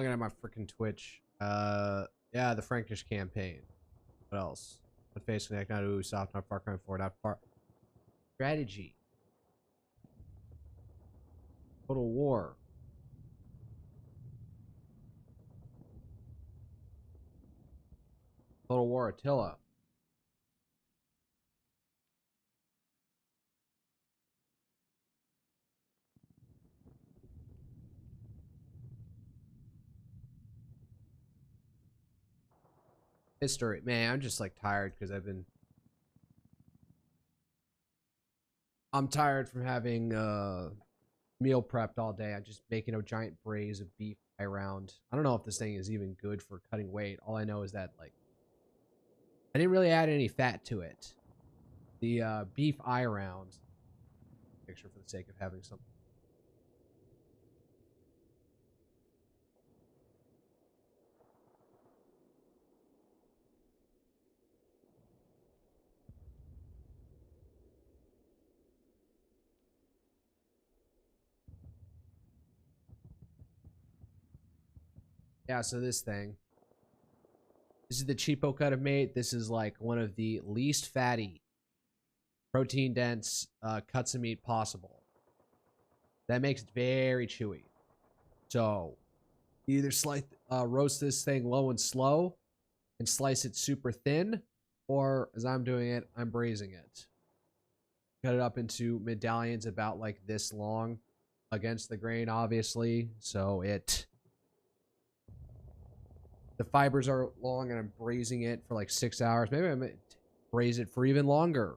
Looking at my freaking Twitch. Yeah, the Frankish campaign. What else? What face connect? Not Ubisoft. Not Far Cry 4. Not Far. Strategy. Total War. Total War Attila. History. Man, I'm just like tired because I'm tired from having meal prepped all day. I'm just making a giant braise of beef around. I don't know if this thing is even good for cutting weight. All I know is that like I didn't really add any fat to it. The beef eye round picture for the sake of having something. Yeah, so this is the cheapo cut of meat. This is like one of the least fatty, protein dense cuts of meat possible. That makes it very chewy. So either roast this thing low and slow and slice it super thin, or as I'm doing it, I'm braising it. Cut it up into medallions about like this long against the grain, obviously. So the fibers are long, and I'm braising it for like 6 hours. Maybe I'm gonna braise it for even longer.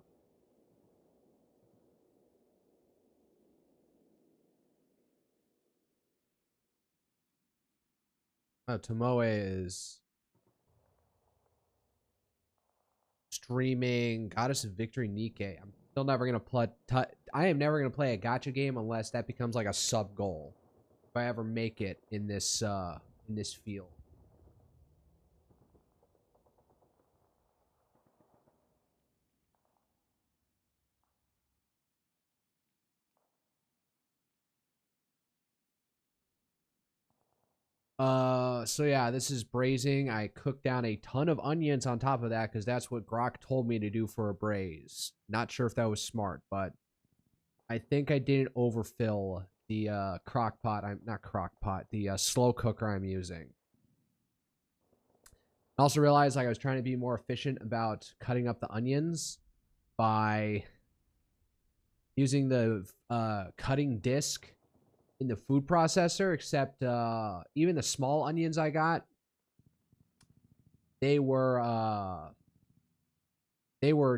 Oh, Tomoe is streaming Goddess of Victory Nikkei. I'm still never gonna play. I am never gonna play a gacha game unless that becomes like a sub goal. If I ever make it in this field. So yeah, this is braising. I cooked down a ton of onions on top of that because that's what Grok told me to do for a braise. Not sure if that was smart, but I think I didn't overfill the crock pot. I'm not crock pot, the slow cooker I'm using. I also realized like I was trying to be more efficient about cutting up the onions by using the cutting disc in the food processor, except even the small onions I got, they were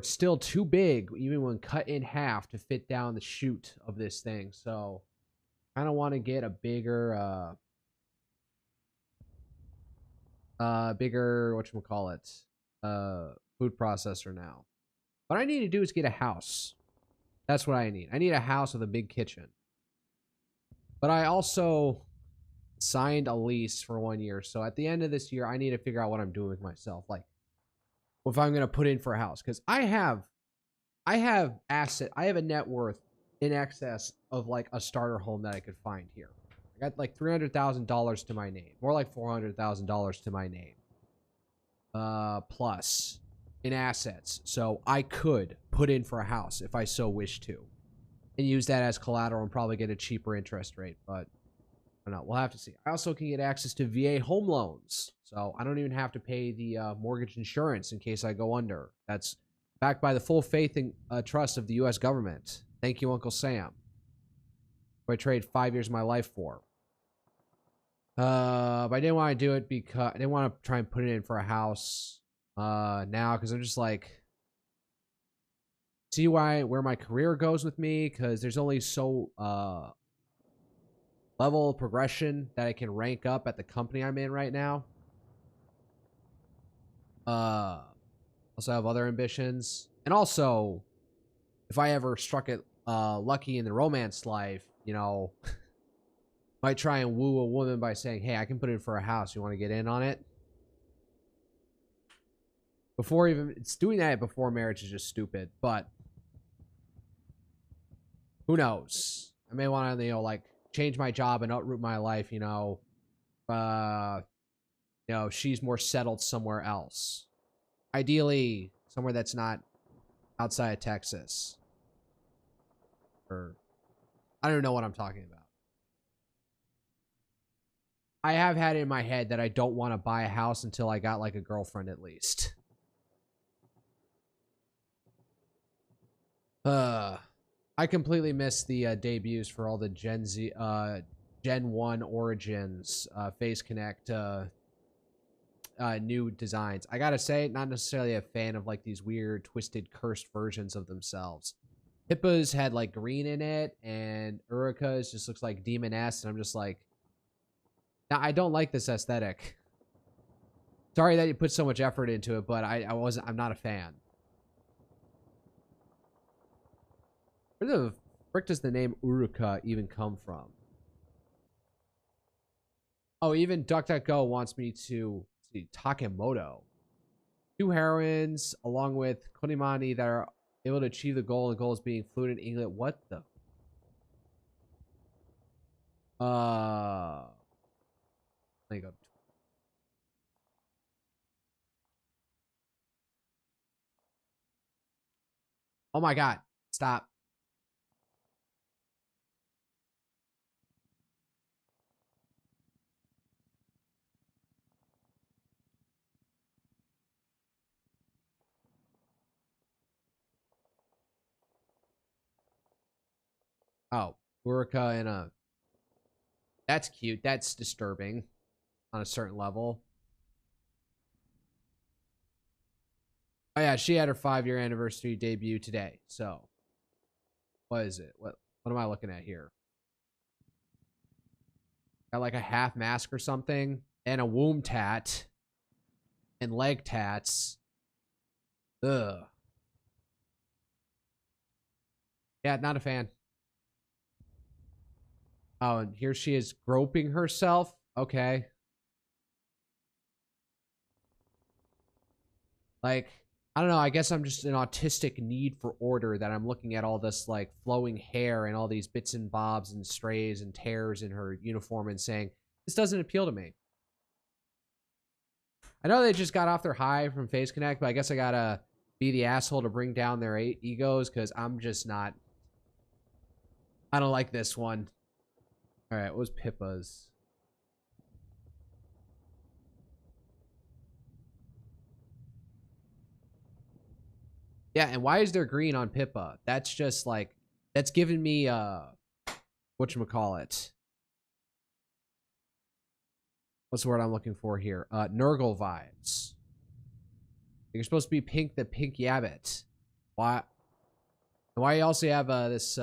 still too big even when cut in half to fit down the chute of this thing. So I kind of want to get a bigger whatchamacallit, food processor now. What I need to do is get a house. That's what I need. I need a house with a big kitchen. But I also signed a lease for 1 year. So at the end of this year, I need to figure out what I'm doing with myself. Like, if I'm going to put in for a house. Because I have a net worth in excess of like a starter home that I could find here. I got like $300,000 to my name. More like $400,000 to my name. Plus in assets. So I could put in for a house if I so wish to. And use that as collateral and probably get a cheaper interest rate. But I don't know. We'll have to see. I also can get access to VA home loans. So I don't even have to pay the mortgage insurance in case I go under. That's backed by the full faith and trust of the U.S. government. Thank you, Uncle Sam. Who I trade 5 years of my life for. But I didn't want to do it because I didn't want to try and put it in for a house now because I'm just like, see where my career goes with me, because there's only so level of progression that I can rank up at the company I'm in right now. Also have other ambitions, and also if I ever struck it lucky in the romance life, you know, might try and woo a woman by saying, hey, I can put in for a house, you want to get in on it? Before even it's doing that before marriage is just stupid, but who knows? I may want to, like change my job and uproot my life, uh, you know, she's more settled somewhere else. Ideally, somewhere that's not outside of Texas. Or, I don't know what I'm talking about. I have had it in my head that I don't want to buy a house until I got like a girlfriend at least. I completely missed the debuts for all the Gen 1 Origins, Face Connect, new designs. I gotta say, not necessarily a fan of like these weird, twisted, cursed versions of themselves. Hippo's had like green in it, and Uruka's just looks like Demoness, and I'm just like, now I don't like this aesthetic. Sorry that you put so much effort into it, but I'm not a fan. Where the frick does the name Uruka even come from? Oh, even DuckDuckGo wants me to see Takemoto. 2 heroines along with Konimani that are able to achieve the goal, and the goal is being fluent in English. What the? Let me go. Oh my god. Stop. Oh, Uruka in a... That's cute. That's disturbing on a certain level. Oh yeah, she had her 5-year anniversary debut today. So, what is it? What am I looking at here? Got like a half mask or something, and a womb tat, and leg tats. Ugh. Yeah, not a fan. Oh, and here she is groping herself. Okay. Like, I don't know. I guess I'm just an autistic need for order that I'm looking at all this like flowing hair and all these bits and bobs and strays and tears in her uniform and saying, this doesn't appeal to me. I know they just got off their high from Face Connect, but I guess I gotta be the asshole to bring down their egos because I'm just not. I don't like this one. All right, what was Pippa's? Yeah, and why is there green on Pippa? That's just like, that's giving me whatchamacallit. What's the word I'm looking for here? Nurgle vibes. You're supposed to be pink, the pink yabbit. Why? Why you also have this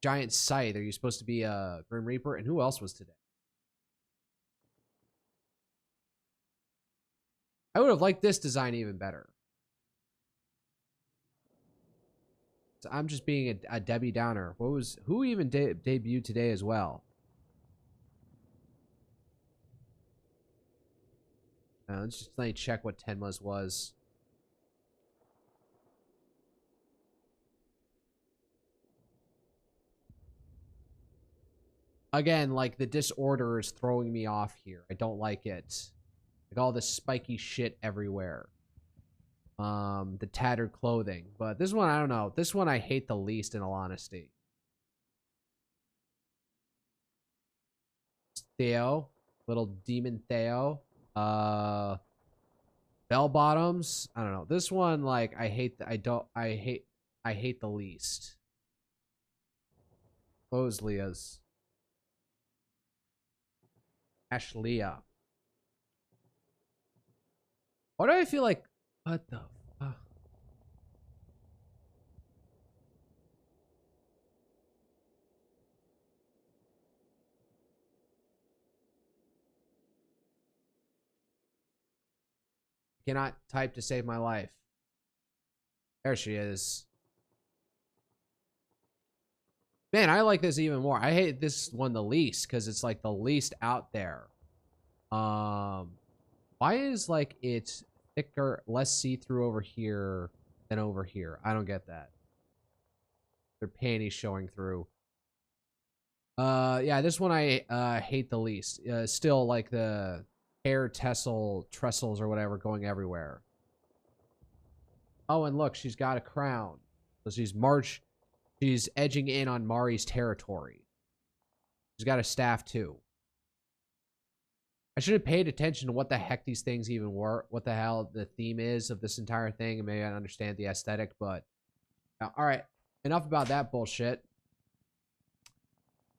giant scythe? Are you supposed to be a Grim Reaper? And who else was today? I would have liked this design even better. So I'm just being a Debbie Downer. Who even debuted today as well? Let's just let me check what Tenma's was. Again, like the disorder is throwing me off here. I don't like it. Like all this spiky shit everywhere. The tattered clothing. But this one, I don't know. This one I hate the least, in all honesty. Theo. Little demon Theo. Bell bottoms. I don't know. This one, like, I hate the least. What was Leah's? Ashleah. Why do I feel like, what the fuck? Cannot type to save my life. There she is. Man, I like this even more. I hate this one the least because it's like the least out there. Why is like it's thicker, less see-through over here than over here? I don't get that. Their panties showing through. Yeah, this one I hate the least. Still like the hair trestles or whatever going everywhere. Oh, and look, she's got a crown. So she's edging in on Mari's territory. She's got a staff too. I should have paid attention to what the heck these things even were, what the hell the theme is of this entire thing, and maybe I understand the aesthetic, but all right, enough about that bullshit.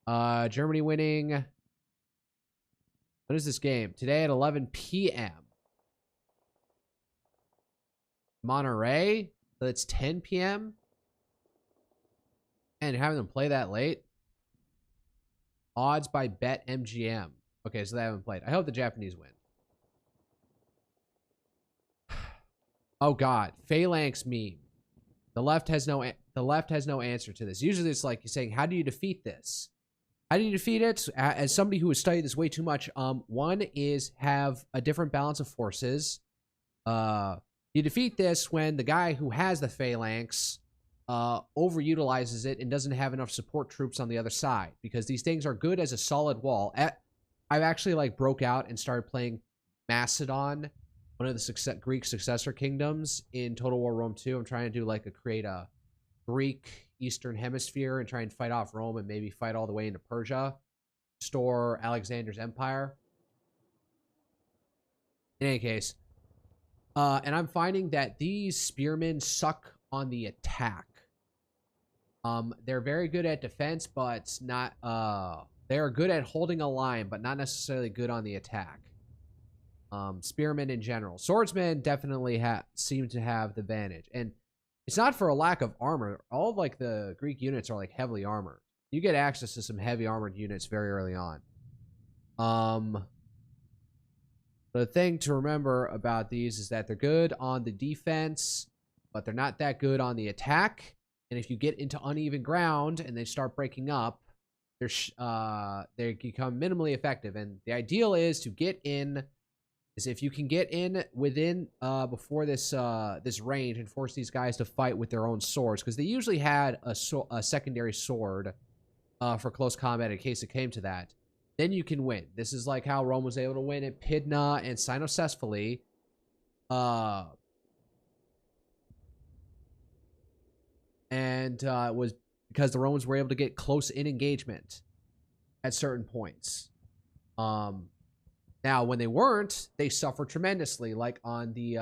Germany winning. When is this game? Today at 11 p.m. Monterey? So it's 10 p.m. And having them play that late? Odds by Bet MGM. Okay, so they haven't played. I hope the Japanese win. Oh god, Phalanx meme. The left has no answer to this. Usually it's like you're saying, how do you defeat this? How do you defeat it? As somebody who has studied this way too much, one is have a different balance of forces. You defeat this when the guy who has the Phalanx overutilizes it and doesn't have enough support troops on the other side, because these things are good as a solid wall. I've actually like broke out and started playing Macedon, one of the Greek successor kingdoms in Total War Rome 2. I'm trying to do like create a Greek Eastern Hemisphere and try and fight off Rome and maybe fight all the way into Persia, restore Alexander's empire. In any case, and I'm finding that these spearmen suck on the attack. They're very good at defense, but not they're good at holding a line, but not necessarily good on the attack. Spearmen in general. Swordsmen definitely seem to have the advantage. And it's not for a lack of armor. All of like the Greek units are like heavily armored. You get access to some heavy armored units very early on. The thing to remember about these is that they're good on the defense, but they're not that good on the attack. And if you get into uneven ground and they start breaking up, they become minimally effective. And the ideal is to get in. Is if you can get in within before this this range and force these guys to fight with their own swords, because they usually had a secondary sword for close combat in case it came to that. Then you can win. This is like how Rome was able to win at Pydna and Cynoscephaly. And it was because the Romans were able to get close in engagement at certain points. Now, when they weren't, they suffered tremendously. Like on the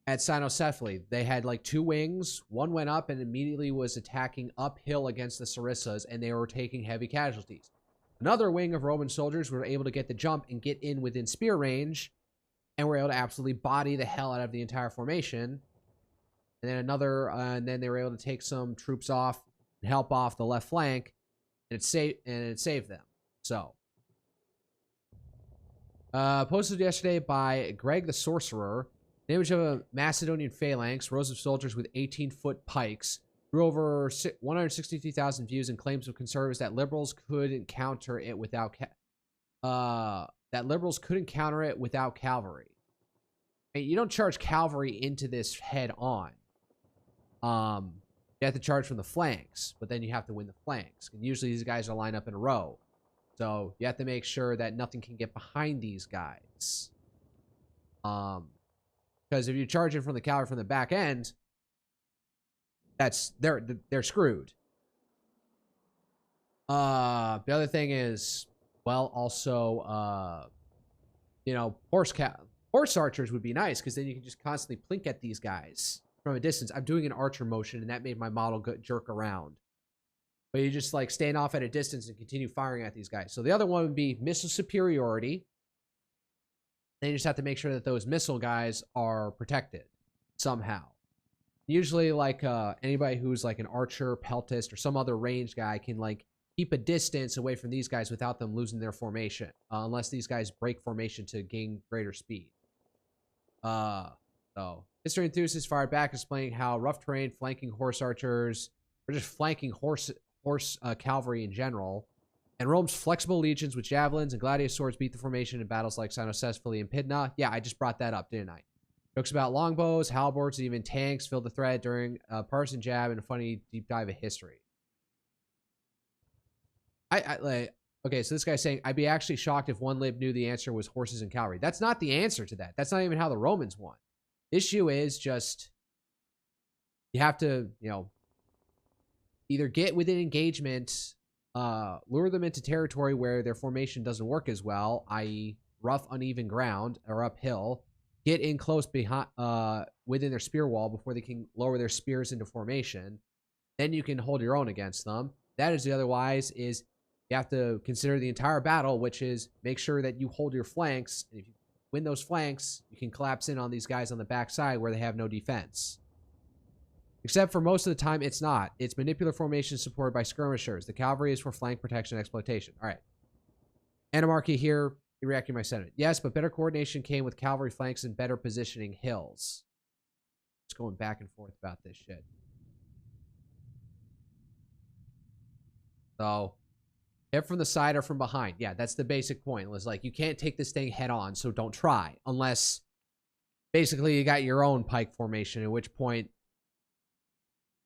at Cynoscephaly, they had like two wings. One went up and immediately was attacking uphill against the Sarissas, and they were taking heavy casualties. Another wing of Roman soldiers were able to get the jump and get in within spear range, and were able to absolutely body the hell out of the entire formation. And then and then they were able to take some troops off and help off the left flank, and it saved them. So, posted yesterday by Greg the Sorcerer, an image of a Macedonian phalanx, rows of soldiers with 18-foot pikes. Drew over 162,000 views and claims of conservatives that liberals couldn't counter it without cavalry. I mean, you don't charge cavalry into this head on. You have to charge from the flanks, but then you have to win the flanks. And usually these guys are lined up in a row, so you have to make sure that nothing can get behind these guys. Because if you charge in from the cavalry from the back end, they're screwed. The other thing is, well, also, horse archers would be nice, because then you can just constantly plink at these guys from a distance. I'm doing an archer motion, and that made my model jerk around. But you just like stand off at a distance and continue firing at these guys. So the other one would be missile superiority. Then you just have to make sure that those missile guys are protected somehow. Usually, like anybody who's like an archer, peltist, or some other range guy can like keep a distance away from these guys without them losing their formation, unless these guys break formation to gain greater speed. So history enthusiasts fired back, explaining how rough terrain, flanking horse archers, or just flanking horse cavalry in general, and Rome's flexible legions with javelins and gladiator swords beat the formation in battles like Cynoscephaly and Pydna. Yeah, I just brought that up, didn't I? Jokes about longbows, halberds, and even tanks filled the thread during a partisan jab and a funny deep dive of history. I like, okay, so this guy's saying, I'd be actually shocked if one lib knew the answer was horses and cavalry. That's not the answer to that. That's not even how the Romans won. The issue is just, you have to, either get within engagement, lure them into territory where their formation doesn't work as well, i.e. rough, uneven ground or uphill, get in close behind, within their spear wall before they can lower their spears into formation. Then you can hold your own against them. That is the otherwise is you have to consider the entire battle, which is make sure that you hold your flanks. And if you win those flanks, you can collapse in on these guys on the backside where they have no defense. Except for most of the time, it's not. It's manipulative formation supported by skirmishers. The cavalry is for flank protection and exploitation. All right. Anarchy here, you're reacting to my sentiment. Yes, but better coordination came with cavalry flanks and better positioning hills. Just going back and forth about this shit. So, hit from the side or from behind. Yeah, that's the basic point. It was like, you can't take this thing head on, so don't try. Unless, basically, you got your own pike formation, at which point,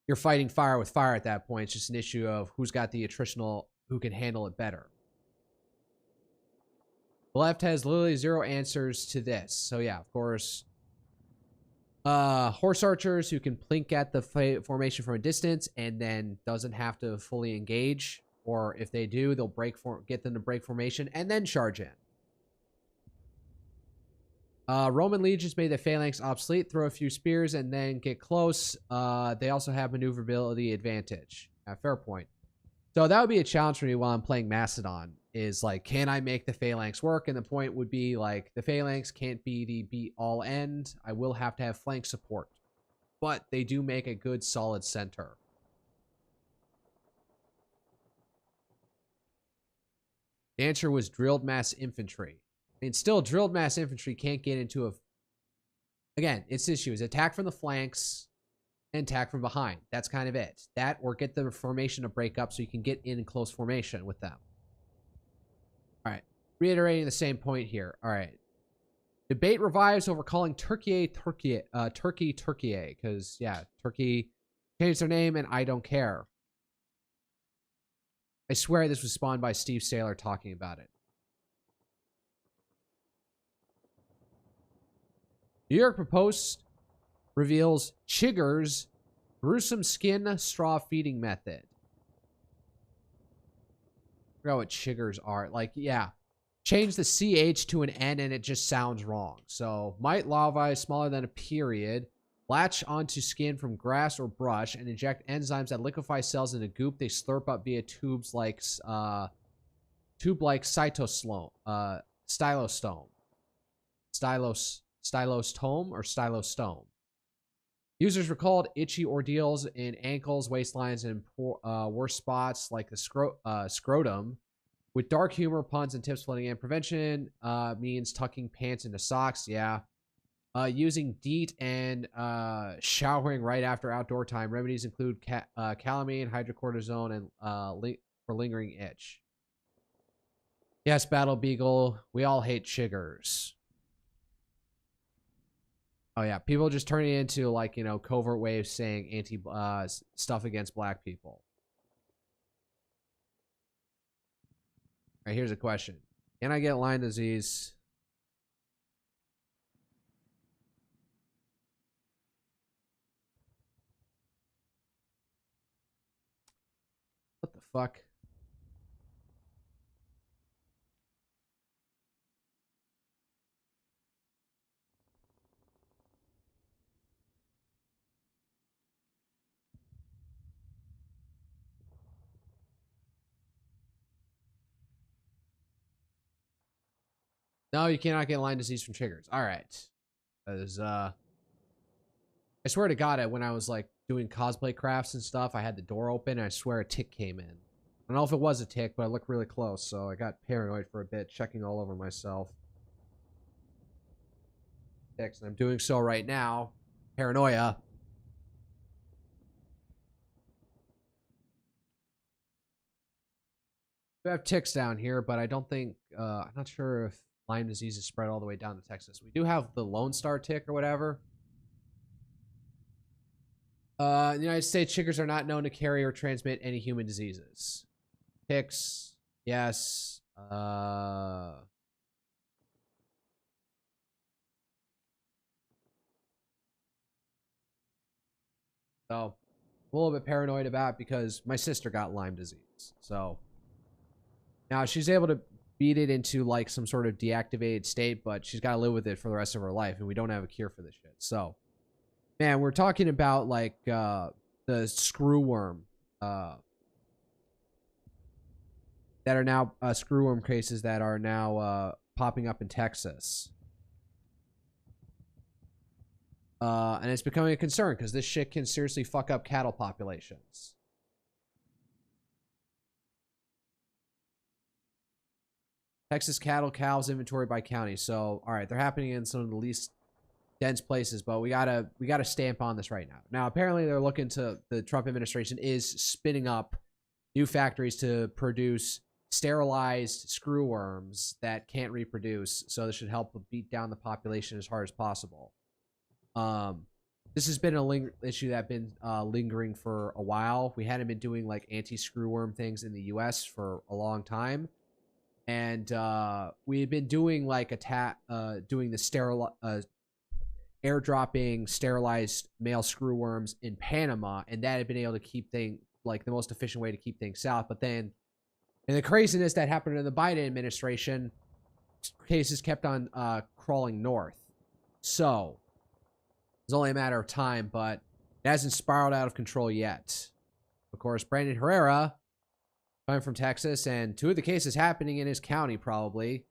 you're fighting fire with fire at that point. It's just an issue of who's got the attritional, who can handle it better. The left has literally zero answers to this. So yeah, of course. Horse archers who can plink at the formation from a distance and then doesn't have to fully engage. Or if they do, they'll get them to break formation and then charge in. Roman legions made the phalanx obsolete, throw a few spears, and then get close. They also have maneuverability advantage. Fair point. So that would be a challenge for me while I'm playing Macedon, is like, can I make the phalanx work? And the point would be like, the phalanx can't be the be-all end. I will have to have flank support. But they do make a good solid center. The answer was drilled mass infantry. I mean, still, drilled mass infantry can't get into a... Again, its issue is attack from the flanks and attack from behind. That's kind of it. That, or get the formation to break up so you can get in close formation with them. All right. Reiterating the same point here. All right. Debate revives over calling Turkey, because, yeah, Turkey changed their name, and I don't care. I swear this was spawned by Steve Saylor talking about it. New York Post reveals Chigger's gruesome skin straw feeding method. I forgot what Chiggers are. Like, yeah. Change the CH to an N and it just sounds wrong. So, might larvae smaller than a period latch onto skin from grass or brush and inject enzymes that liquefy cells into goop they slurp up via tubes like stylostome. Stylostome or stylostome. Users recalled itchy ordeals in ankles, waistlines, and worse spots like the scrotum. With dark humor, puns, and tips floating in. Prevention means tucking pants into socks. Yeah. Using DEET and showering right after outdoor time. Remedies include calamine, hydrocortisone, and for lingering itch. Yes, Battle Beagle. We all hate chiggers. Oh yeah, people just turning it into like, covert ways saying anti stuff against black people. All right, here's a question. Can I get Lyme disease? What the fuck? No, you cannot get Lyme disease from chiggers. All right. Because, I swear to God, when I was, like, doing cosplay crafts and stuff, I had the door open, and I swear a tick came in. I don't know if it was a tick, but I looked really close, so I got paranoid for a bit, checking all over myself. Ticks, and I'm doing so right now. Paranoia. We have ticks down here, but I don't think, I'm not sure if Lyme disease is spread all the way down to Texas. We do have the Lone Star tick or whatever. In the United States, chiggers are not known to carry or transmit any human diseases. Ticks, Yes. So I'm a little bit paranoid about it because my sister got Lyme disease. So now she's able to beat it into like some sort of deactivated state, but she's got to live with it for the rest of her life, and we don't have a cure for this shit. So, man, we're talking about like the screwworm that are now screwworm cases that are now popping up in Texas. And it's becoming a concern because this shit can seriously fuck up cattle populations. Texas cattle cows inventory by county. So, all right, they're happening in some of the least dense places, but we gotta stamp on this right now. Now, apparently, they're looking to the Trump administration is spinning up new factories to produce sterilized screwworms that can't reproduce. So this should help beat down the population as hard as possible. This has been a issue that's been lingering for a while. We hadn't been doing like anti-screwworm things in the U.S. for a long time, and we had been doing like doing the airdropping sterilized male screwworms in Panama, and that had been able to keep things like the most efficient way to keep things south. But then, in the craziness that happened in the Biden administration, cases kept on crawling north. So it's only a matter of time, but it hasn't spiraled out of control yet. Of course, Brandon Herrera, coming from Texas, and 2 of the cases happening in his county, probably.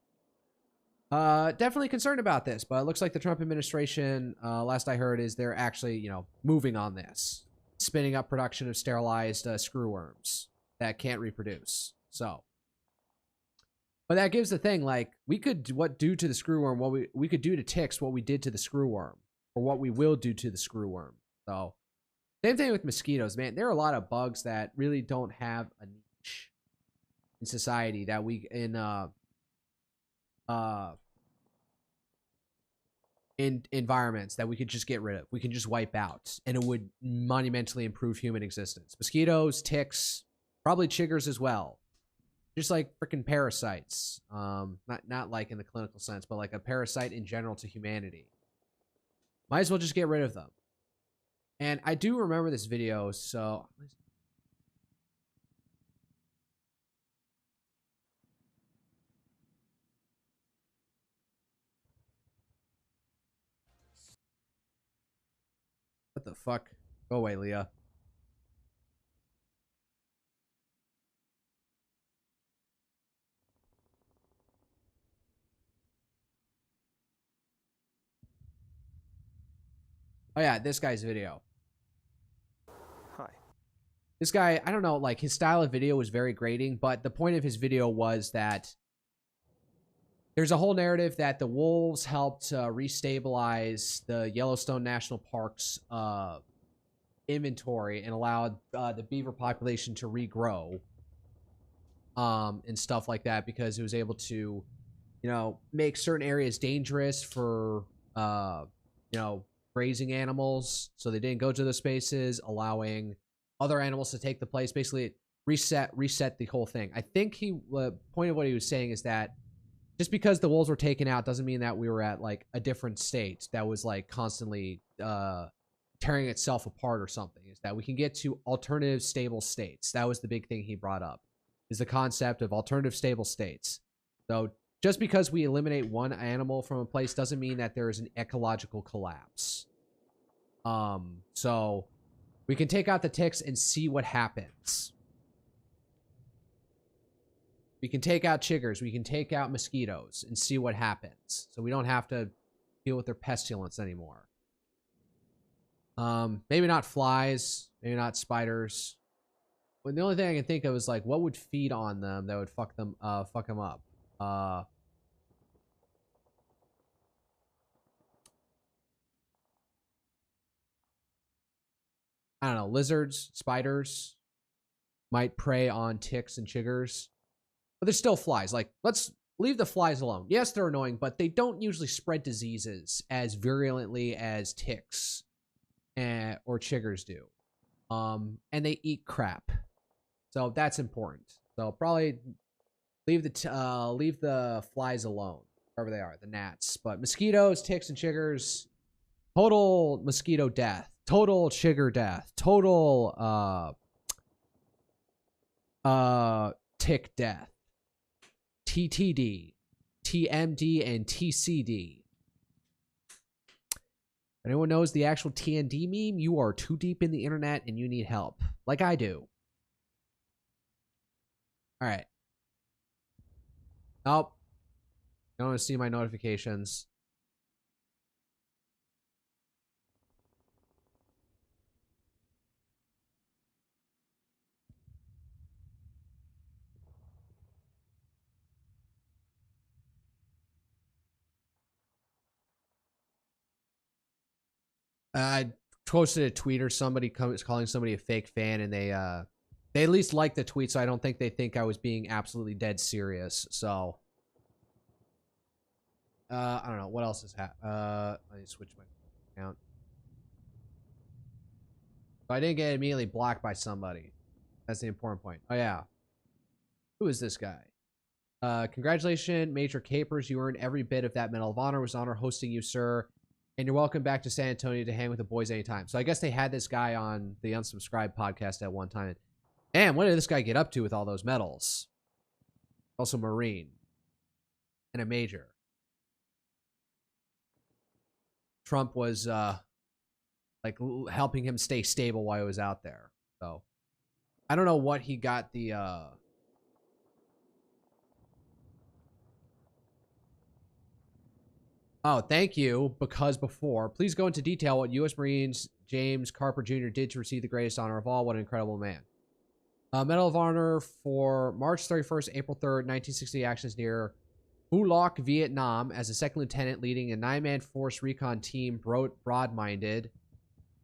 Definitely concerned about this, but it looks like the Trump administration, last I heard, is they're actually, moving on this, spinning up production of sterilized screwworms that can't reproduce. So, but that gives the thing, like, we could do to the screwworm what we could do to ticks what we did to the screwworm, or what we will do to the screwworm. So, same thing with mosquitoes, man. There are a lot of bugs that really don't have a niche in society that we in environments that we could just get rid of. We can just wipe out, and it would monumentally improve human existence. Mosquitoes, ticks, probably chiggers as well. Just like freaking parasites. Not like in the clinical sense, but like a parasite in general to humanity. Might as well just get rid of them. And I do remember this video, so what the fuck? Go away, Leah. Oh yeah, this guy's video. Hi. This guy, I don't know, like his style of video was very grating, but the point of his video was that there's a whole narrative that the wolves helped restabilize the Yellowstone National Park's inventory and allowed the beaver population to regrow and stuff like that, because it was able to, make certain areas dangerous for, grazing animals, so they didn't go to those spaces, allowing other animals to take the place. Basically, reset the whole thing. I think the point of what he was saying is that just because the wolves were taken out doesn't mean that we were at like a different state that was like constantly tearing itself apart or something. Is that we can get to alternative stable states. That was the big thing he brought up, is the concept of alternative stable states. So just because we eliminate one animal from a place doesn't mean that there is an ecological collapse. So we can take out the ticks and see what happens. We can take out chiggers. We can take out mosquitoes and see what happens. So we don't have to deal with their pestilence anymore. Maybe not flies. Maybe not spiders. But the only thing I can think of is like what would feed on them that would fuck them up. I don't know. Lizards, spiders might prey on ticks and chiggers. But there's still flies. Like, let's leave the flies alone. Yes, they're annoying, but they don't usually spread diseases as virulently as ticks or chiggers do. And they eat crap. So that's important. So probably leave the flies alone, wherever they are, the gnats. But mosquitoes, ticks, and chiggers, total mosquito death, total chigger death, total tick death, TTD, TMD, and TCD. If anyone knows the actual TND meme, you are too deep in the internet and you need help, like I do. All right. Nope. I don't want to see my notifications. I posted a tweet or somebody calling somebody a fake fan, and they at least liked the tweet, so I don't think they think I was being absolutely dead serious. So I don't know what else is happening. Let me switch my account. So I didn't get immediately blocked by somebody. That's the important point. Oh yeah, who is this guy? Congratulations, Major Capers. You earned every bit of that Medal of Honor. It was an honor hosting you, sir. And you're welcome back to San Antonio to hang with the boys anytime. So I guess they had this guy on the Unsubscribed podcast at one time. And what did this guy get up to with all those medals? Also Marine. And a Major. Trump was like helping him stay stable while he was out there. So I don't know what he got the Oh, thank you. Because before, please go into detail what U.S. Marines James Carper Jr. did to receive the greatest honor of all. What an incredible man. Medal of Honor for March 31st, April 3rd, 1960 actions near Phu Loc, Vietnam, as a second lieutenant leading a 9-man force recon team broad-minded.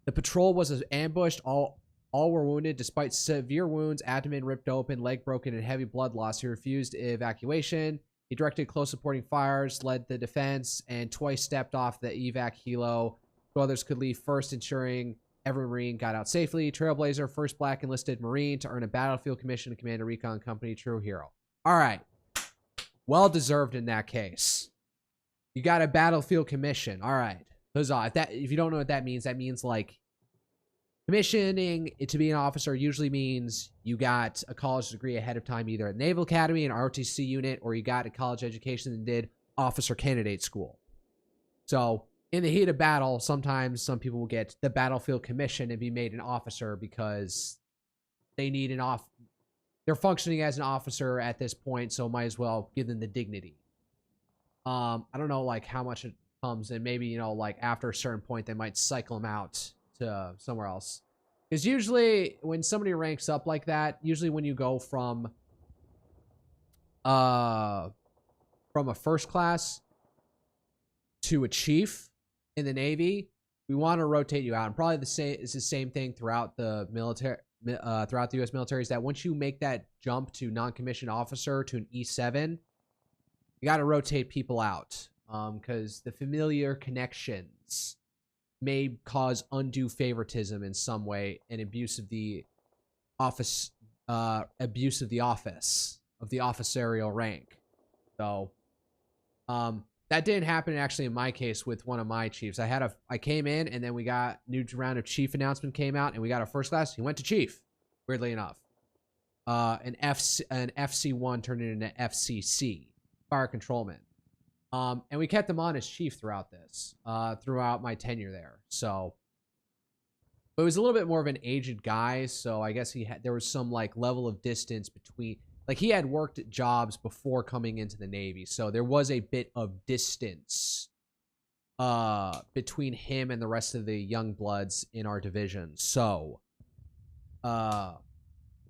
The patrol was ambushed. All were wounded. Despite severe wounds, abdomen ripped open, leg broken, and heavy blood loss, he refused evacuation. He directed close supporting fires, led the defense, and twice stepped off the evac helo so others could leave first, ensuring every Marine got out safely. Trailblazer, first black enlisted Marine to earn a battlefield commission to command a recon company. True hero. All right. Well deserved in that case. You got a battlefield commission. All right. Huzzah. If you don't know what that means like commissioning to be an officer usually means you got a college degree ahead of time, either at Naval Academy, an ROTC unit, or you got a college education and did officer candidate school. So in the heat of battle, sometimes some people will get the battlefield commission and be made an officer because they need they're functioning as an officer at this point, so might as well give them the dignity. I don't know like how much it comes, and maybe like after a certain point they might cycle them out to somewhere else. Because usually when somebody ranks up like that, usually when you go from a first class to a chief in the Navy, we want to rotate you out. And probably it's the same thing throughout the military, throughout the U.S. military, is that once you make that jump to non-commissioned officer to an E7, you got to rotate people out because the familiar connections may cause undue favoritism in some way and abuse of the office, of the officerial rank. So, that didn't happen actually in my case with one of my chiefs. I came in and then we got new round of chief announcement came out and we got our first class. He went to chief, weirdly enough. An FC1 turned into an FCC, fire controlman. And we kept him on as chief throughout throughout my tenure there. So it was a little bit more of an aged guy. So I guess there was some like level of distance between, like he had worked at jobs before coming into the Navy. So there was a bit of distance, between him and the rest of the young bloods in our division. So, I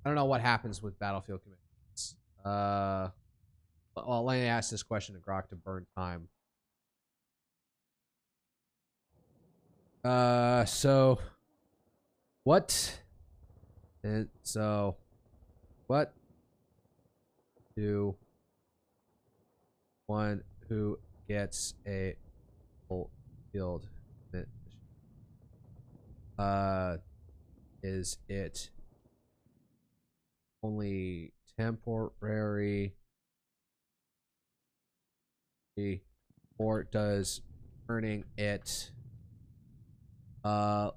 don't know what happens with battlefield commissions. Well, let me ask this question to Grok to burn time. So what? And so, what do one who gets a full field is it only temporary or does earning it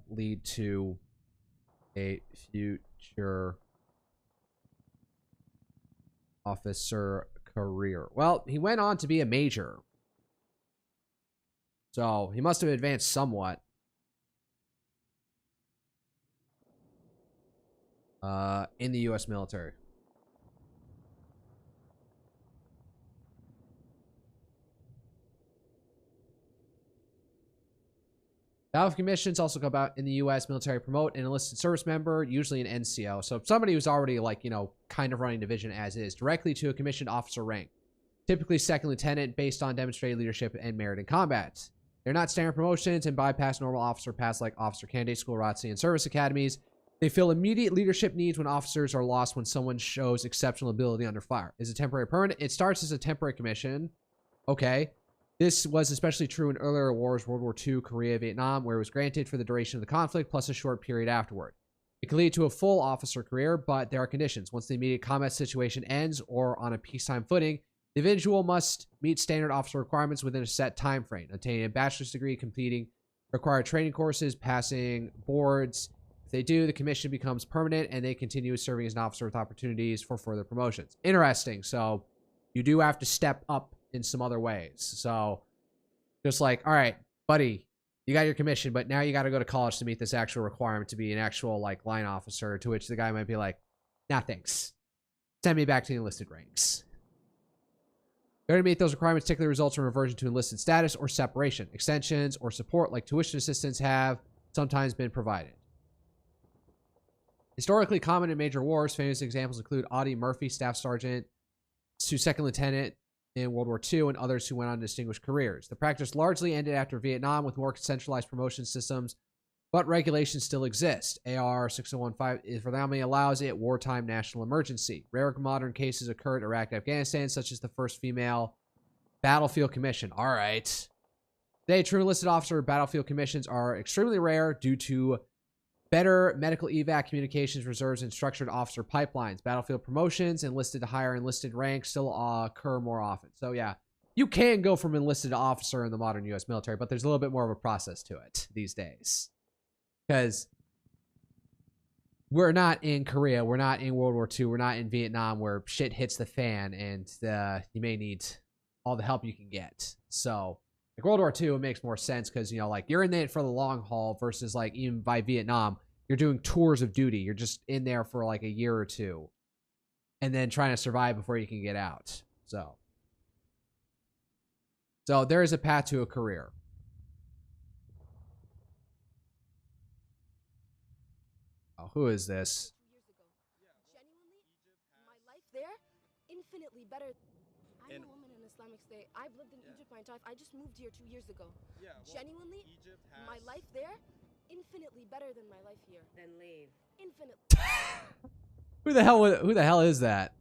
lead to a future officer career? Well, he went on to be a major, so he must have advanced somewhat. In the U.S. military. Battlefield commissions also go about in the U.S. military, promote an enlisted service member, usually an NCO. So somebody who's already, like, you know, kind of running division as is, directly to a commissioned officer rank. Typically second lieutenant based on demonstrated leadership and merit in combat. They're not standard promotions and bypass normal officer paths like officer candidate school, ROTC, and service academies. They fill immediate leadership needs when officers are lost when someone shows exceptional ability under fire. Is it temporary or permanent? It starts as a temporary commission. Okay. This was especially true in earlier wars, World War II, Korea, Vietnam, where it was granted for the duration of the conflict plus a short period afterward. It can lead to a full officer career, but there are conditions. Once the immediate combat situation ends or on a peacetime footing, the individual must meet standard officer requirements within a set time frame, obtaining a bachelor's degree, completing required training courses, passing boards. If they do, the commission becomes permanent and they continue serving as an officer with opportunities for further promotions. Interesting. So you do have to step up in some other ways. So just like, all right, buddy, you got your commission, but now you got to go to college to meet this actual requirement to be an actual, like, line officer, to which the guy might be like, nah, thanks. Send me back to the enlisted ranks. Failure to meet those requirements typically results in reversion to enlisted status or separation. Extensions or support like tuition assistance have sometimes been provided. Historically common in major wars, famous examples include Audie Murphy, staff sergeant, to second lieutenant in World War II, and others who went on to distinguished careers. The practice largely ended after Vietnam with more centralized promotion systems, but regulations still exist. AR 6015 for the Army allows it wartime national emergency. Rare modern cases occurred in Iraq and Afghanistan, such as the first female battlefield commission. All right. Today, true enlisted officer battlefield commissions are extremely rare due to better medical evac communications reserves and structured officer pipelines. Battlefield promotions, enlisted to higher enlisted ranks still occur more often. So yeah, you can go from enlisted to officer in the modern U.S. military, but there's a little bit more of a process to it these days. Because we're not in Korea, we're not in World War II, we're not in Vietnam where shit hits the fan and you may need all the help you can get. So like World War II, it makes more sense because, you know, like you're in there for the long haul versus like even by Vietnam, you're doing tours of duty. You're just in there for like a year or two and then trying to survive before you can get out. So there is a path to a career. Oh, who is this? 2 years ago. Genuinely, my life there, infinitely better. I'm a woman in Islamic State. I've lived in Egypt my entire life. I just moved here 2 years ago. Yeah, well, Genuinely, my life there, infinitely better than my life here. Then leave. Infinitely. Who the hell is that?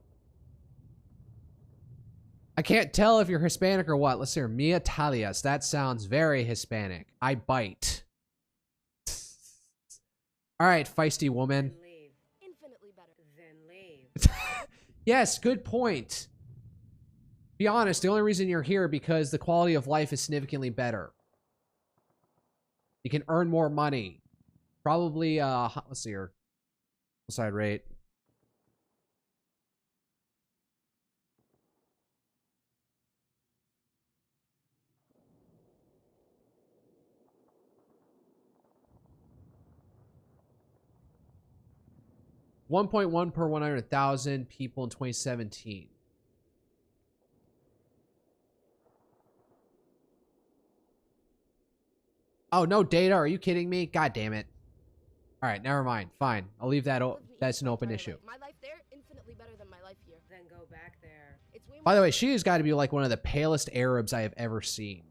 I can't tell if you're Hispanic or what. Let's hear Mia Talias. That sounds very Hispanic. I bite. All right, feisty woman. Then leave. Infinitely better. Then leave. Yes, good point. Be honest, the only reason you're here because the quality of life is significantly better. You can earn more money. Probably, let's see here. Homicide rate. $1.1 per 100,000 people in 2017. Oh, no data? Are you kidding me? God damn it. All right, never mind. Fine. I'll leave that. That's an open issue. My life there, infinitely better than my life here. Then go back there. It's way more By the way, she has got to be like one of the palest Arabs I have ever seen.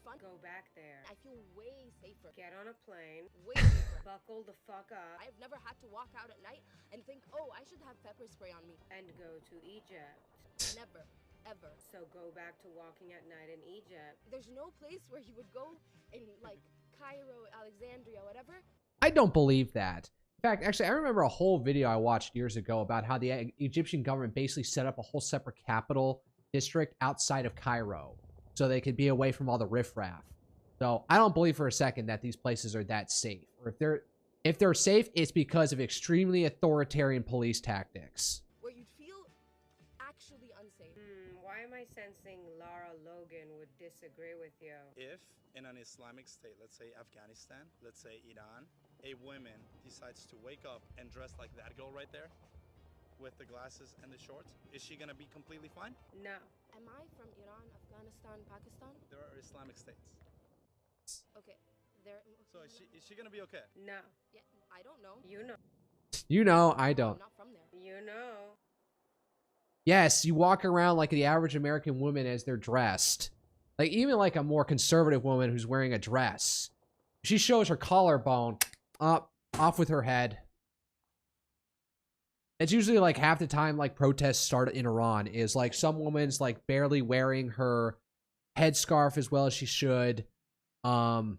fun. Go back there. I feel way safer. Get on a plane. Way safer. Buckle the fuck up. I've never had to walk out at night and think, oh, I should have pepper spray on me. And go to Egypt. Never. Ever. So go back to walking at night in Egypt. There's no place where you would go in, like, Cairo, Alexandria, whatever. I don't believe that. In fact, actually, I remember a whole video I watched years ago about how the Egyptian government basically set up a whole separate capital district outside of Cairo. so they could be away from all the riffraff. So I don't believe for a second that these places are that safe. Or if they're safe, it's because of extremely authoritarian police tactics. Where you'd feel actually unsafe. Why am I sensing Lara Logan would disagree with you? If in an Islamic state, let's say Afghanistan, let's say Iran, a woman decides to wake up and dress like that girl right there with the glasses and the shorts, is she gonna be completely fine? No. Am I from Iran, Afghanistan, Pakistan? There are Islamic states. Okay, there. So is she gonna be okay? No. Yeah, I don't know. You know. You know, I I'm don't. not from there. You know. Yes, you walk around like the average American woman as they're dressed. Like, even like a more conservative woman who's wearing a dress. She shows her collarbone up, off with her head. It's usually like half the time like protests start in Iran is like some woman's like barely wearing her headscarf as well as she should. And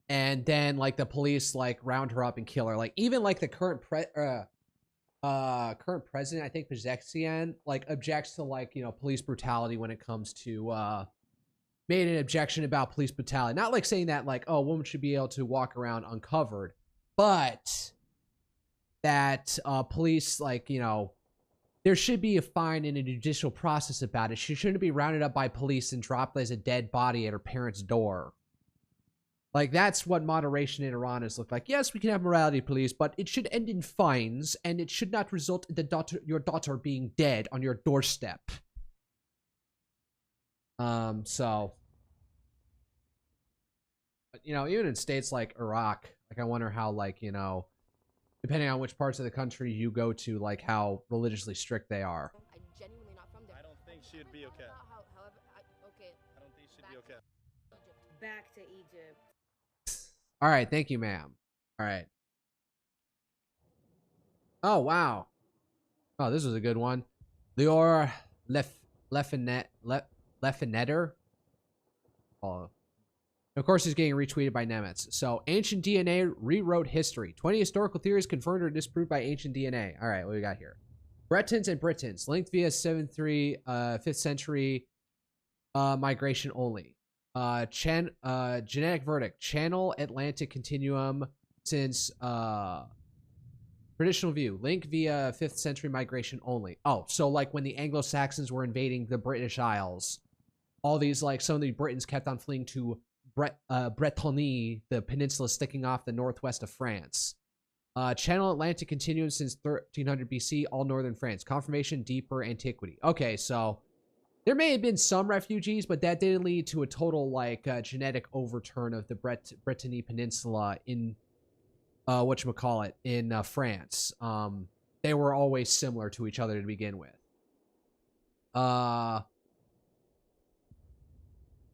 then like the police like round her up and kill her. Like even like the current president, I think Pezeshkian, like objects to like, you know, police brutality when it comes to made an objection about police brutality. Not like saying that like, oh, a woman should be able to walk around uncovered, but that police, like, you know, there should be a fine and a judicial process about it. She shouldn't be rounded up by police and dropped as a dead body at her parents' door. Like, that's what moderation in Iran has looked like. Yes, we can have morality police, but it should end in fines, and it should not result in your daughter being dead on your doorstep. So, but, you know, even in states like Iraq, like, I wonder how, like, you know, depending on which parts of the country you go to, like, how religiously strict they are. I'm genuinely not from there. I don't think she'd be okay. However, okay. I don't think she'd be okay. Back to Egypt. All right, thank you, ma'am. All right. Oh, wow. Oh, this was a good one. Lior Lefenetter. Oh. Of course, he's getting retweeted by Nemetz. So, ancient DNA rewrote history. 20 historical theories confirmed or disproved by ancient DNA. All right, what do we got here? Bretons and Britons linked via 5th century migration only. Genetic verdict. Channel Atlantic continuum since traditional view. Link via 5th century migration only. Oh, so like when the Anglo-Saxons were invading the British Isles, all these, like, some of the Britons kept on fleeing to Bretagne, the peninsula sticking off the northwest of France. Channel Atlantic continuum since 1300 BC, all northern France. Confirmation, deeper antiquity. Okay, so there may have been some refugees, but that didn't lead to a total, like, genetic overturn of the Brittany Peninsula in, whatchamacallit, in France. They were always similar to each other to begin with.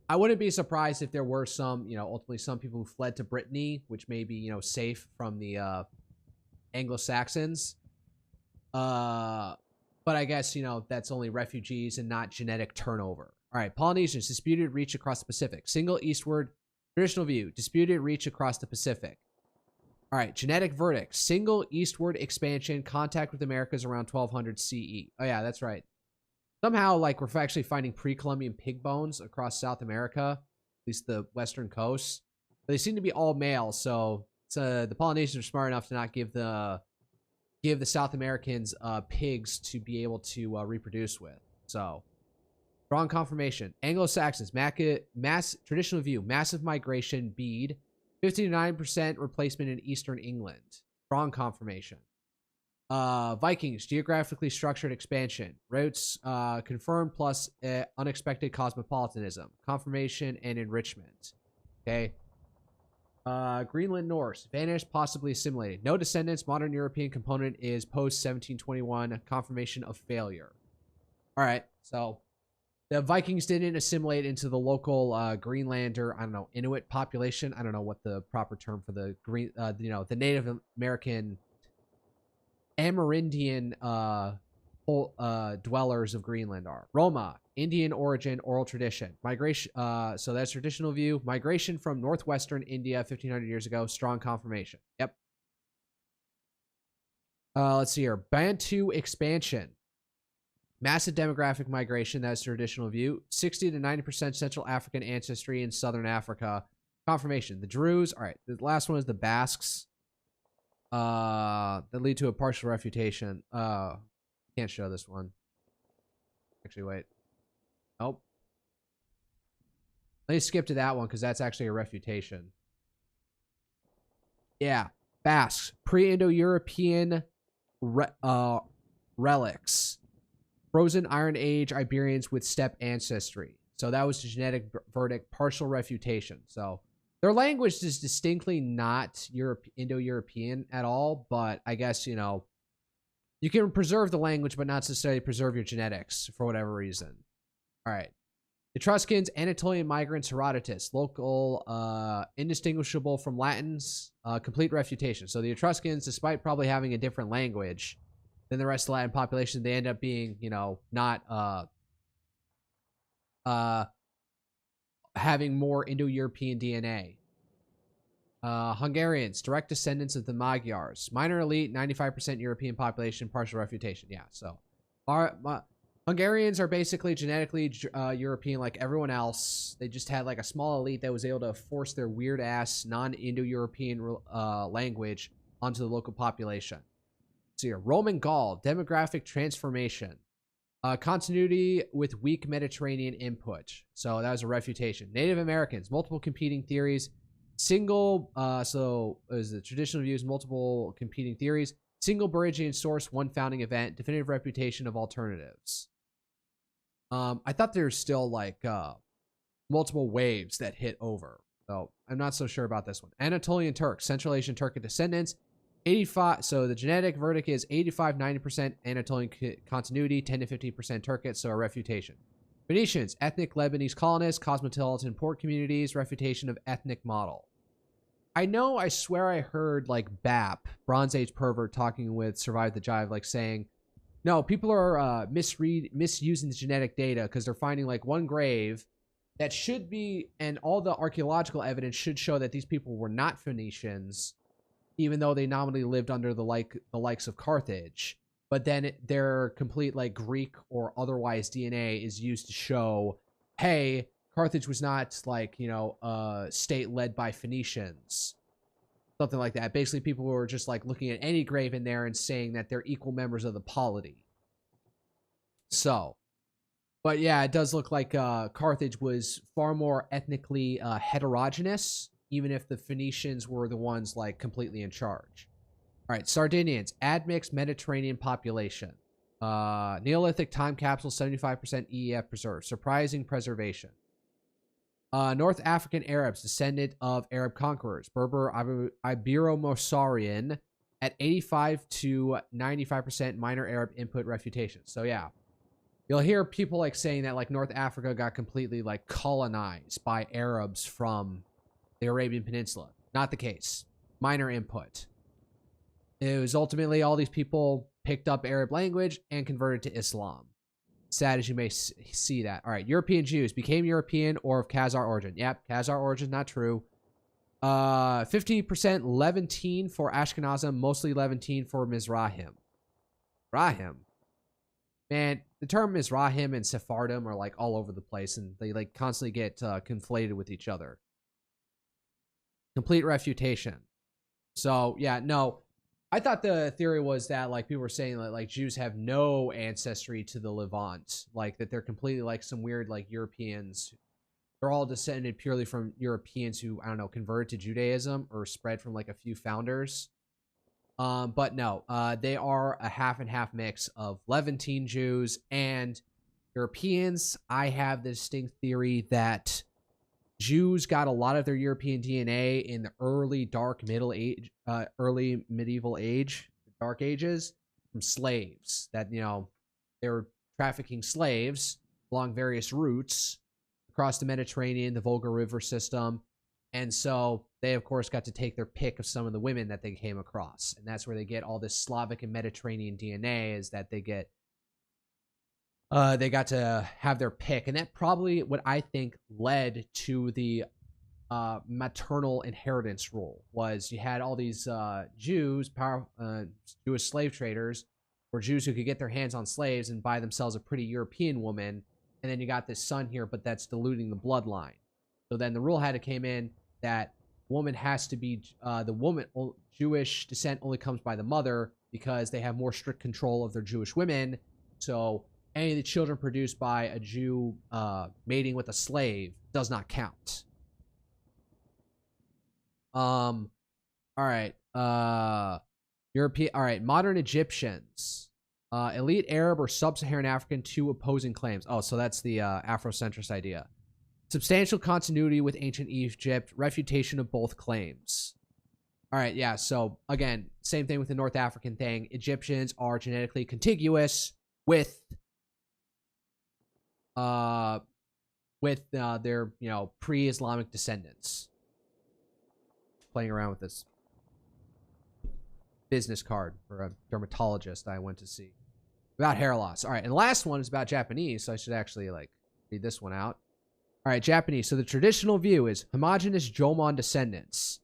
I wouldn't be surprised if there were some, you know, ultimately some people who fled to Brittany, which may be, you know, safe from the Anglo-Saxons. But I guess, you know, that's only refugees and not genetic turnover. All right, Polynesians, disputed reach across the Pacific. Single eastward, traditional view, disputed reach across the Pacific. All right, genetic verdict, single eastward expansion, contact with Americas around 1200 CE. Oh, yeah, that's right. Somehow, like, we're actually finding pre-Columbian pig bones across South America, at least the western coast. But they seem to be all male, so the Polynesians are smart enough to not give the South Americans pigs to be able to reproduce with. So, strong confirmation. Anglo-Saxons, traditional view, massive migration, bead, 59% replacement in Eastern England. Strong confirmation. Vikings, geographically structured expansion. Routes confirmed plus unexpected cosmopolitanism. Confirmation and enrichment. Okay. Greenland Norse, vanished, possibly assimilated. No descendants, modern European component is post-1721. Confirmation of failure. All right, so the Vikings didn't assimilate into the local Greenlander, I don't know, Inuit population. I don't know what the proper term for the the Native American Amerindian dwellers of Greenland are. Roma, Indian origin, oral tradition. Migration, so that's traditional view. Migration from northwestern India 1,500 years ago. Strong confirmation. Yep. Let's see here. Bantu expansion. Massive demographic migration, that's the traditional view. 60 to 90% Central African ancestry in Southern Africa. Confirmation. The Druze. All right. The last one is the Basques. That lead to a partial refutation. Can't show this one. Actually, wait. Nope. Let me skip to that one because that's actually a refutation. Yeah. Basques. Pre-Indo-European relics. Frozen Iron Age Iberians with steppe ancestry. So that was the genetic verdict, partial refutation. So their language is distinctly not Indo-European at all, but I guess, you know, you can preserve the language, but not necessarily preserve your genetics for whatever reason. All right. Etruscans, Anatolian migrants, Herodotus, local, indistinguishable from Latins, complete refutation. So the Etruscans, despite probably having a different language than the rest of the Latin population, they end up being, you know, not having more Indo-European DNA. Hungarians, direct descendants of the Magyars. Minor elite, 95% European population, partial refutation. Yeah, so Hungarians are basically genetically European like everyone else. They just had like a small elite that was able to force their weird-ass non-Indo-European language onto the local population. So here, Roman Gaul, demographic transformation. Continuity with weak Mediterranean input. So that was a refutation. Native Americans, multiple competing theories. Single, so is the traditional views, multiple competing theories. Single Beringian source, one founding event. Definitive reputation of alternatives. I thought there's still like multiple waves that hit over. So I'm not so sure about this one. Anatolian Turks, Central Asian Turkic descendants. 85. So the genetic verdict is 85-90% Anatolian continuity, 10 to 15% Turkic. So a refutation. Phoenicians, ethnic Lebanese colonists, cosmopolitan port communities, refutation of ethnic model. I swear I heard like BAP, Bronze Age pervert, talking with Survive the Jive, like saying, no, people are misusing the genetic data because they're finding like one grave that should be, and all the archaeological evidence should show that these people were not Phoenicians, even though they nominally lived under the likes of Carthage. But then their complete like Greek or otherwise DNA is used to show, hey, Carthage was not like, you know, a state led by Phoenicians. Something like that. Basically, people were just like looking at any grave in there and saying that they're equal members of the polity. So, but yeah, it does look like Carthage was far more ethnically heterogeneous, even if the Phoenicians were the ones like completely in charge. All right, Sardinians, admixed Mediterranean population. Neolithic time capsule, 75% EEF preserved. Surprising preservation. North African Arabs, descendant of Arab conquerors. Berber Ibero-Mosaurian at 85 to 95% minor Arab input refutation. So yeah, you'll hear people like saying that like North Africa got completely like colonized by Arabs from the Arabian Peninsula. Not the case. Minor input. It was ultimately all these people picked up Arab language and converted to Islam. Sad as you may see that. All right, European Jews became European or of Khazar origin. Yep, Khazar origin, not true. 50% Levantine for Ashkenazim, mostly Levantine for Mizrahim. Rahim. Man, the term Mizrahim and Sephardim are like all over the place, and they like constantly get conflated with each other. Complete refutation. So, yeah, no. I thought the theory was that like people were saying that like Jews have no ancestry to the Levant, like that they're completely like some weird like Europeans. They're all descended purely from Europeans who, I don't know, converted to Judaism or spread from like a few founders. But no, they are a half and half mix of Levantine Jews and Europeans. I have the distinct theory that Jews got a lot of their European DNA in the early medieval age, dark ages, from slaves that, you know, they were trafficking slaves along various routes across the Mediterranean, the Volga River system. And so they, of course, got to take their pick of some of the women that they came across. And that's where they get all this Slavic and Mediterranean DNA, is that they got to have their pick. And that probably what I think led to the maternal inheritance rule, was you had all these Jewish slave traders or Jews who could get their hands on slaves and buy themselves a pretty European woman. And then you got this son here, but that's diluting the bloodline. So then the rule had to came in that woman has to be, the woman, Jewish descent only comes by the mother because they have more strict control of their Jewish women. So any of the children produced by a Jew mating with a slave does not count. All right. European. All right. Modern Egyptians. Elite Arab or Sub-Saharan African, two opposing claims. Oh, so that's the Afrocentrist idea. Substantial continuity with ancient Egypt. Refutation of both claims. All right, yeah. So again, same thing with the North African thing. Egyptians are genetically contiguous with their pre-Islamic descendants. Playing around with this business card for a dermatologist I went to see about hair loss. All right, and the last one is about Japanese, so I should actually read this one out. All right, Japanese. So the traditional view is homogeneous Jomon descendants.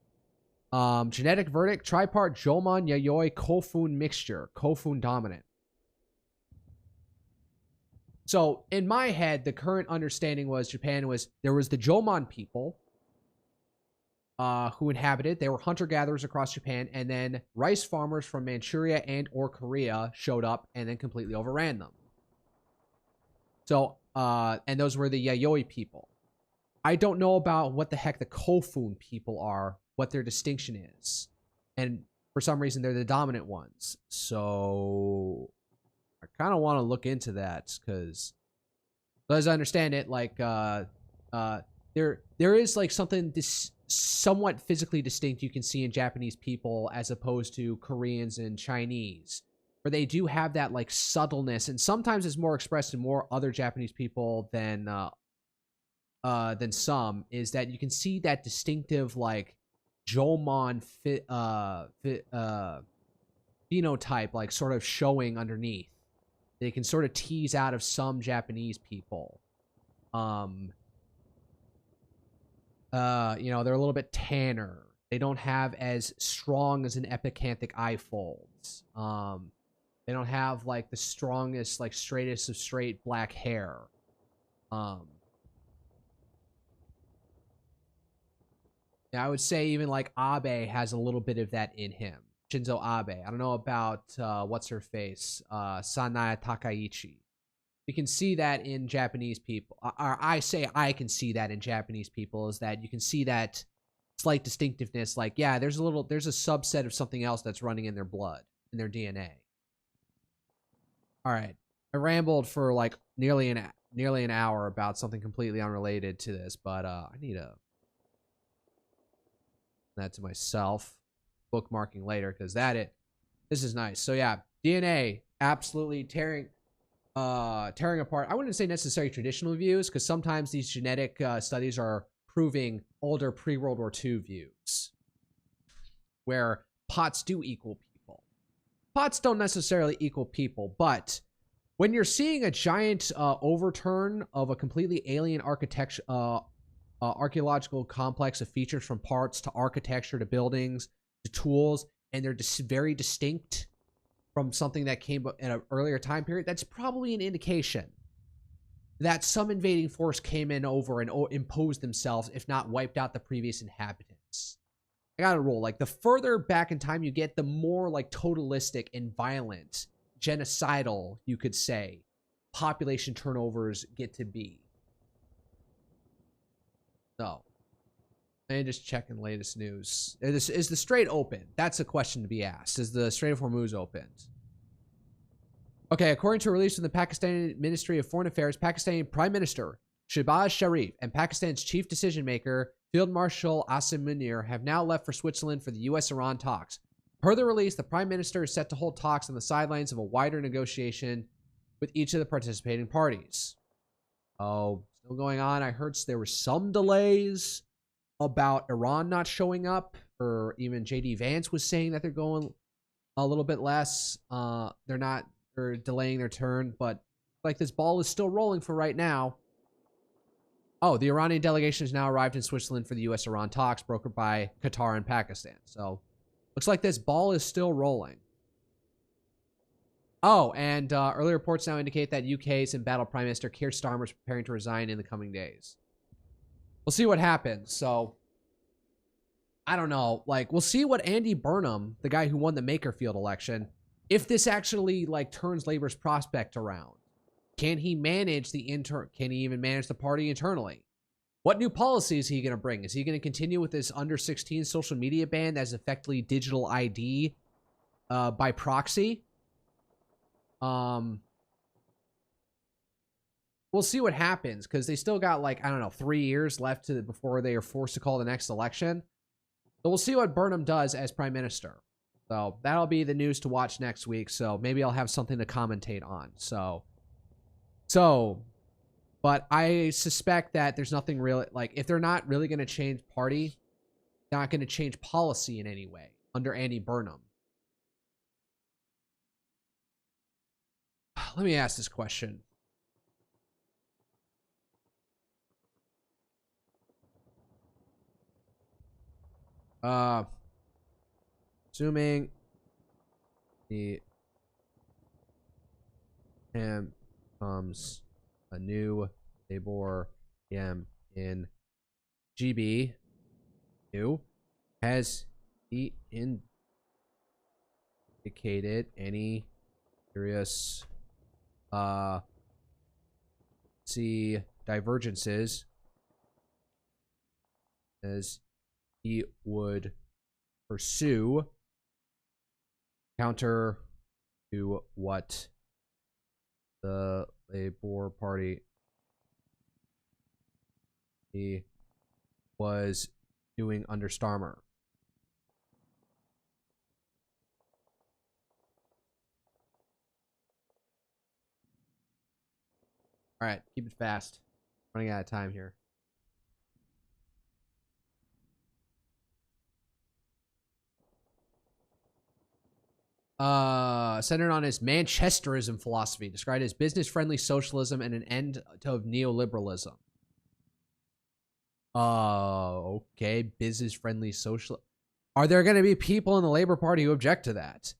Genetic verdict: tripart Jomon Yayoi Kofun mixture, Kofun dominant. So in my head, the current understanding was there was the Jomon people who inhabited. They were hunter-gatherers across Japan, and then rice farmers from Manchuria and or Korea showed up and then completely overran them. So, and those were the Yayoi people. I don't know about what the heck the Kofun people are, what their distinction is. And for some reason, they're the dominant ones. So I kind of want to look into that because, as I understand it, there is something somewhat physically distinct you can see in Japanese people as opposed to Koreans and Chinese, where they do have that subtleness, and sometimes it's more expressed in more other Japanese people than some, is that you can see that distinctive Jomon phenotype sort of showing underneath. They can sort of tease out of some Japanese people. They're a little bit tanner. They don't have as strong as an epicanthic eye folds. They don't have the strongest, straightest of straight black hair. Yeah, I would say even Abe has a little bit of that in him. Shinzo Abe. I don't know about what's her face, Sanaya Takaichi. You can see that in Japanese people. Or I can see that in Japanese people, is that you can see that slight distinctiveness. There's a subset of something else that's running in their blood, in their DNA. All right, I rambled for nearly an hour about something completely unrelated to this, but I need to that to myself, bookmarking later, because this is nice. So yeah, DNA absolutely tearing apart. I wouldn't say necessarily traditional views, because sometimes these genetic studies are proving older pre-World War II views, where pots do equal people. Pots don't necessarily equal people, but when you're seeing a giant overturn of a completely alien archaeological complex of features, from parts to architecture to buildings to tools, and they're just very distinct from something that came in an earlier time period, that's probably an indication that some invading force came in over and imposed themselves, if not wiped out the previous inhabitants. I got a rule. The further back in time you get, the more totalistic and violent, genocidal, you could say, population turnovers get to be. So, and just checking latest news. Is the Strait open? That's a question to be asked. Is the Strait of Hormuz opened? Okay, according to a release from the Pakistani Ministry of Foreign Affairs, Pakistani Prime Minister Shehbaz Sharif and Pakistan's chief decision maker, Field Marshal Asim Munir, have now left for Switzerland for the U.S.-Iran talks. Per the release, the Prime Minister is set to hold talks on the sidelines of a wider negotiation with each of the participating parties. Oh, still going on. I heard there were some delays about Iran not showing up, or even J.D. Vance was saying that they're going a little bit less. They're not, or delaying their turn, but this ball is still rolling for right now. Oh, the Iranian delegation has now arrived in Switzerland for the U.S.-Iran talks brokered by Qatar and Pakistan. So, looks like this ball is still rolling. Oh, and early reports now indicate that UK's embattled Prime Minister Keir Starmer is preparing to resign in the coming days. We'll see what happens. So, I don't know. Like, we'll see what Andy Burnham, the guy who won the Makerfield election, if this actually, like, turns Labor's prospect around. Can he manage can he even manage the party internally? What new policy is he going to bring? Is he going to continue with this under 16 social media ban that's effectively digital ID by proxy? We'll see what happens, because they still got, like, I don't know, 3 years left before they are forced to call the next election. So we'll see what Burnham does as prime minister. So that'll be the news to watch next week. So maybe I'll have something to commentate on. But I suspect that there's nothing really, like, if they're not really going to change party, they're not going to change policy in any way under Andy Burnham. Let me ask this question. Assuming the comes a new Labor PM in GB, has he indicated any serious divergences as he would pursue counter to what the Labour Party he was doing under Starmer? All right, keep it fast. Running out of time here. Centered on his Manchesterism philosophy, described as business-friendly socialism and an end of neoliberalism. Okay, business-friendly social. Are there going to be people in the Labour Party who object to that?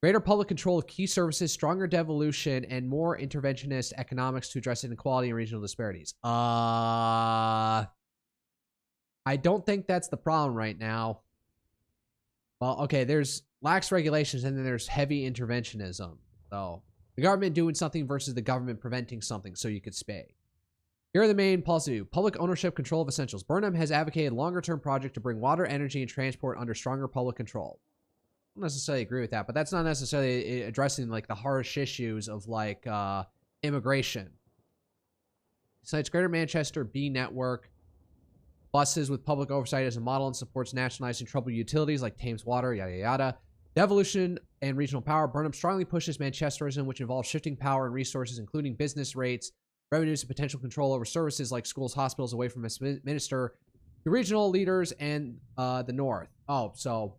Greater public control of key services, stronger devolution, and more interventionist economics to address inequality and regional disparities. I don't think that's the problem right now. Well, okay, there's lax regulations and then there's heavy interventionism. So the government doing something versus the government preventing something so you could spay. Here are the main policy. Public ownership, control of essentials. Burnham has advocated a longer-term project to bring water, energy, and transport under stronger public control. I don't necessarily agree with that, but that's not necessarily addressing, like, the harsh issues of, like, immigration. Cites Greater Manchester B Network buses with public oversight as a model and supports nationalizing troubled utilities like Thames Water, yada yada. Devolution and regional power. Burnham strongly pushes Manchesterism, which involves shifting power and resources, including business rates, revenues, and potential control over services like schools, hospitals, away from its minister to regional leaders and the north. Oh, so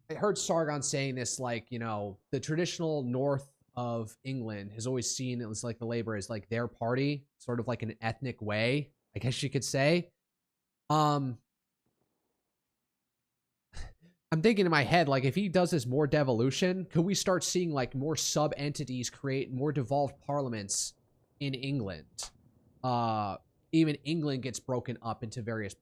I heard Sargon saying this, like, you know, the traditional north of England has always seen it was like the Labour is like their party, sort of like an ethnic way, I guess you could say. I'm thinking in my head, like, if he does this more devolution, could we start seeing, like, more sub-entities create more devolved parliaments in England? Even England gets broken up into various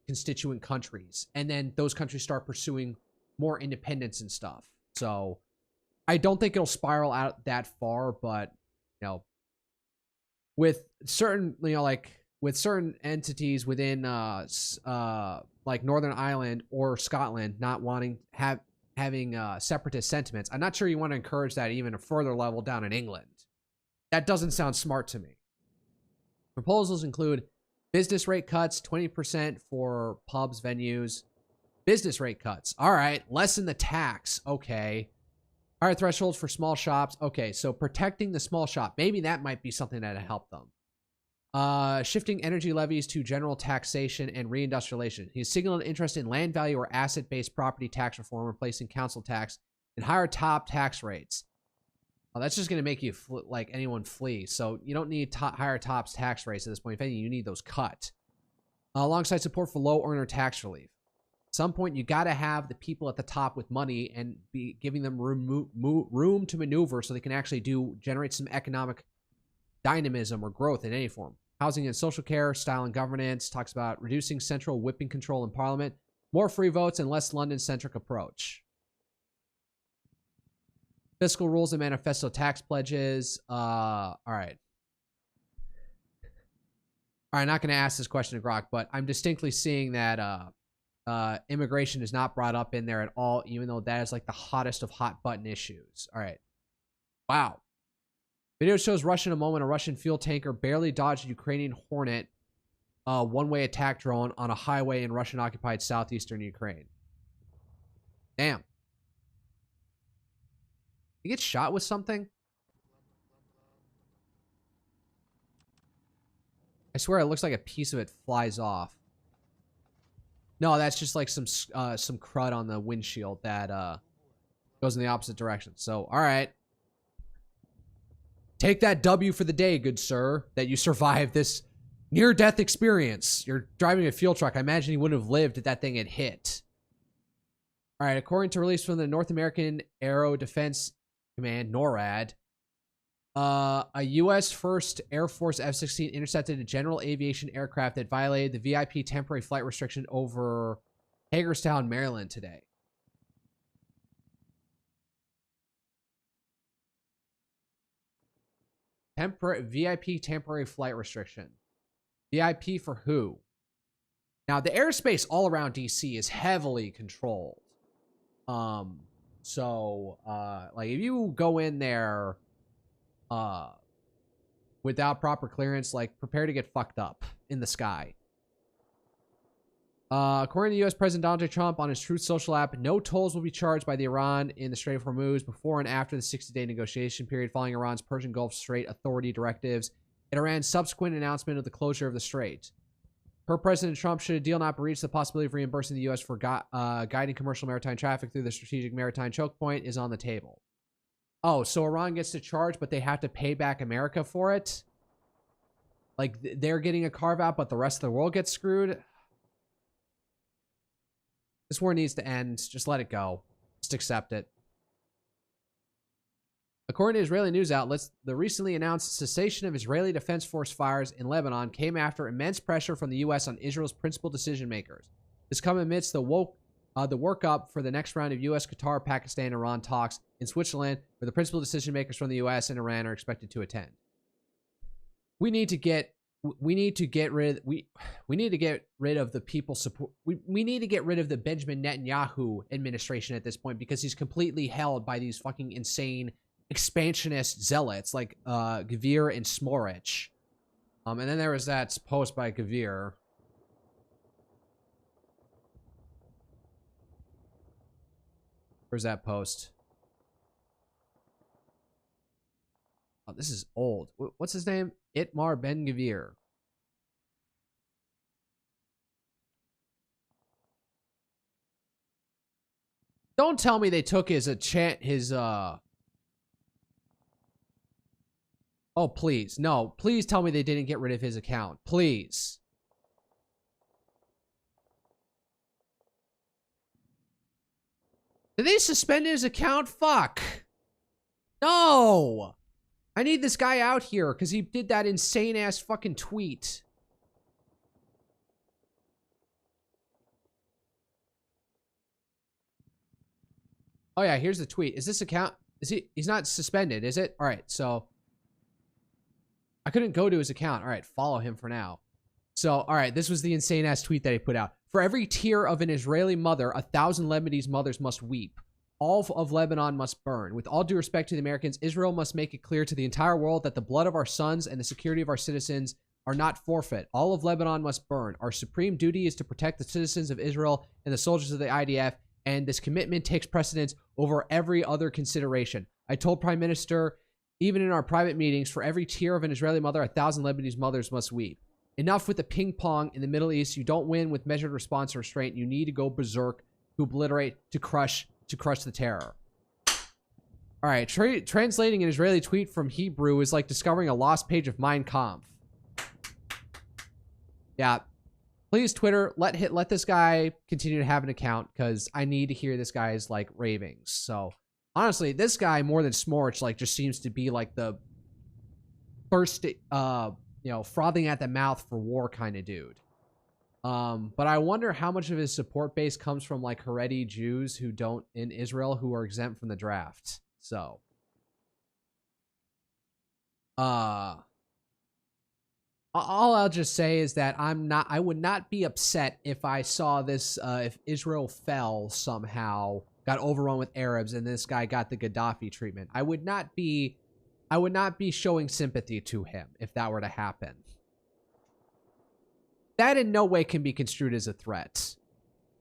constituent countries, and then those countries start pursuing more independence and stuff. So I don't think it'll spiral out that far, but, you know, with certain, you know, like, with certain entities within like Northern Ireland or Scotland not wanting having separatist sentiments, I'm not sure you want to encourage that even a further level down in England. That doesn't sound smart to me. Proposals include business rate cuts, 20% for pubs, venues. Business rate cuts. All right, lessen the tax. Okay. Higher thresholds for small shops. Okay, so protecting the small shop. Maybe that might be something that'll help them. Shifting energy levies to general taxation and reindustrialization. He's signaled interest in land value or asset-based property tax reform, replacing council tax and higher top tax rates. Well, that's just going to make you like anyone flee. So you don't need higher tops tax rates at this point. If anything, you need those cut. Alongside support for low earner tax relief. some point, you got to have the people at the top with money and be giving them room to maneuver so they can actually generate some economic dynamism or growth in any form. Housing and social care, style and governance, talks about reducing central whipping control in parliament, more free votes, and less London-centric approach. Fiscal rules and manifesto tax pledges. All right. All right, I'm not going to ask this question to Grok, but I'm distinctly seeing that immigration is not brought up in there at all, even though that is like the hottest of hot button issues. All right. Wow. Video shows Russia in a moment. A Russian fuel tanker barely dodged a Ukrainian Hornet one-way attack drone on a highway in Russian-occupied southeastern Ukraine. Damn. He gets shot with something? I swear it looks like a piece of it flies off. No, that's just like some crud on the windshield that goes in the opposite direction. So, all right. Take that W for the day, good sir, that you survived this near-death experience. You're driving a fuel truck. I imagine you wouldn't have lived if that thing had hit. All right, according to release from the North American Aero Defense Command, NORAD, a U.S. First Air Force F-16 intercepted a general aviation aircraft that violated the VIP temporary flight restriction over Hagerstown, Maryland today. VIP temporary flight restriction. VIP for who? Now, the airspace all around DC is heavily controlled. So, like, if you go in there without proper clearance, like, prepare to get fucked up in the sky. According to U.S. President Donald J. Trump on his Truth Social app, no tolls will be charged by the Iran in the Strait of Hormuz before and after the 60-day negotiation period following Iran's Persian Gulf Strait Authority directives and Iran's subsequent announcement of the closure of the strait. Per President Trump, should a deal not be reached, the possibility of reimbursing the U.S. for guiding commercial maritime traffic through the strategic maritime choke point is on the table. Oh, so Iran gets to charge, but they have to pay back America for it? Like, they're getting a carve-out, but the rest of the world gets screwed? This war needs to end. Just let it go. Just accept it. According to Israeli news outlets, the recently announced cessation of Israeli Defense Force fires in Lebanon came after immense pressure from the U.S. on Israel's principal decision makers. This comes amidst the workup for the next round of U.S., Qatar, Pakistan, Iran talks in Switzerland, where the principal decision makers from the U.S. and Iran are expected to attend. We need to get rid of the people support. We need to get rid of the Benjamin Netanyahu administration at this point because he's completely held by these fucking insane expansionist zealots like Gvir and Smorich. And then there was that post by Gvir. Where's that post? Oh, this is old. What's his name? Itmar Ben Gvir. Don't tell me they took his Oh, please. No, please tell me they didn't get rid of his account. Please. Did they suspend his account? Fuck. No. I need this guy out here because he did that insane ass fucking tweet. Oh yeah, here's the tweet. Is this account, he's not suspended, is it? All right, so I couldn't go to his account. All right, follow him for now. So, all right, this was the insane ass tweet that he put out. For every tear of an Israeli mother, 1,000 Lebanese mothers must weep. All of Lebanon must burn. With all due respect to the Americans, Israel must make it clear to the entire world that the blood of our sons and the security of our citizens are not forfeit. All of Lebanon must burn. Our supreme duty is to protect the citizens of Israel and the soldiers of the IDF, and this commitment takes precedence over every other consideration. I told Prime Minister, even in our private meetings, for every tear of an Israeli mother, 1,000 Lebanese mothers must weep. Enough with the ping pong in the Middle East. You don't win with measured response or restraint. You need to go berserk, to obliterate, to crush the terror. All right, translating an Israeli tweet from Hebrew is like discovering a lost page of Mein Kampf. Yeah, Please, Twitter, let this guy continue to have an account because I need to hear this guy's like ravings. So honestly, this guy more than Smorch like just seems to be like the first frothing at the mouth for war kind of dude. But I wonder how much of his support base comes from like Haredi Jews who don't in Israel who are exempt from the draft. So all I'll just say is that I would not be upset if I saw this if Israel fell somehow, got overrun with Arabs, and this guy got the Gaddafi treatment. I would not be showing sympathy to him if that were to happen. That in no way can be construed as a threat.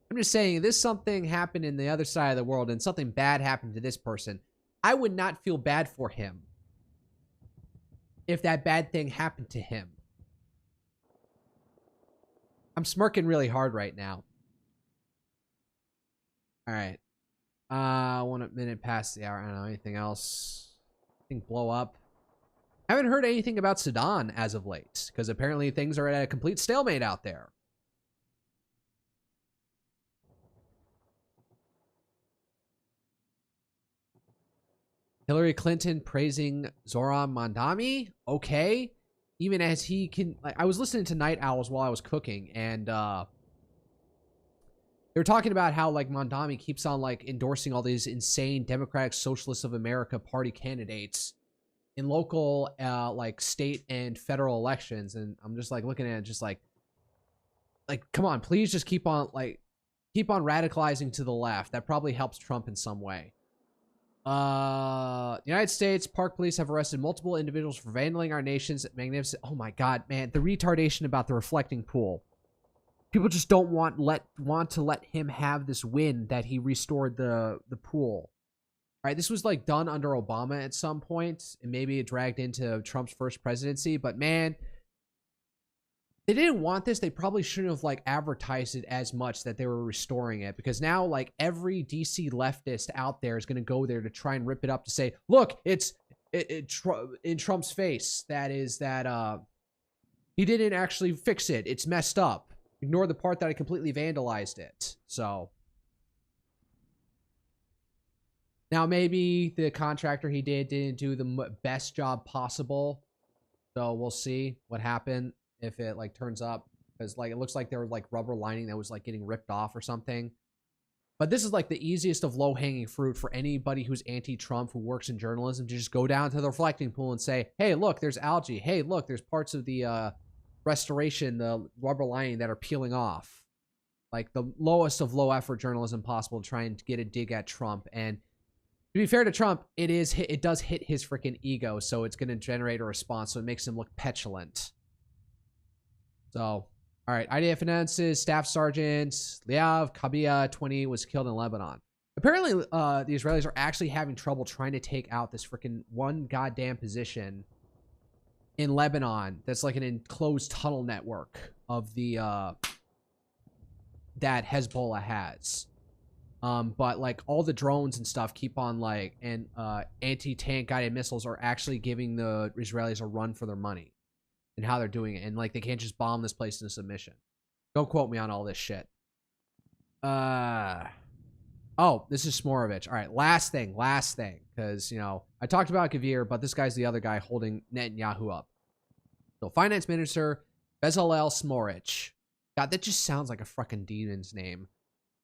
I'm just saying, if this something happened in the other side of the world and something bad happened to this person, I would not feel bad for him if that bad thing happened to him. I'm smirking really hard right now. All right. 1 minute past the hour. I don't know anything else. Anything blow up? Haven't heard anything about Sudan as of late, because apparently things are at a complete stalemate out there. Hillary Clinton praising Zoran Mandami. Okay. Even as he can, like, I was listening to Night Owls while I was cooking, and they were talking about how like Mandami keeps on like endorsing all these insane Democratic Socialists of America Party candidates in local, like state and federal elections, and I'm just like looking at it, just like, come on, please just keep on radicalizing to the left. That probably helps Trump in some way. The United States Park Police have arrested multiple individuals for vandaling our nation's magnificent. Oh my God, man, the retardation about the reflecting pool. People just don't want to let him have this win that he restored the pool. All right, this was like done under Obama at some point, and maybe it dragged into Trump's first presidency. But man, they didn't want this. They probably shouldn't have like advertised it as much that they were restoring it, because now like every DC leftist out there is going to go there to try and rip it up to say, look, it's in Trump's face. That he didn't actually fix it. It's messed up. Ignore the part that I completely vandalized it. So now maybe the contractor he didn't do the best job possible. So we'll see what happened if it like turns up, because like it looks like there was like rubber lining that was like getting ripped off or something. But this is like the easiest of low-hanging fruit for anybody who's anti-Trump who works in journalism, to just go down to the reflecting pool and say, hey, look, there's algae. Hey, look, there's parts of the restoration, the rubber lining that are peeling off. Like the lowest of low-effort journalism possible to try and get a dig at Trump. And to be fair to Trump, it does hit his freaking ego, so it's going to generate a response, so it makes him look petulant. So, all right. IDF announces Staff Sergeant Liav Kabia, 20, was killed in Lebanon. Apparently, the Israelis are actually having trouble trying to take out this freaking one goddamn position in Lebanon that's like an enclosed tunnel network of the that Hezbollah has. But like all the drones and stuff keep on like, and anti-tank guided missiles are actually giving the Israelis a run for their money. And how they're doing it, and like they can't just bomb this place into submission. Don't quote me on all this shit. Oh, this is Smorovich. All right, last thing, because I talked about Gavir, but this guy's the other guy holding Netanyahu up. So, Finance Minister Bezalel Smotrich. God, that just sounds like a fucking demon's name.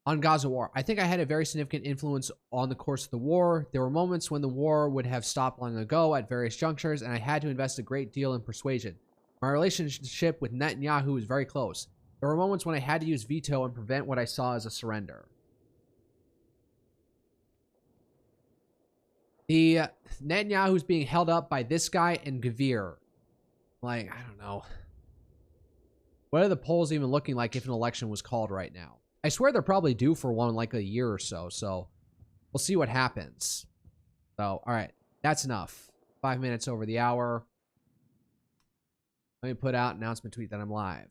On Gaza war, I think I had a very significant influence on the course of the war. There were moments when the war would have stopped long ago at various junctures, and I had to invest a great deal in persuasion. My relationship with Netanyahu was very close. There were moments when I had to use veto and prevent what I saw as a surrender. The Netanyahu's being held up by this guy and Gavir. Like, I don't know. What are the polls even looking like if an election was called right now? I swear they're probably due for one in like a year or so. So we'll see what happens. So, all right. That's enough. 5 minutes over the hour. Let me put out an announcement tweet that I'm live.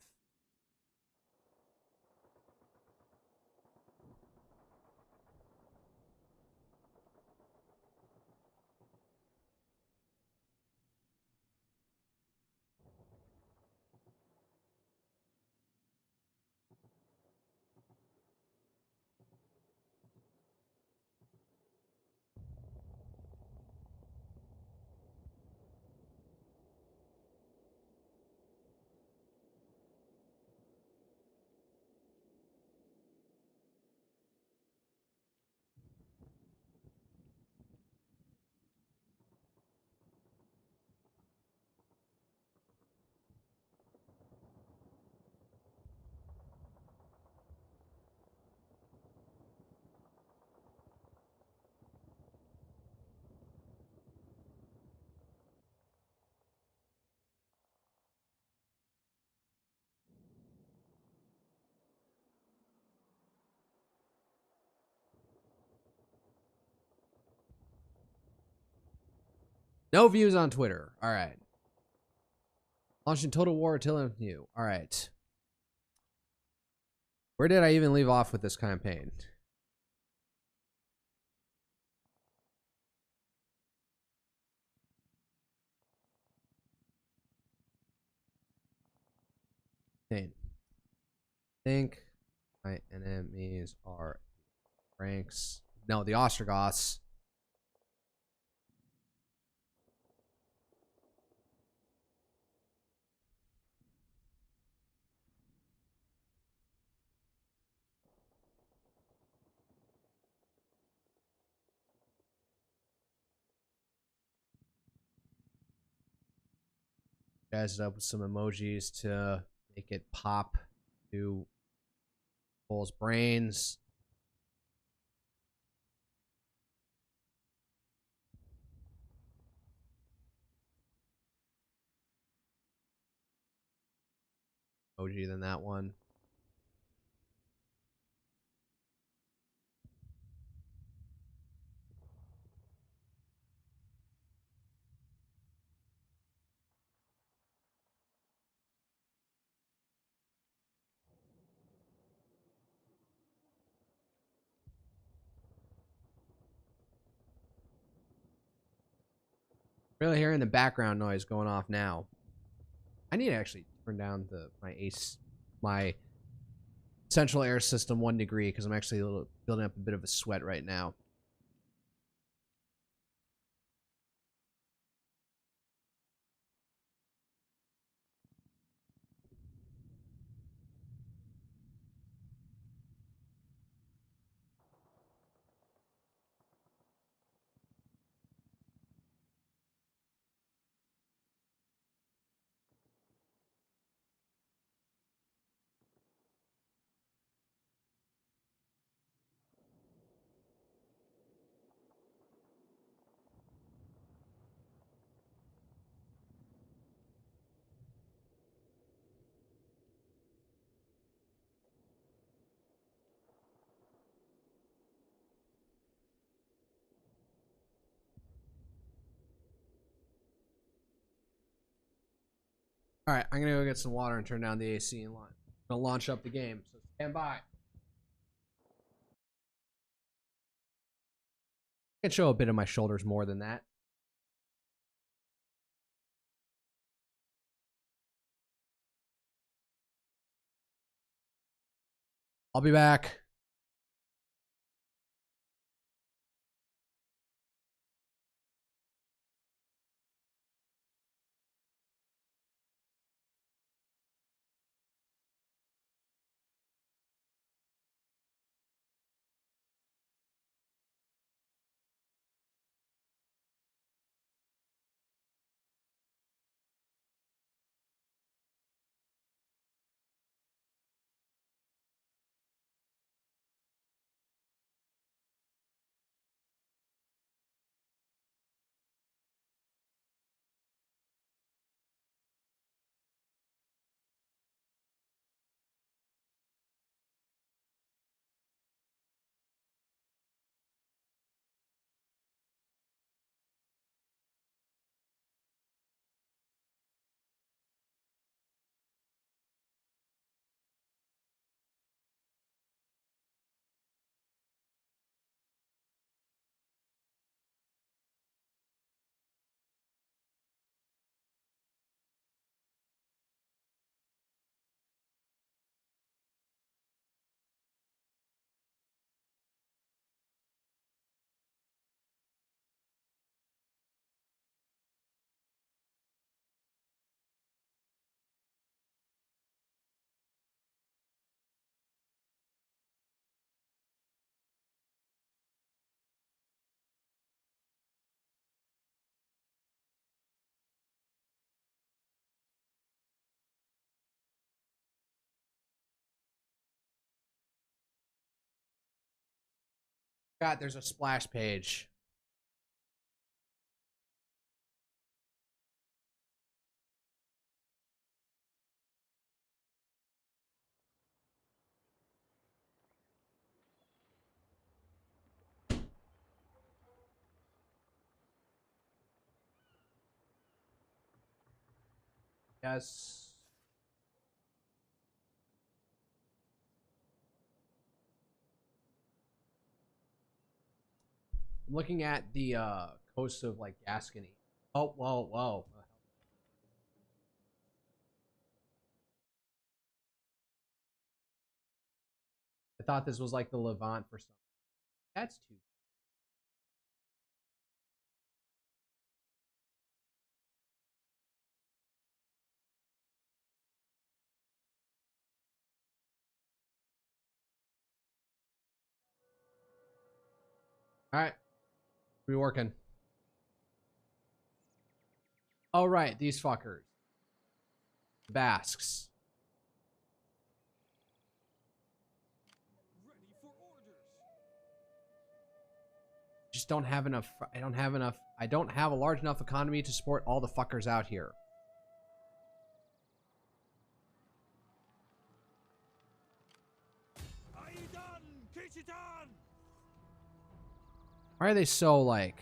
No views on Twitter. All right. Launching Total War Artillery with you. All right. Where did I even leave off with this campaign? I think my enemies are Franks. No, the Ostrogoths. Guys it up with some emojis to make it pop to Cole's brains. Emoji than that one. Really hearing the background noise going off now. I need to actually turn down my central air system 1 degree because I'm actually building up a bit of a sweat right now. All right, I'm gonna go get some water and turn down the AC and launch. I'm gonna launch up the game. So stand by. I can show a bit of my shoulders more than that. I'll be back. God, there's a splash page. Yes. I'm looking at the coast of like Gascony. Oh, whoa, whoa. I thought this was like the Levant for some. That's too. All right. We working. Oh, right. These fuckers. Basques. Ready for orders. Just don't have enough. I don't have enough. I don't have a large enough economy to support all the fuckers out here. Why are they so like?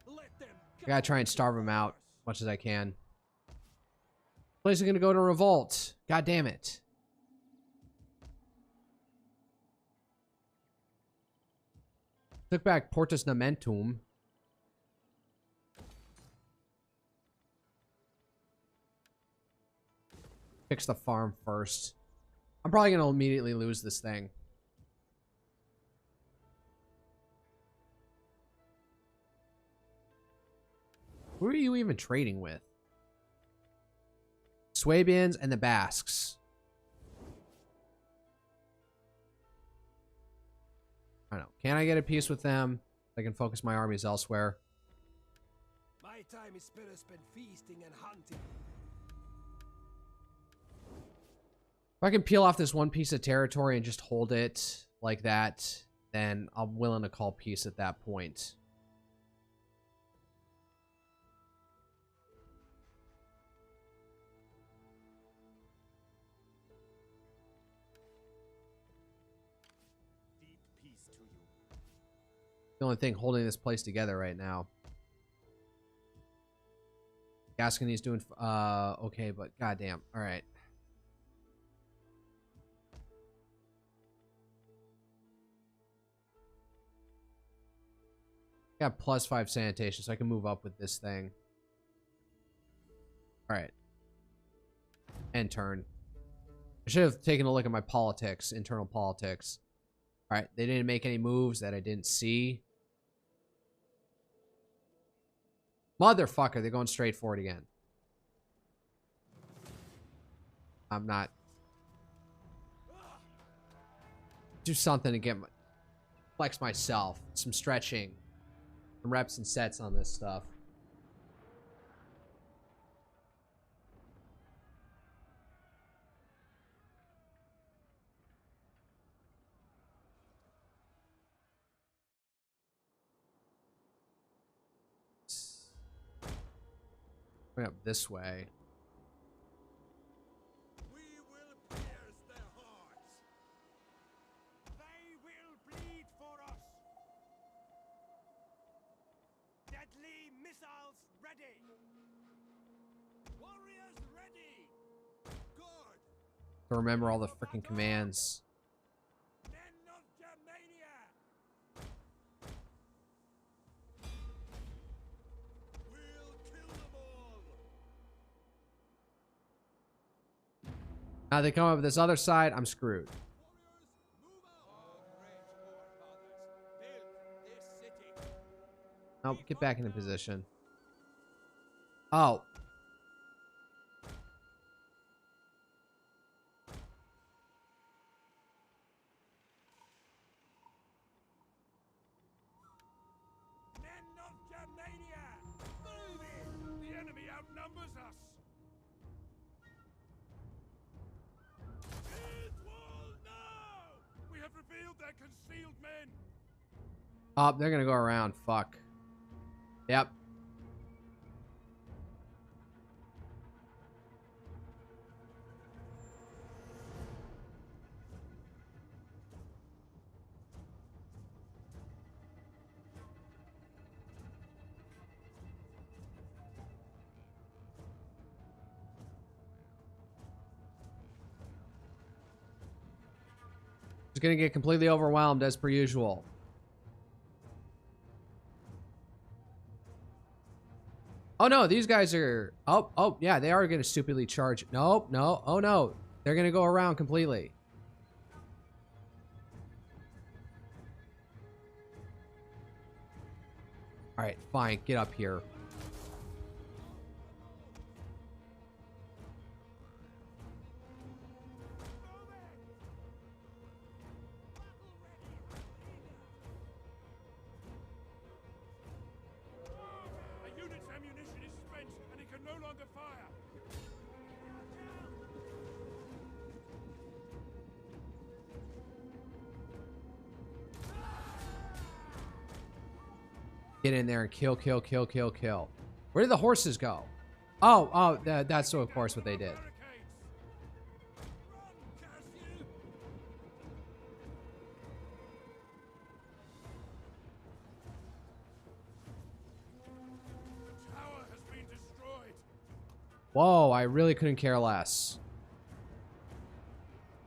I gotta try and starve them out as much as I can. Place is gonna go to revolt. God damn it. Took back Portus Nomentum. Fix the farm first. I'm probably gonna immediately lose this thing. Who are you even trading with? Swabians and the Basques. I don't know. Can I get a peace with them? I can focus my armies elsewhere. My time is better spent feasting and hunting. If I can peel off this one piece of territory and just hold it like that, then I'm willing to call peace at that point. Deep peace to you. The only thing holding this place together right now. Gascony's doing okay, but goddamn. All right. Got +5 sanitation, so I can move up with this thing. All right. End turn. I should have taken a look at my politics, internal politics. All right, they didn't make any moves that I didn't see. Motherfucker, they're going straight for it again. I'm not. Do something to get my flex myself. Some stretching. Some reps and sets on this stuff. Going up this way. We will pierce their hearts. They will bleed for us. Deadly missiles ready. Warriors ready. Good. To remember all the freaking commands. Men of Germania. We'll kill them all. Now they come up with this other side, I'm screwed. Warriors, move out. Our great forefathers built this city. Nope, get back into position. Oh. Men of Germania! Move in! The enemy outnumbers us! Build wall now! We have revealed their concealed men! Oh, they're gonna go around. Fuck. Yep. gonna get completely overwhelmed as per usual. Oh no, these guys are... Oh, yeah, they are gonna stupidly charge. Nope, no, oh no. They're gonna go around completely. Alright, fine, get up here. A unit's ammunition is spent and it can no longer fire. Get in there and kill, kill, kill, kill, kill. Where did the horses go? Oh, that's of course what they did. The tower has been destroyed. Whoa, I really couldn't care less.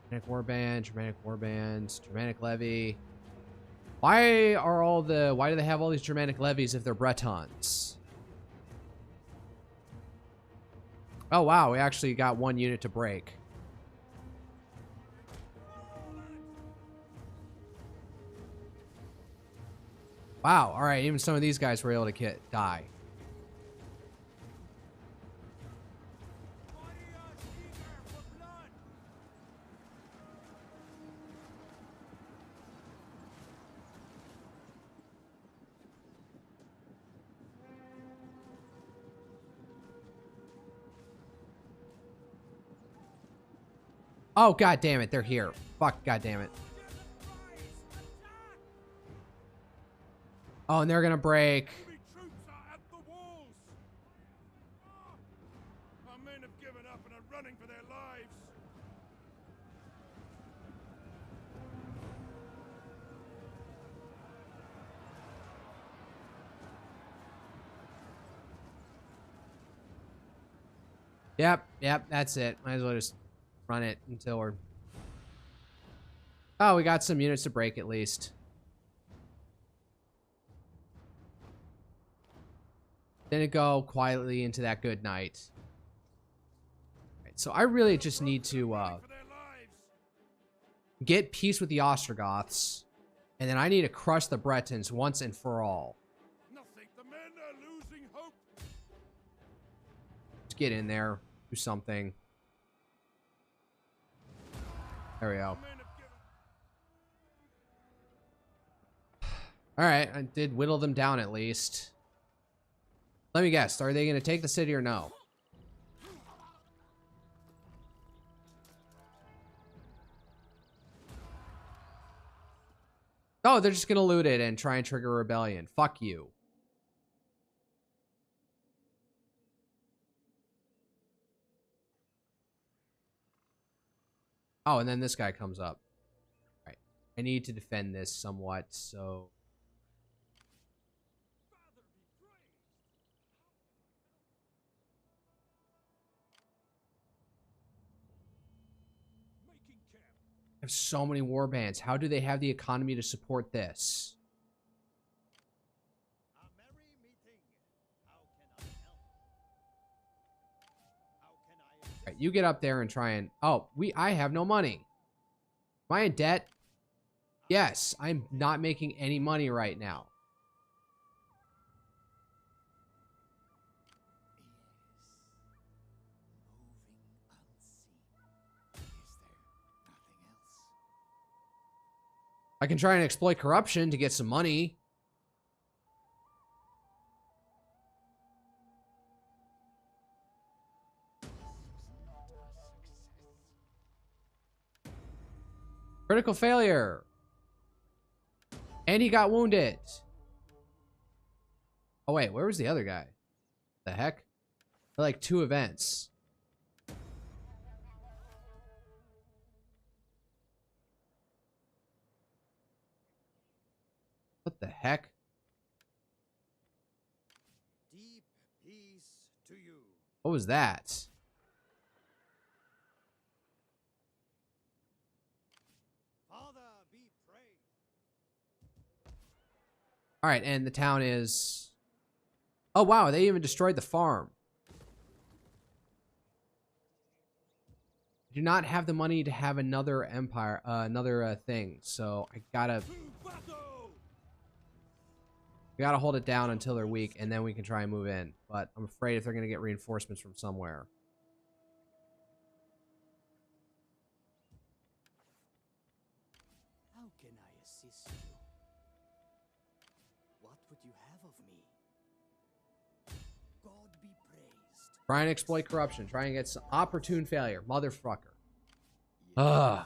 Germanic warbands, Germanic levy. Why do they have all these Germanic levies if they're Bretons? Oh wow, we actually got one unit to break. Wow, alright, even some of these guys were able to die. Oh, god damn it, they're here. Fuck, god damn it. Oh, and they're gonna break. Enemy troops are at the walls. Our men have given up and are running for their lives. Yep, that's it. Might as well just run it until we're... Oh, we got some units to break at least. Didn't go quietly into that good night. Right, so I really just need to For their lives. get peace with the Ostrogoths, and then I need to crush the Bretons once and for all. Nothing. The men are losing hope. Let's get in there, do something. There we go. Men have given. Alright, I did whittle them down at least. Let me guess, are they going to take the city or no? Oh, they're just going to loot it and try and trigger a rebellion. Fuck you. Oh, and then this guy comes up. All right. I need to defend this somewhat, so... Making camp. I have so many warbands. How do they have the economy to support this? A merry meeting. How can I help? How can I assist? All right, you get up there and try and... Oh, I have no money. Am I in debt? Yes, I'm not making any money right now. I can try and exploit corruption to get some money. Critical failure. And he got wounded. Oh wait, where was the other guy? The heck? Like 2 events. What the heck? Deep peace to you. What was that? Father All right, and the town is... Oh, wow, they even destroyed the farm. I do not have the money to have another empire, another thing, so I gotta hold it down until they're weak, and then we can try and move in. But I'm afraid if they're gonna get reinforcements from somewhere. How can I assist you? What would you have of me? God be praised. Try and exploit corruption. Try and get some opportune failure. Motherfucker. Ugh.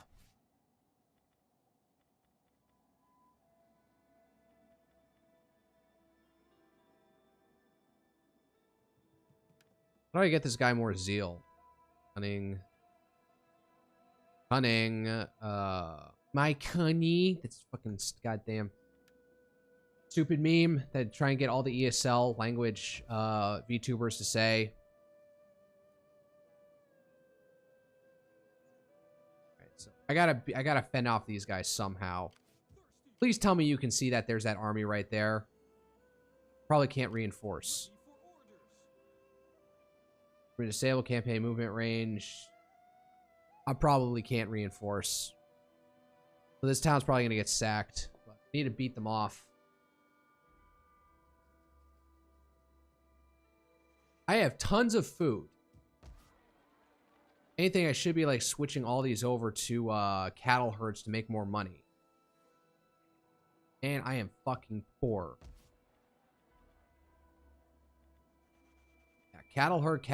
How do I get this guy more zeal? Cunning. Cunning. My cunny. That's fucking goddamn stupid meme that try and get all the ESL language VTubers to say. Alright, so I gotta fend off these guys somehow. Please tell me you can see that there's that army right there. Probably can't reinforce. We're disable campaign movement range. I probably can't reinforce. So this town's probably gonna get sacked. But I need to beat them off. I have tons of food. Anything, I should be like switching all these over to cattle herds to make more money. And I am fucking poor. Yeah, cattle herd.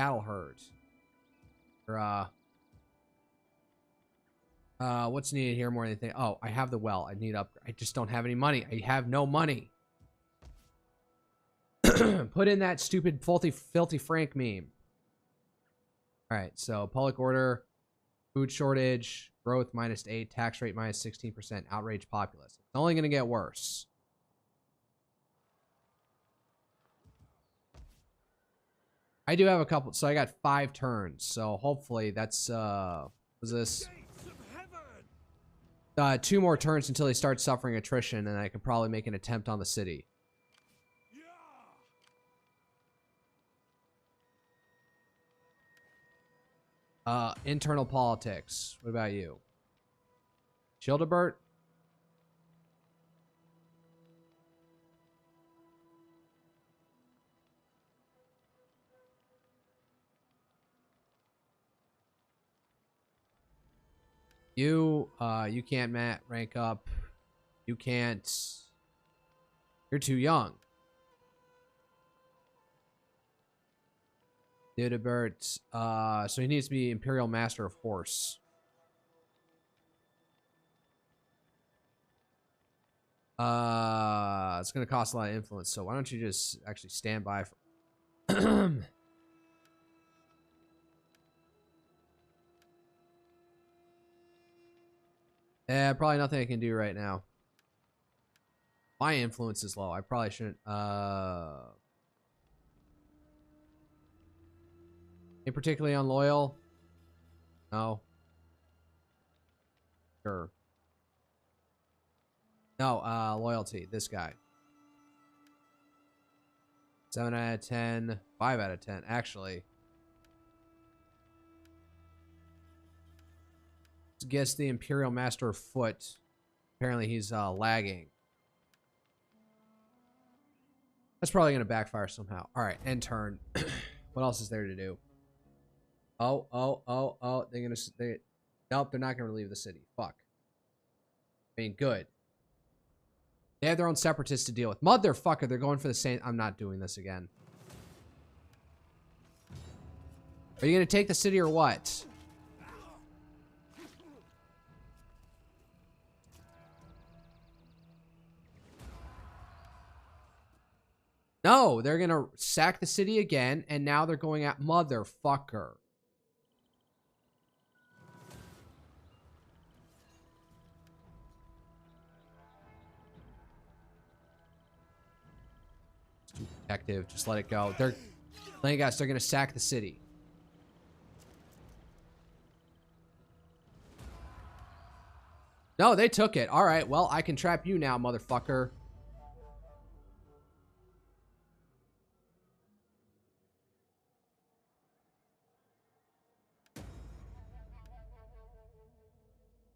Or, what's needed here more than anything? Oh, I have the well. I need I just don't have any money. I have no money. Put in that stupid filthy Frank meme. Alright, so public order, food shortage, growth -8, tax rate -16%, outrage populace. It's only gonna get worse. I do have a couple, so I got 5 turns, so hopefully that's was this 2 more turns until they start suffering attrition, and I can probably make an attempt on the city. Internal politics. What about you? Childebert? You can't rank up. You can't. You're too young. Childebert, so he needs to be Imperial Master of Horse. It's gonna cost a lot of influence, so why don't you just actually stand by for yeah, probably nothing I can do right now. My influence is low. I probably shouldn't ain't particularly unloyal. No. Sure. No, loyalty. This guy. 7 out of 10. 5 out of 10, actually. Let's guess the Imperial Master of Foot. Apparently he's lagging. That's probably going to backfire somehow. Alright, end turn. What else is there to do? Oh. Nope, they're not gonna relieve the city. Fuck. I mean, good. They have their own separatists to deal with. Motherfucker, they're going for the same... I'm not doing this again. Are you gonna take the city or what? No, they're gonna sack the city again, and now they're going at motherfucker. Detective, just let it go. They're gonna sack the city. No, they took it. All right, well, I can trap you now, motherfucker.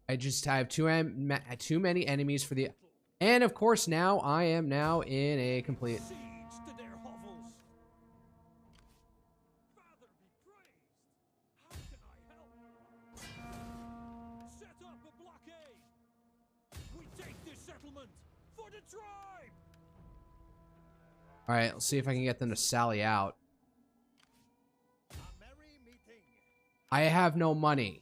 I have too many enemies for the... And of course now, I am now in a complete... Siege to their hovels. Father be praised. How can I help? Set up a blockade. We take this settlement for the tribe. Alright, let's see if I can get them to sally out. A merry meeting. I have no money.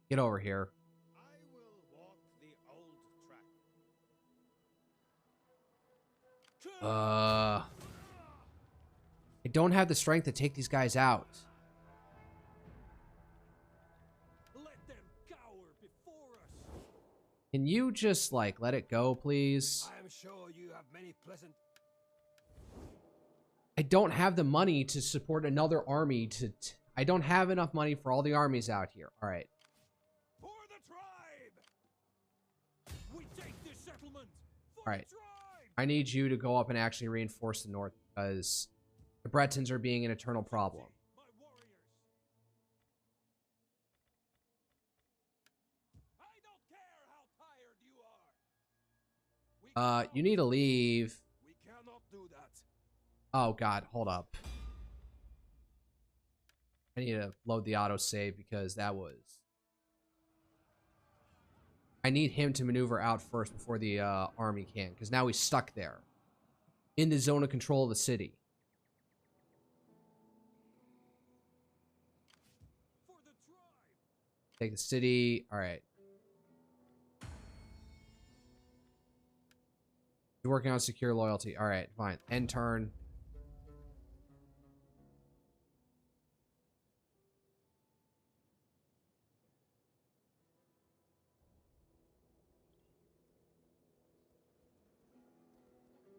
Get over here. I will walk the old track. I don't have the strength to take these guys out. Let them cower before us. Can you just, like, let it go, please? I am sure you have many pleasant. I don't have the money to support another army to... I don't have enough money for all the armies out here. Alright. For the tribe. We take this settlement for Alright. the tribe. I need you to go up and actually reinforce the north because the Bretons are being an eternal problem. My warriors. I don't care how tired you are. We You need to leave. We cannot do that. Oh god, hold up. I need to load the autosave because that was... I need him to maneuver out first before the army can, because now he's stuck there. In the zone of control of the city. For the tribe. Take the city. Alright. You're working on secure loyalty. Alright, fine. End turn.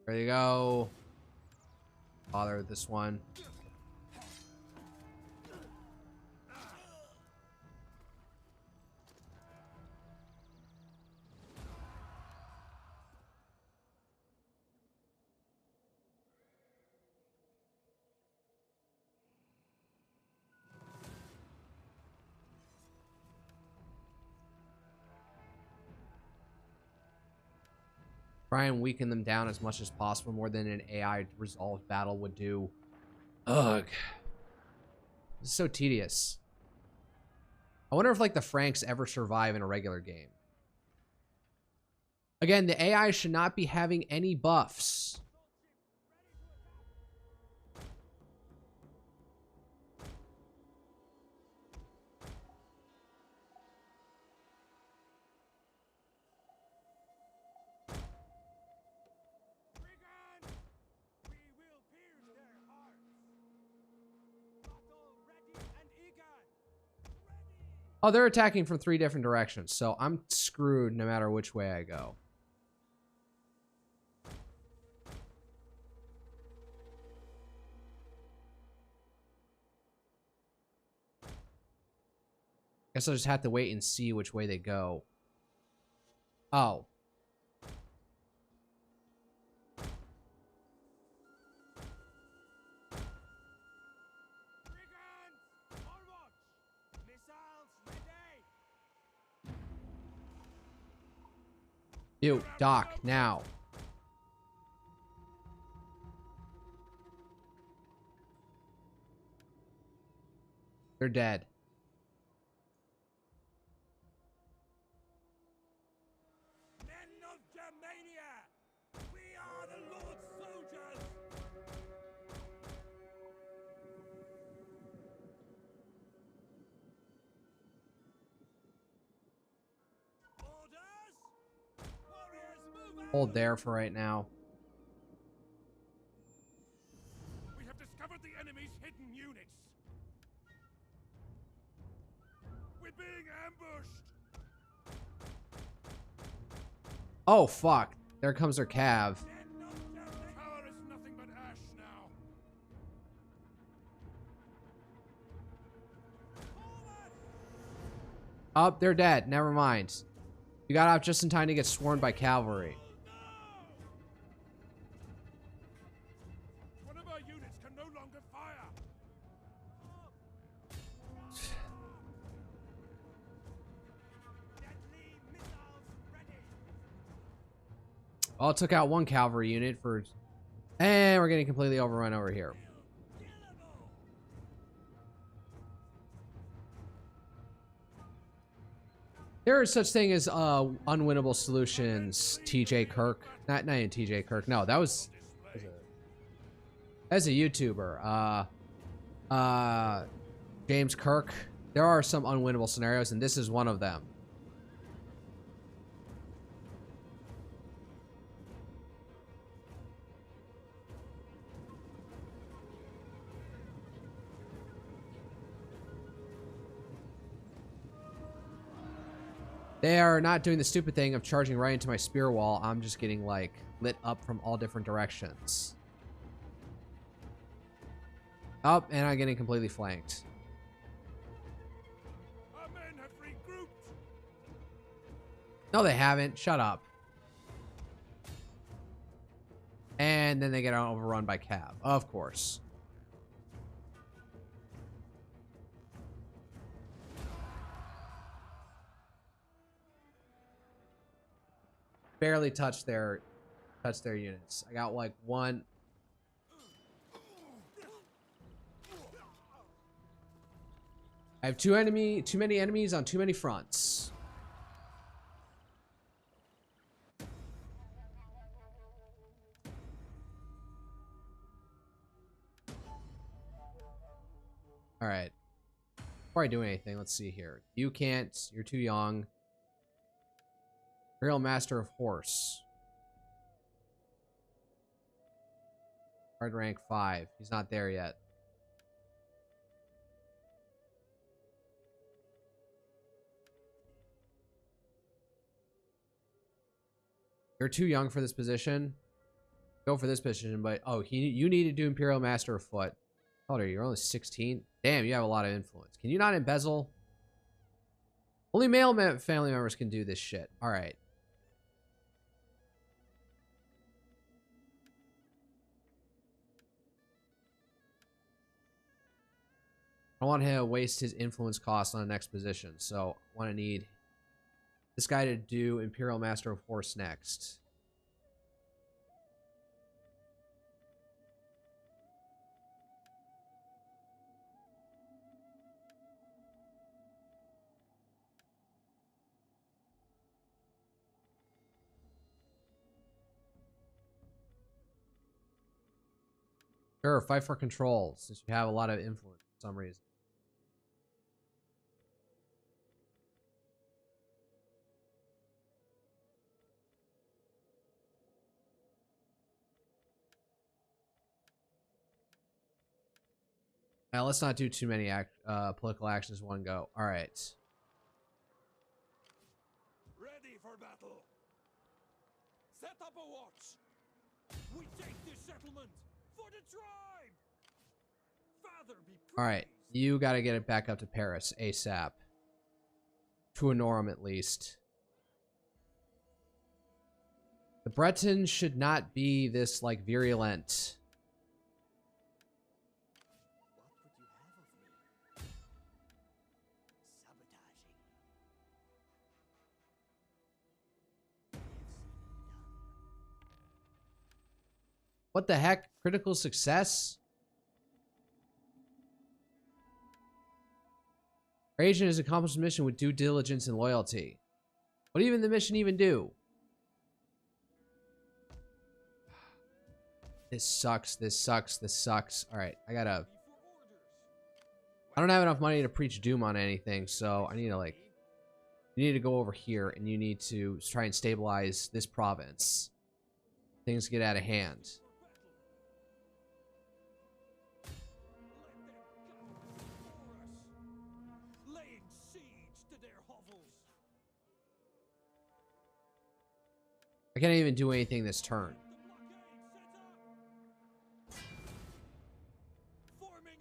There you go. Bother with this one. Try and weaken them down as much as possible, more than an AI resolved battle would do. Ugh. This is so tedious. I wonder if, like, the Franks ever survive in a regular game. Again, the AI should not be having any buffs. Brigand! We will pierce their hearts. Battle ready and eager. Ready. Oh, they're attacking from 3 different directions, so I'm screwed no matter which way I go. Guess I'll just have to wait and see which way they go. Oh. Brigand! Forward! Missiles ready! You, Doc, now. They're dead. Men of Germania! We are the Lord's soldiers! Orders! Warriors, move out! Hold there for right now. We have discovered the enemy's hidden units. We're being ambushed. Oh, fuck. There comes their cav. Men of Germania! Power is nothing but ash now. Forward! Oh, they're dead. Never mind. You got off just in time to get swarmed by cavalry. Oh, it took out one cavalry unit for... And we're getting completely overrun over here. There is such thing as unwinnable solutions, TJ Kirk. Not even TJ Kirk. No, that was as a YouTuber. James Kirk. There are some unwinnable scenarios, and this is one of them. They are not doing the stupid thing of charging right into my spear wall. I'm just getting, like, lit up from all different directions. Oh, and I'm getting completely flanked. Our men have regrouped. No, they haven't. Shut up. And then they get overrun by Cav. Of course. Barely touched their units. I got like one. I have too many enemies on too many fronts. All right. Before I do anything, let's see here. You can't. You're too young. Real Master of Horse. Hard rank 5. He's not there yet. You're too young for this position. Go for this position, but oh, you need to do Imperial Master of Foot. How old are you? You're only 16. Damn, you have a lot of influence. Can you not embezzle? Only male family members can do this shit. All right. I don't want him to waste his influence cost on the next position, so I want to need this guy to do Imperial Master of Horse next. Sure, fight for control, since you have a lot of influence for some reason. Now, let's not do too many political actions in one go. All right. Ready for battle. Set up a watch. We take this settlement for the tribe. Father be praised. All right. You got to get it back up to Paris ASAP. To Honorum, at least. The Bretons should not be this, like, virulent. What the heck? Critical success? Our agent has accomplished the mission with due diligence and loyalty. What even the mission even do? This sucks. This sucks. This sucks. All right, I don't have enough money to preach doom on anything, so I need to, like, you need to go over here and you need to try and stabilize this province. Things get out of hand. I can't even do anything this turn.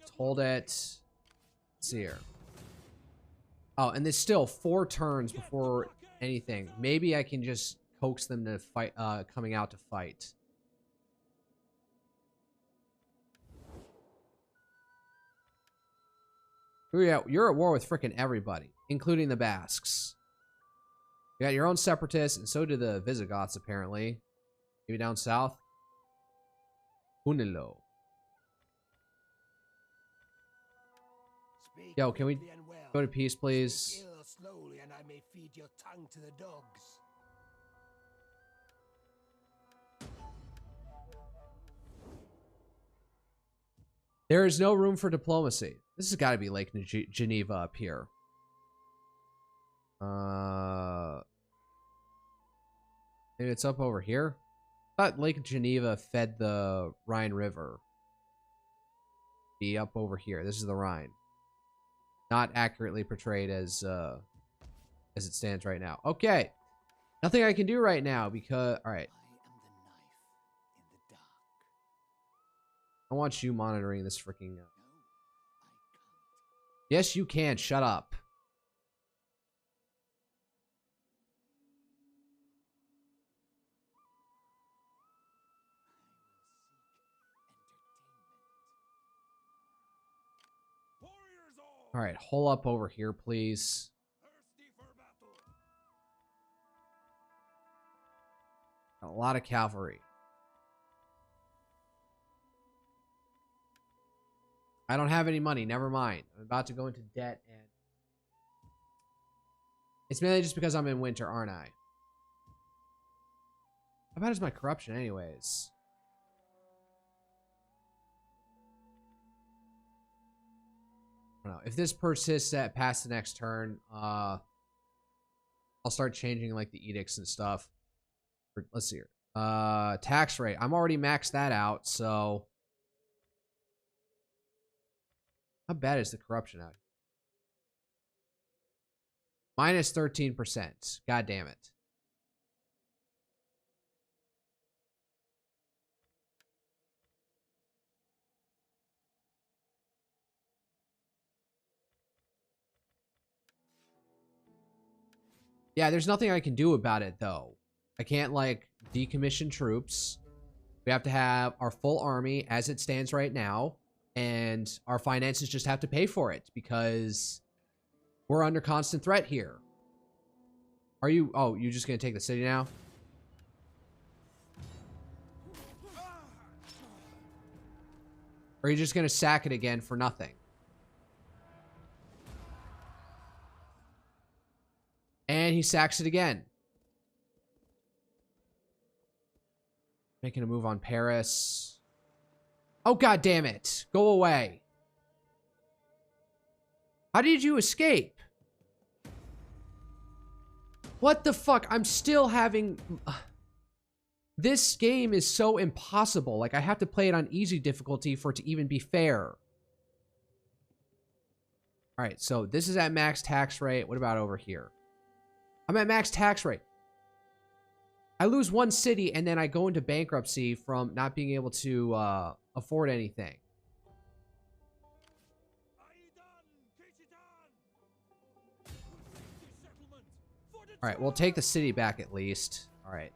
Let's hold it. Let's see here. Oh, and there's still 4 turns before anything. Maybe I can just coax them to fight, coming out to fight. You're at war with frickin' everybody, including the Basques. You got your own separatists, and so do the Visigoths, apparently. Maybe down south. Unilo. Yo, can we go to peace, please? Slowly, and I may feed your tongue to the dogs. There is no room for diplomacy. This has got to be Lake Geneva up here. Maybe it's up over here. I thought Lake Geneva fed the Rhine River. Be up over here. This is the Rhine. Not accurately portrayed as it stands right now. Okay. Nothing I can do right now because... Alright. I am the knife in the dark. I want you monitoring this freaking... No, I can't. Yes, you can. Shut up. Warriors all! Alright, hole up over here, please. Thirsty for battle! A lot of cavalry. I don't have any money. Never mind. I'm about to go into debt, and it's mainly just because I'm in winter, aren't I? How bad is my corruption, anyways? I don't know. If this persists at past the next turn, I'll start changing like the edicts and stuff. Let's see here. Tax rate. I'm already maxed that out, so how bad is the corruption out here? Minus 13%. God damn it. Yeah, there's nothing I can do about it, though. I can't, like, decommission troops. We have to have our full army as it stands right now. And our finances just have to pay for it because we're under constant threat here. Are you... Oh, you're just going to take the city now? Or are you just going to sack it again for nothing? And he sacks it again. Making a move on Paris. Oh, God damn it. Go away. How did you escape? What the fuck? I'm still having... This game is so impossible. Like, I have to play it on easy difficulty for it to even be fair. Alright, so this is at max tax rate. What about over here? I'm at max tax rate. I lose one city and then I go into bankruptcy from not being able to afford anything. Alright, we'll take the city back at least. Alright.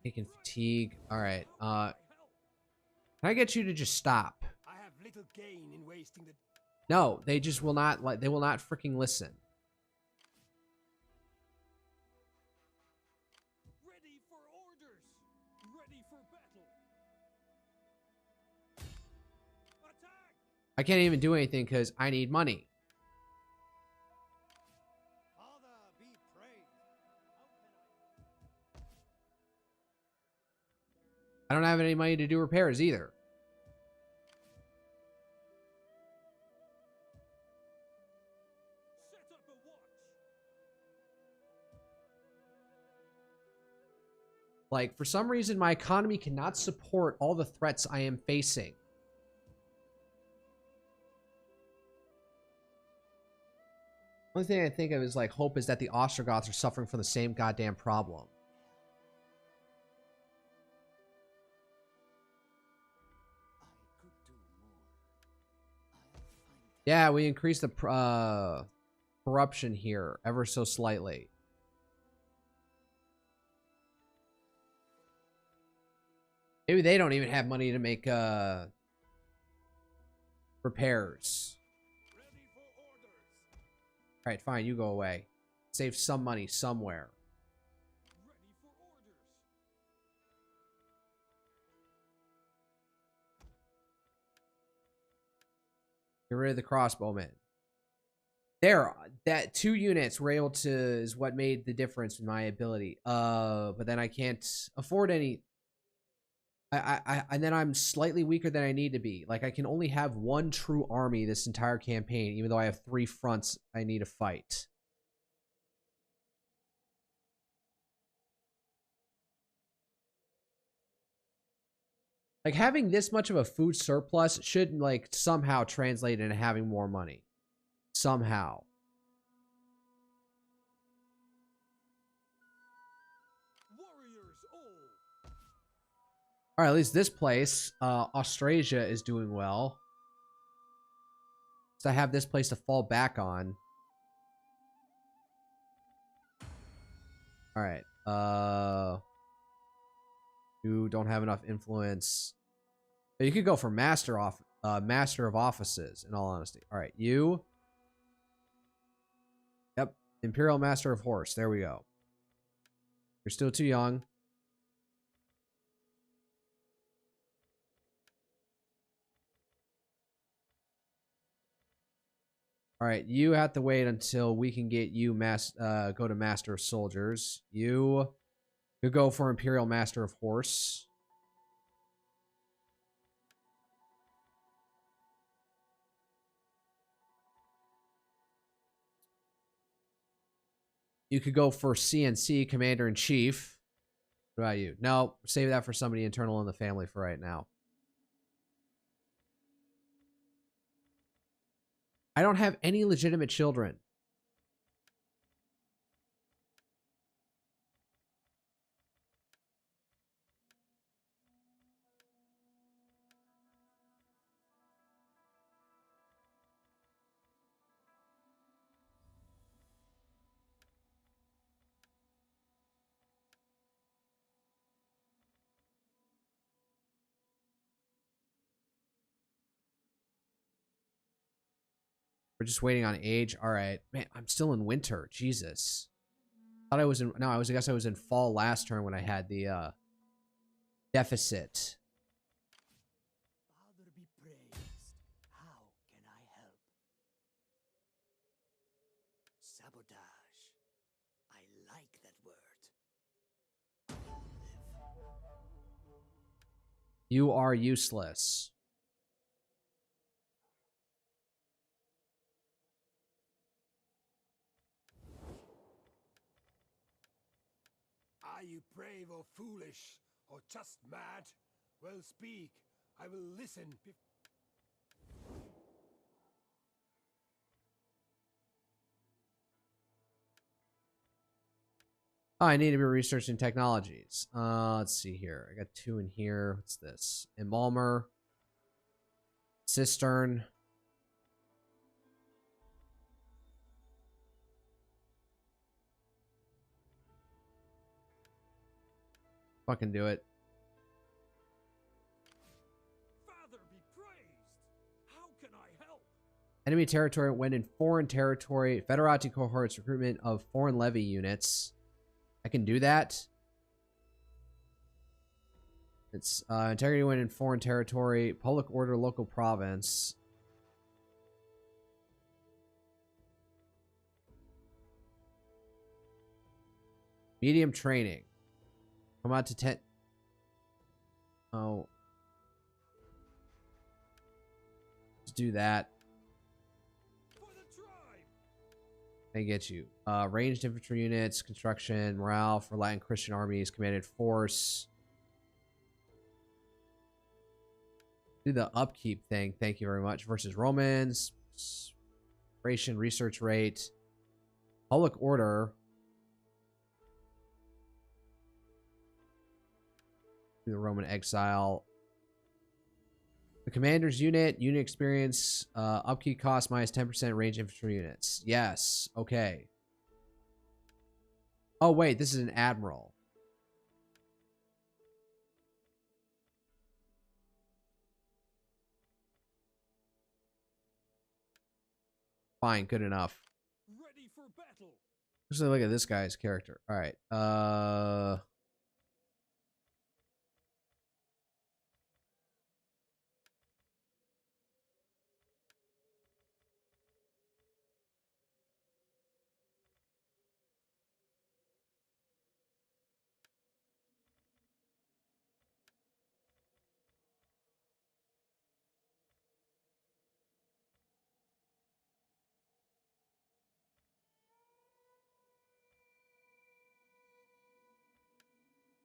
Taking fatigue. Alright. Can I get you to just stop? I have little gain in wasting the... No, they just will not, like, they will not freaking listen. Ready for orders. Ready for battle. Attack. I can't even do anything because I need money. Father be praised. I don't have any money to do repairs either. Set up a watch. Like, for some reason, my economy cannot support all the threats I am facing. Only thing I think of is, like, hope is that the Ostrogoths are suffering from the same goddamn problem. I could do more. I'll find Yeah, we increased the corruption here ever so slightly. Maybe they don't even have money to make repairs. Ready for orders. Alright, fine, you go away. Save some money somewhere. Ready for orders. Get rid of the crossbowmen. There, that 2 units were able to, is what made the difference in my ability. But then I can't afford any. And then I'm slightly weaker than I need to be. Like, I can only have 1 true army this entire campaign, even though I have 3 fronts I need to fight. Like, having this much of a food surplus should, like, somehow translate into having more money. Somehow. Warriors all. Alright, at least this place, Austrasia, is doing well. So I have this place to fall back on. Alright, you don't have enough influence. But you could go for Master of Offices, in all honesty. Alright, you. Yep, Imperial Master of Horse. There we go. You're still too young. Alright, you have to wait until we can get you go to Master of Soldiers. You go for Imperial Master of Horse. You could go for CNC, Commander-in-Chief. What about you? No, save that for somebody internal in the family for right now. I don't have any legitimate children. We're just waiting on age. All right. Man, I'm still in winter. Jesus. Thought I was in... No, I guess I was in fall last turn when I had the deficit. Father be praised. How can I help? Sabotage. I like that word. You are useless. Are you brave or foolish, or just mad? Well, speak. I will listen. Oh, I need to be researching technologies. Let's see here. I got 2 in here. What's this? Embalmer. Cistern. Fucking do it. Father be praised. How can I help? Enemy territory when in foreign territory. Federati cohorts recruitment of foreign levy units. I can do that. It's integrity when in foreign territory. Public order local province. Medium training. Come out to 10. Oh. Let's do that. For the tribe. I get you. Ranged infantry units, construction, morale for Latin Christian armies, commanded force. Do the upkeep thing. Thank you very much. Versus Romans. Ration research rate. Public order. Do the Roman exile. The commander's unit experience, upkeep cost minus 10% range infantry units. Yes. Okay. Oh, wait. This is an admiral. Fine, good enough. Ready for battle. Just look at this guy's character. All right.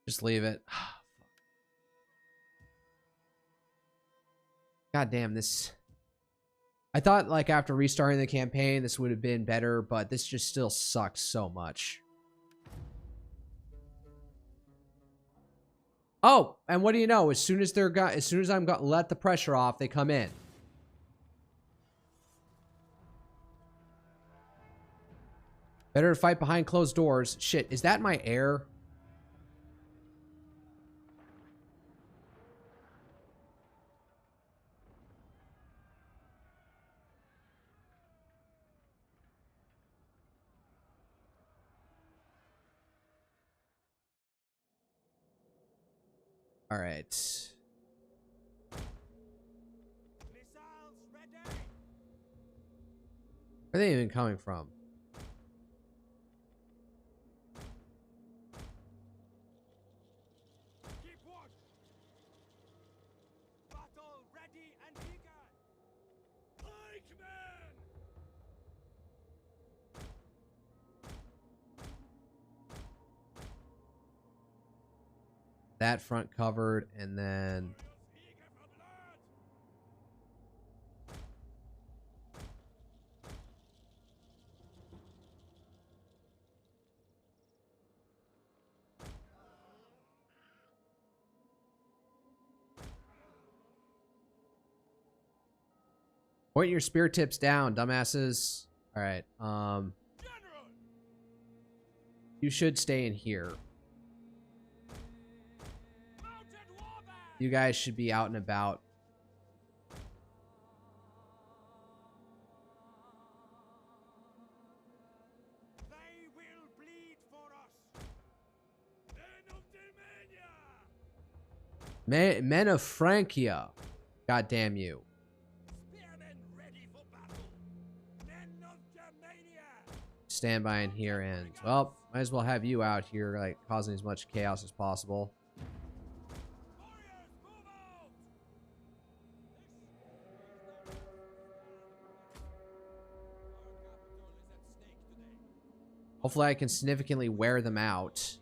Just leave it. God damn this. I thought like after restarting the campaign this would have been better, but this just still sucks so much. Oh, and what do you know? As soon as I'm got let the pressure off, they come in. Better to fight behind closed doors. Shit, is that my heir? All right. Missiles ready. Where are they even coming from? Keep watch. Battle ready and eager. Aye, command. That front covered, and then Eager for blood. point your spear tips down, dumbasses. All right. General. You should stay in here. Mounted warband. You guys should be out and about. They will bleed for us. Men of Germania. Men of Frankia. God damn you. Spearmen ready for battle. Men of Germania. Stand by in here and, well, might as well have you out here, like, causing as much chaos as possible. Warriors, move out. Our capital is at stake today. Hopefully I can significantly wear them out.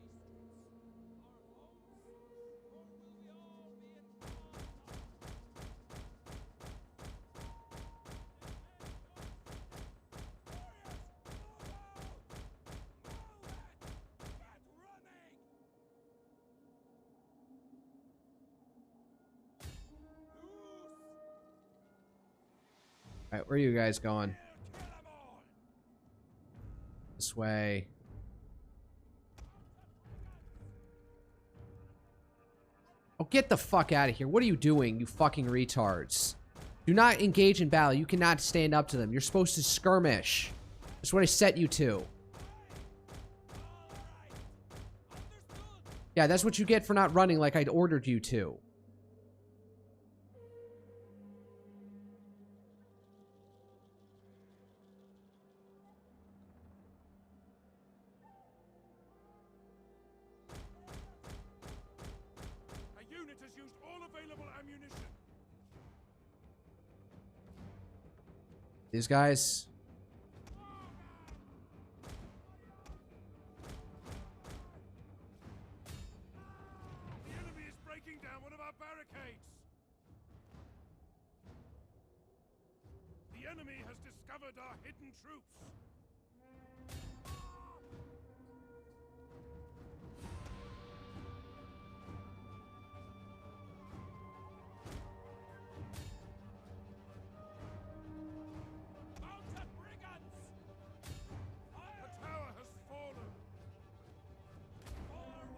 Alright, where are you guys going? This way. Oh, get the fuck out of here. What are you doing, you fucking retards? Do not engage in battle. You cannot stand up to them. You're supposed to skirmish. That's what I set you to. Yeah, that's what you get for not running like I'd ordered you to. A unit has used all available ammunition. These guys. The enemy is breaking down one of our barricades. The enemy has discovered our hidden troops. Mounted brigands! The tower has fallen. Forward!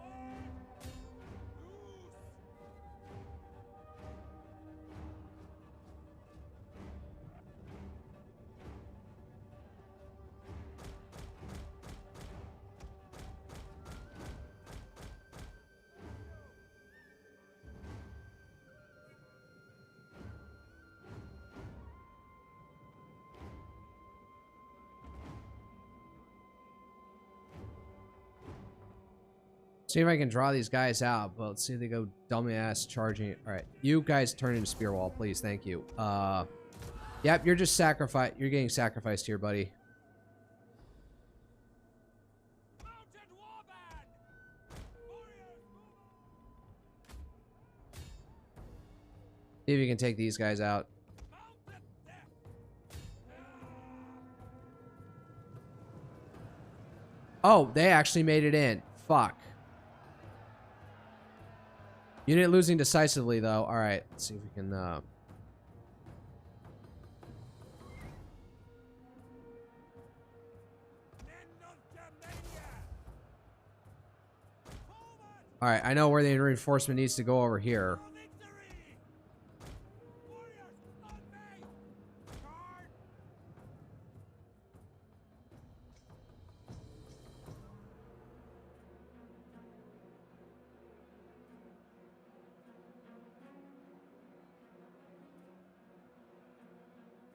Loose! See if I can draw these guys out, but let's see if they go dumbass charging. All right, you guys turn into spear wall, please. Thank you. Yep, you're just sacrificed. You're getting sacrificed here, buddy. Mounted warband! Warriors, See if you can take these guys out. mounted death! Oh, they actually made it in. Fuck. Unit losing decisively, though. All right, let's see if we can. All right, I know where the reinforcement needs to go over here.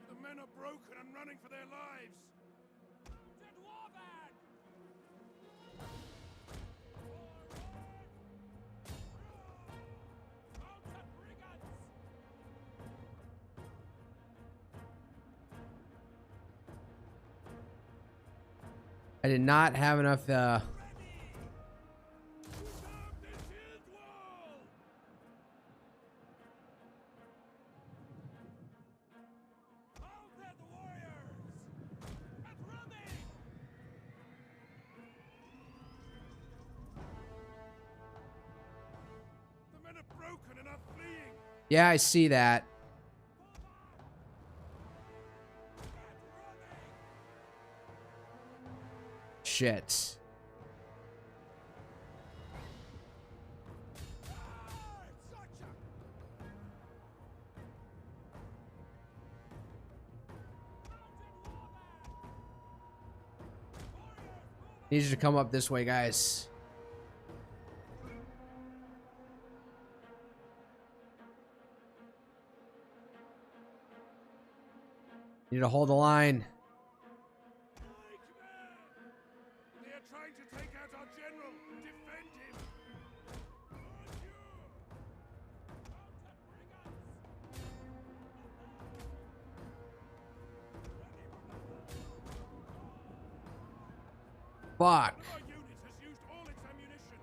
The men are broken and running for their lives. Mounted warband! Mounted brigands! I did not have enough. Ready! Stop the shield wall! Mounted warriors! And running! The men are broken and are fleeing. Yeah, I see that. Shit. Need you to come up this way, guys. Need to hold the line. They are trying to take out our general. Defend him. Fuck. Our unit has used all its ammunition.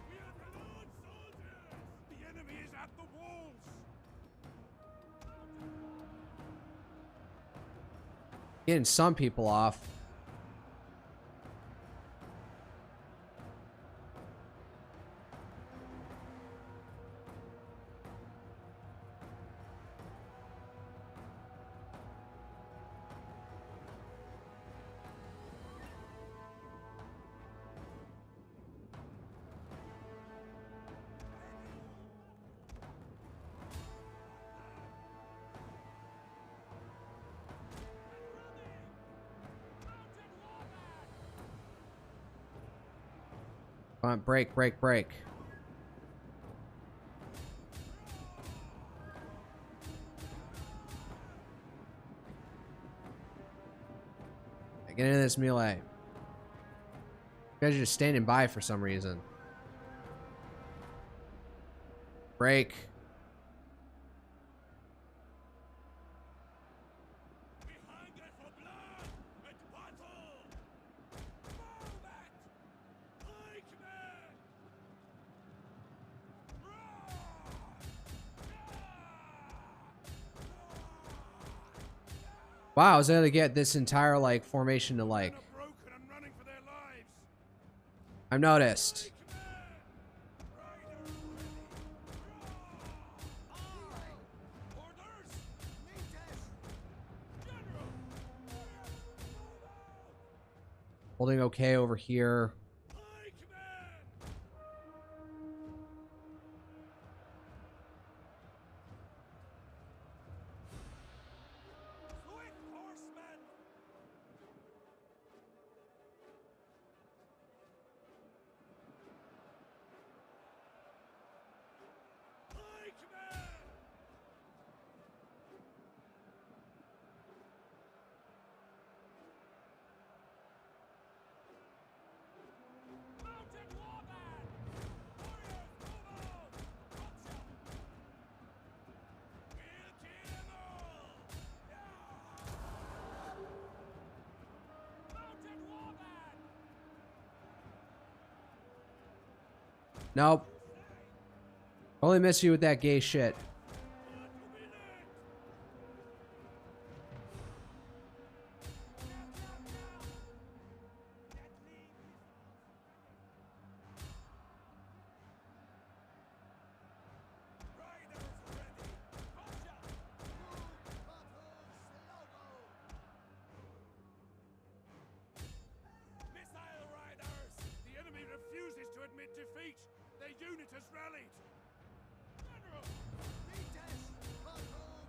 We are reload soldiers. The enemy is at the walls. Getting some people off. Come on, break, break, break. Get into this melee. You guys are just standing by for some reason. Break. We hunger for blood and battle! Move it! Like men! Wow, I was able to get this entire like formation to like. Men are broken and running for their lives. I've noticed. Holding okay over here. Nope. Only miss you with that gay shit.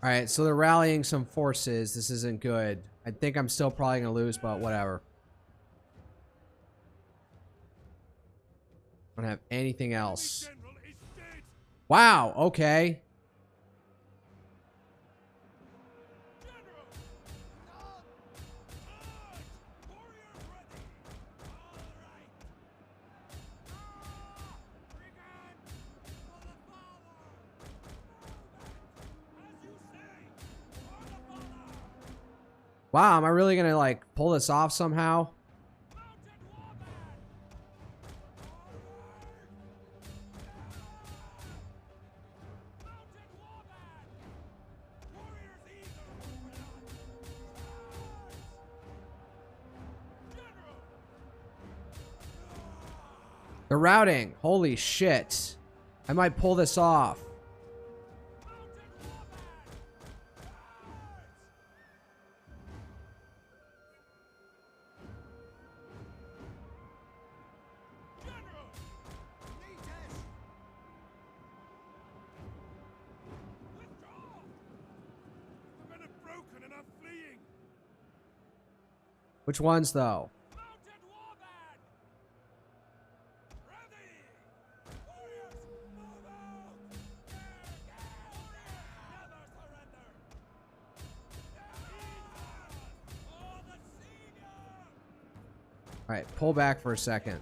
Alright, so they're rallying some forces. This isn't good. I think I'm still probably gonna lose, but whatever. I don't have anything else. Wow, okay. Wow, am I really gonna like pull this off somehow? They're routing. Holy shit. I might pull this off. Which ones, though? All right, pull back for a second.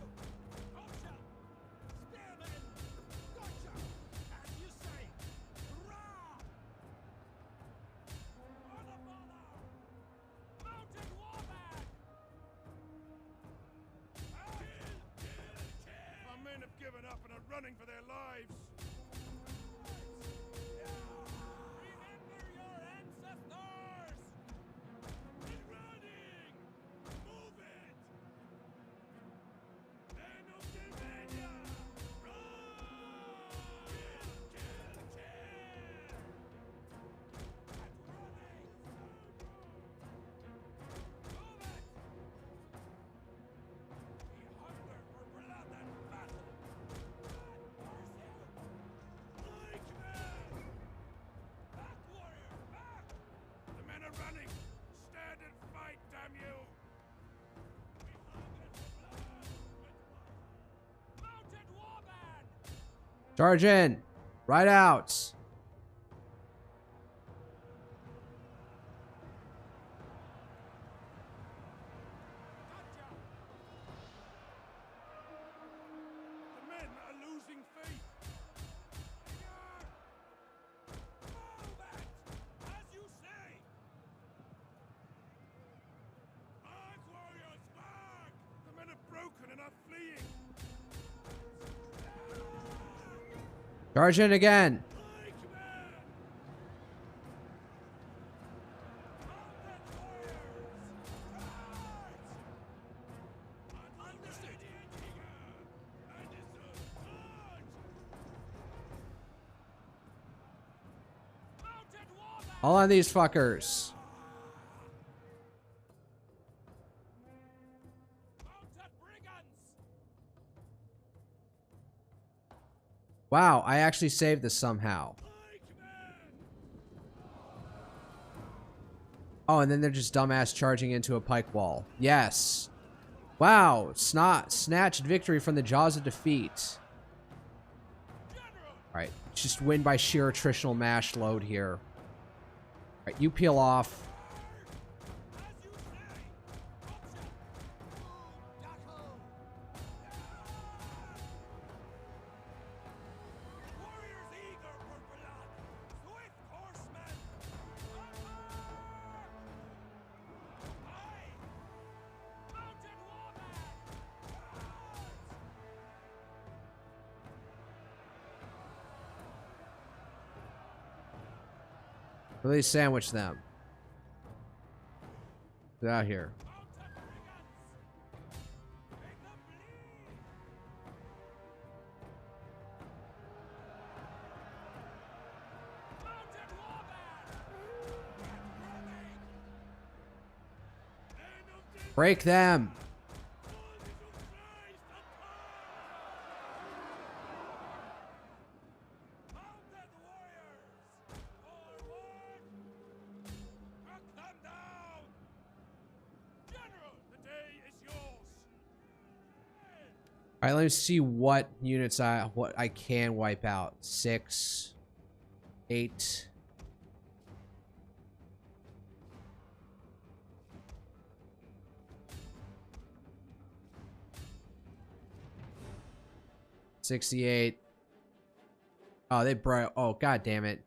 Charge in. Right out. The men are losing faith. Move it, as you say. Back, warriors, back! The men are broken and are fleeing. Charge in again. All on these fuckers. Wow, I actually saved this somehow. Oh, and then they're just dumbass charging into a pike wall. Yes. Wow, snatched victory from the jaws of defeat. Alright, just win by sheer attritional mash load here. Alright, you peel off. Really sandwich them. Get out here. Break them. All right, let me see what units I can wipe out. 6, 8. $68. Oh, they brought. Oh, god damn it.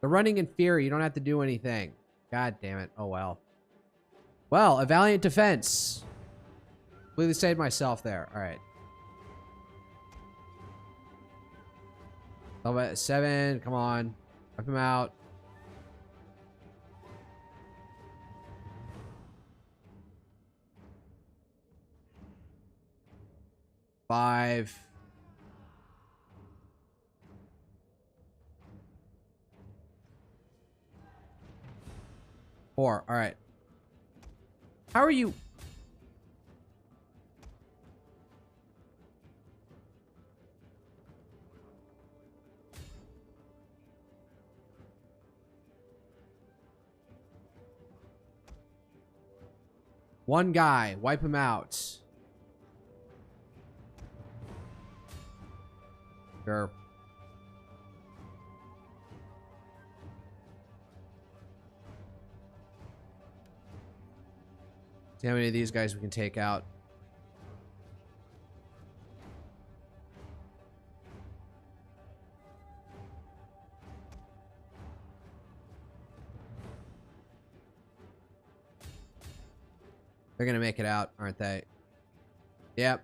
They're running in fear. You don't have to do anything. God damn it. Oh well. Well, a valiant defense. Completely saved myself there. All right. Level 7. Come on. Wipe him out. Five. Four. All right. How are you? One guy. Wipe him out. Sure. See how many of these guys we can take out. They're gonna make it out, aren't they? Yep.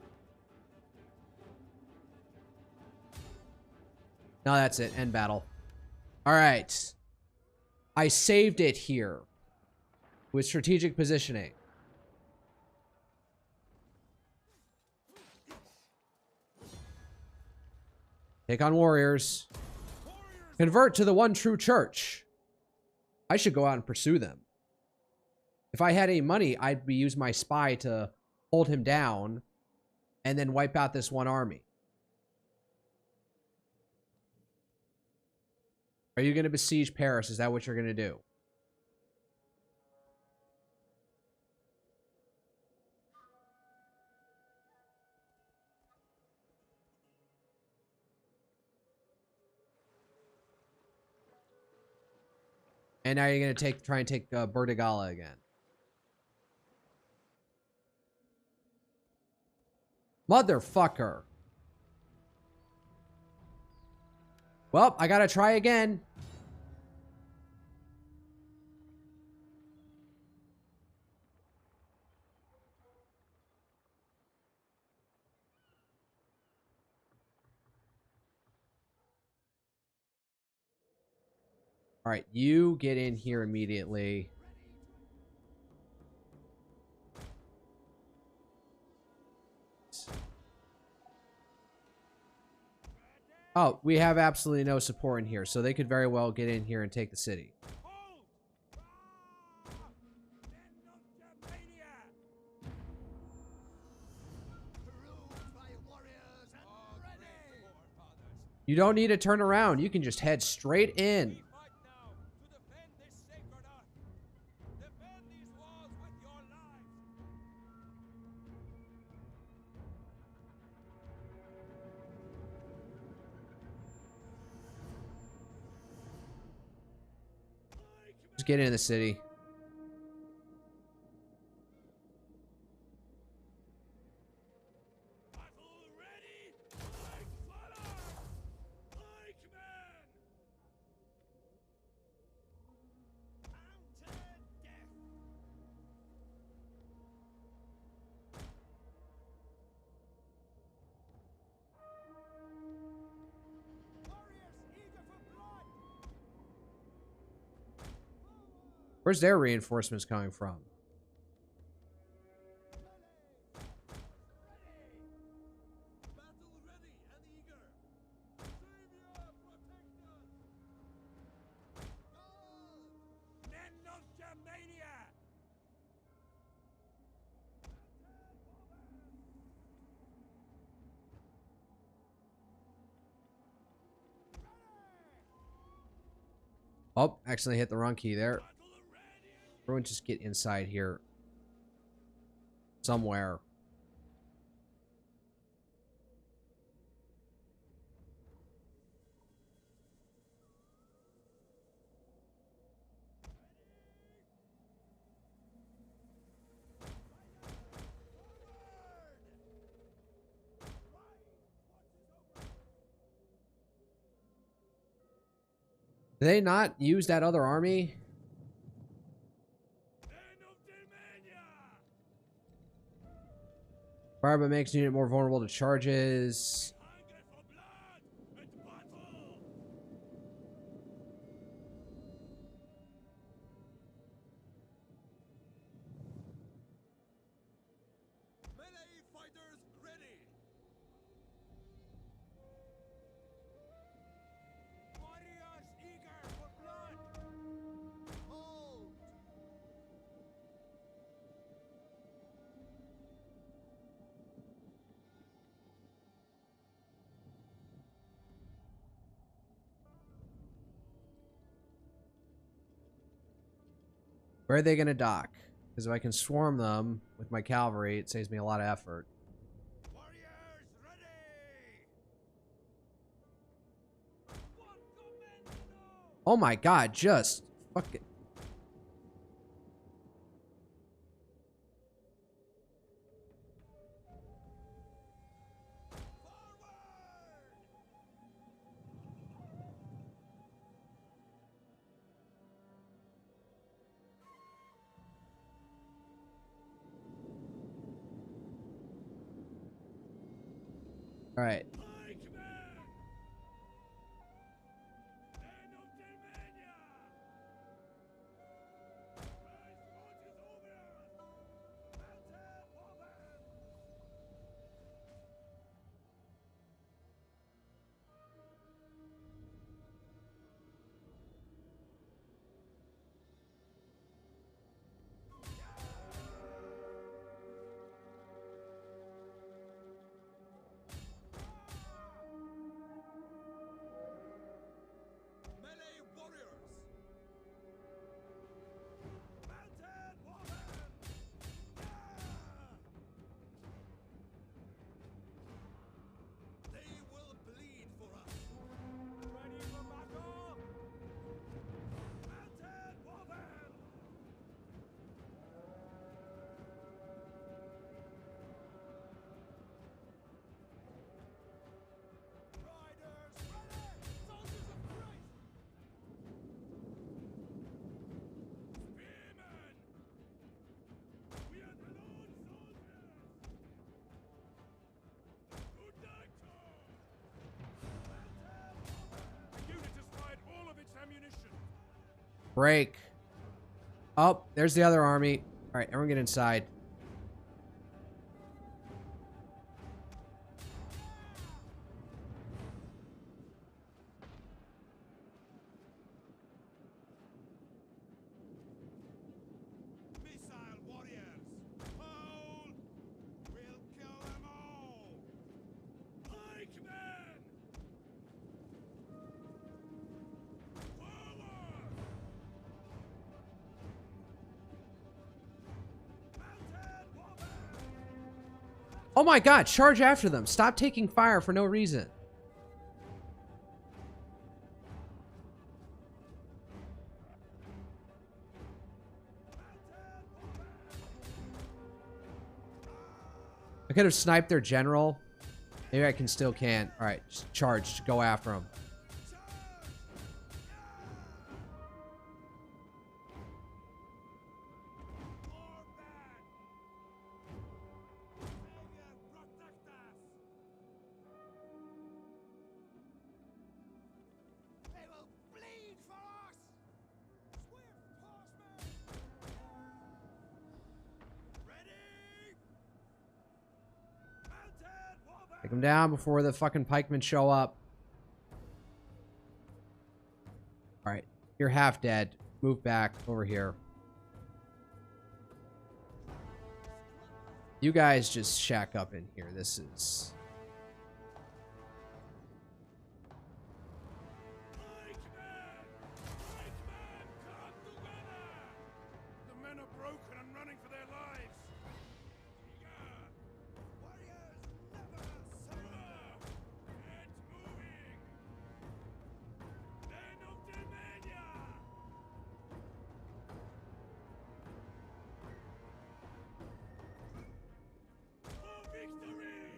No, that's it. End battle. All right. I saved it here with strategic positioning. Take on warriors. Convert to the one true church. I should go out and pursue them. If I had any money, I'd use my spy to hold him down and then wipe out this one army. Are you going to besiege Paris? Is that what you're going to do? And now you're going to try and take Bertigala again. Motherfucker. Well, I gotta try again. All right, you get in here immediately. Oh, we have absolutely no support in here, so they could very well get in here and take the city. You don't need to turn around. You can just head straight in. Just get into the city. Where's their reinforcements coming from? Oh, accidentally hit the wrong key there. Everyone just get inside here. Somewhere. Did they not use that other army? Fireman makes unit more vulnerable to charges. Melee fighters ready. Warriors eager for blood. Hold. Where are they going to dock? Because if I can swarm them with my cavalry, it saves me a lot of effort. Warriors ready. Oh my god, just fuck it. All right. Melee warriors. Mounted woman. They will bleed for us. Ready for battle. Mounted woman. Riders ready. Soldiers of Christ. Spearmen. We are the lone soldiers. Good night, the unit has fired all of its ammunition. Break. Oh, there's the other army. All right, everyone get inside. Missile warriors. Hold. We'll kill them all. Pikemen. Forward. Mounted woman. Oh my god, charge after them. Stop taking fire for no reason. I could have sniped their general. Maybe I can still can. All right, just charge. Just go after them. They will bleed for us! Swift horsemen! Take them down before the fucking pikemen show up. Alright. You're half dead. Move back over here. You guys just shack up in here. This is... The men are broken and running for their lives. Warriors never surrender. Get moving. Men of Germania. For victory.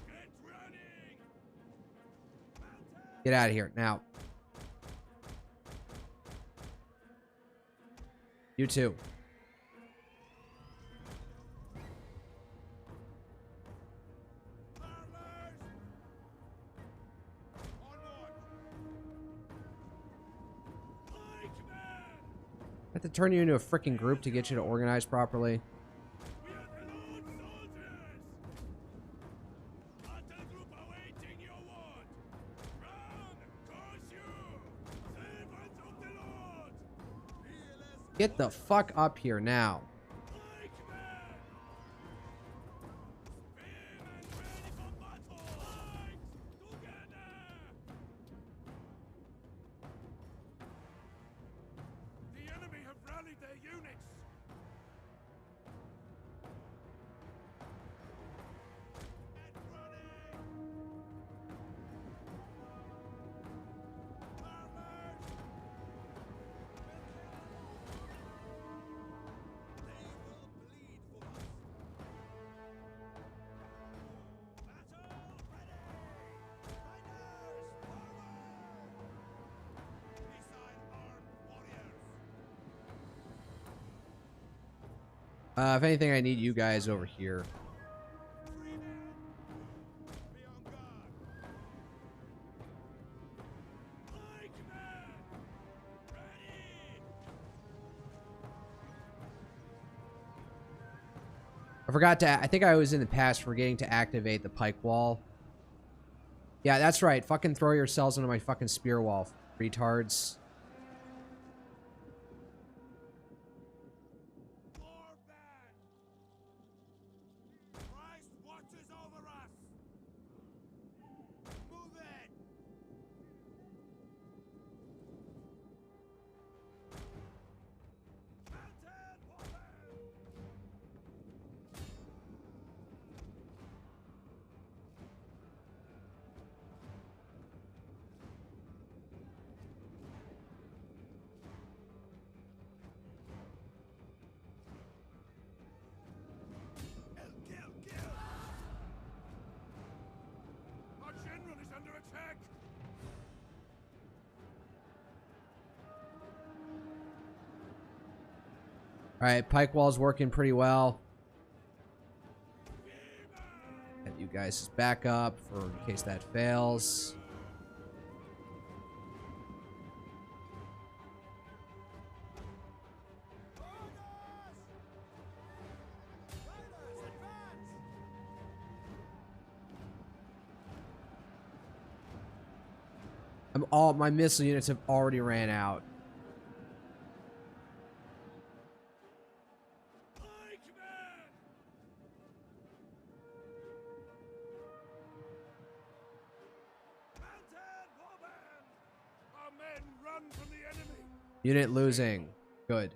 Get running. Get out of here now. You too. I have to turn you into a freaking group to get you to organize properly. We are the Lord's soldiers! Battle group awaiting your word! Run! Curse you! Servants of the Lord! Fearless Get the fuck up here now. pikemen! Spearmen ready for battle! Fight together! The enemy have rallied their units! Get running! Farmers! They will bleed for us! Battle ready! Riders forward! Missile-armed warriors! If anything, I need you guys over here. Freemen! Be on guard! Pikemen! Ready! I forgot to... I think I was in the past forgetting to activate the pike wall. Yeah, that's right. Fucking throw yourselves into my fucking spear wall, retards. War band! Christ watches over us! Move it! Mounted warfare! Kill! Our general is under attack! Alright, pike wall's working pretty well. Have you guys just back up for in case that fails. My missile units have already ran out. Our men run from the enemy! Unit losing. Good.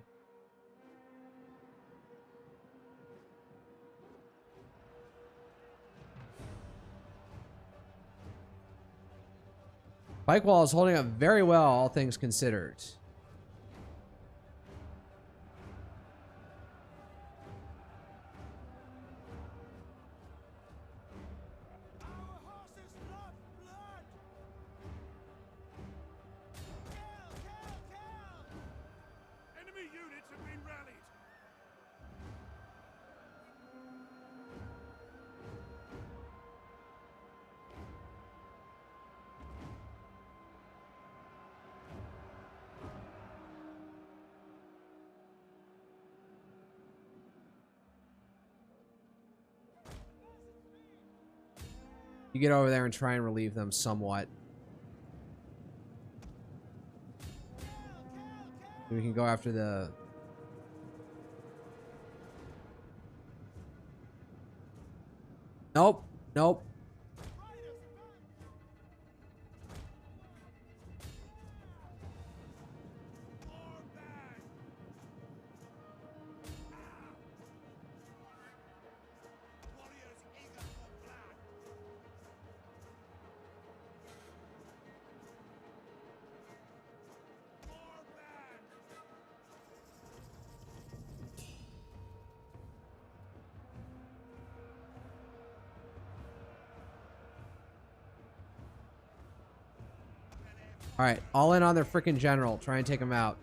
Pike wall is holding up very well, all things considered. Our horses love blood! Kill! Enemy units have been rallied! You get over there and try and relieve them somewhat. We can go after the... Nope. Nope. All right, all in on their freaking general. Try and take him out.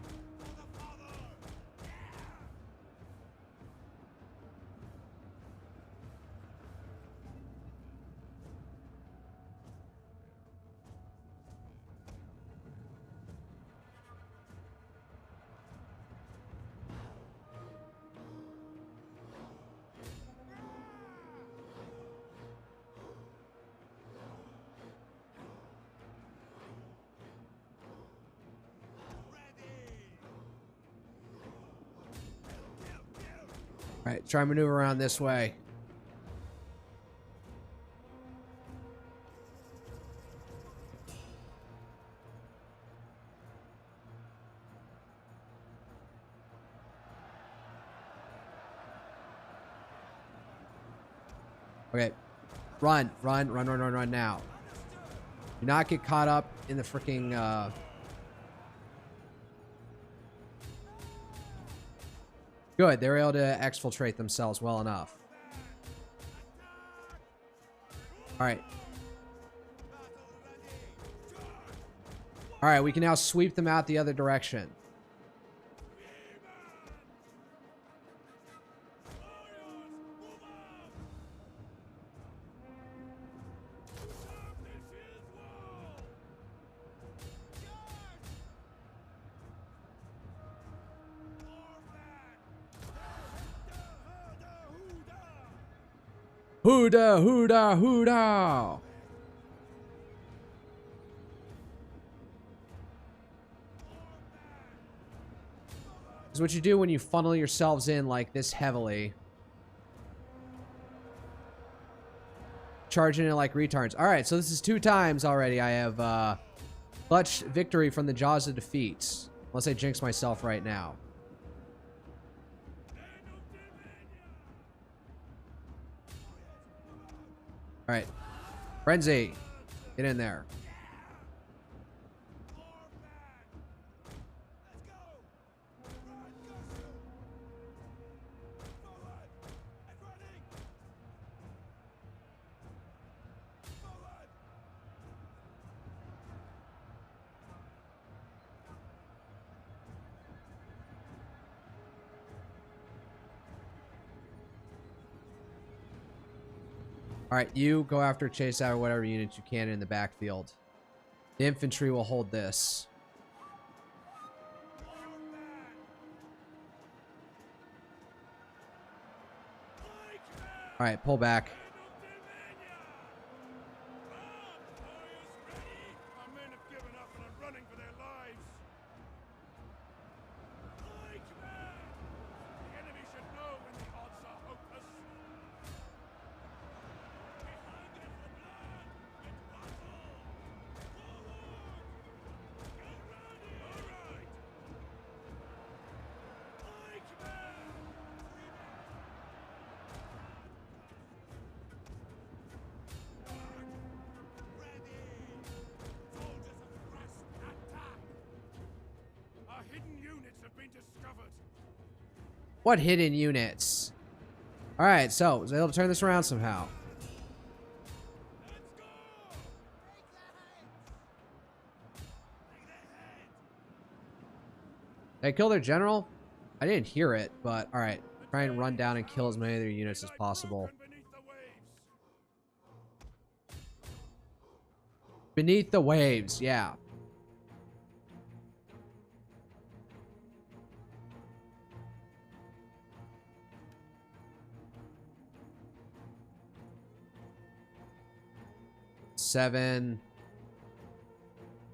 All right, try and maneuver around this way. Okay. Run now. Do not get caught up in the freaking, Good, they were able to exfiltrate themselves well enough. Alright. Alright, we can now sweep them out the other direction. Hooda, hooda, hooda! This is what you do when you funnel yourselves in like this heavily. Charging in like retards. Alright, so this is 2 times already I have clutched victory from the jaws of defeat. Unless I jinx myself right now. Alright. Frenzy. Get in there. Alright, you go after, chase out whatever units you can in the backfield. The infantry will hold this. Alright, pull back. What hidden units? Alright, so I was able to turn this around somehow. Did I kill their general? I didn't hear it, but alright. Try and run down and kill as many of their units as possible. Beneath the waves, yeah. 7.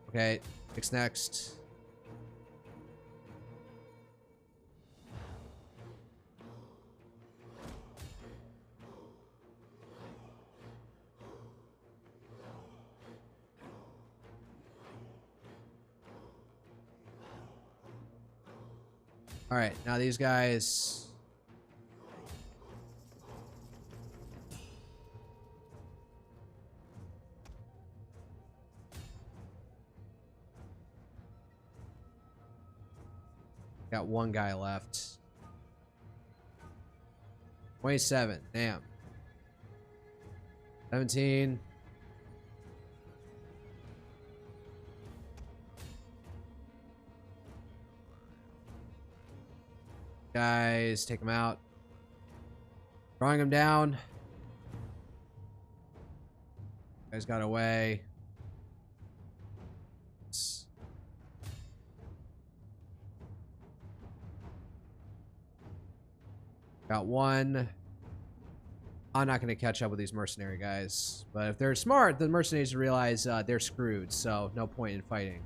Okay, next. All right, now these guys. Got one guy left. 27. Damn. 17. Guys, take him out. Drawing him down. Guys got away. Got one. I'm not going to catch up with these mercenary guys. But if they're smart, the mercenaries realize they're screwed. So no point in fighting.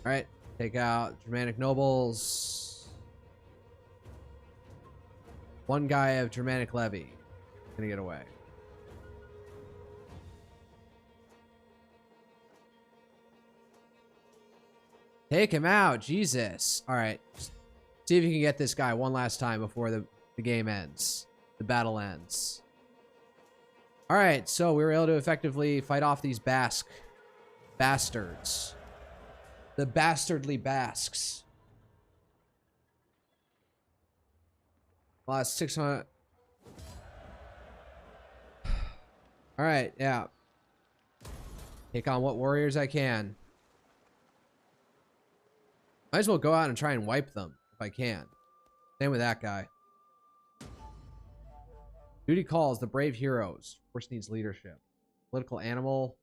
All right. Take out Germanic nobles. One guy of Germanic levy. Gonna get away. Take him out. Jesus. All right. Just see if you can get this guy one last time before the game ends. The battle ends. All right. So we were able to effectively fight off these Basque bastards. The bastardly Basques. Lost 600. All right. Yeah. Take on what warriors I can. Might as well go out and try and wipe them if I can. Same with that guy. Duty calls the brave heroes. Force needs leadership. Political animal.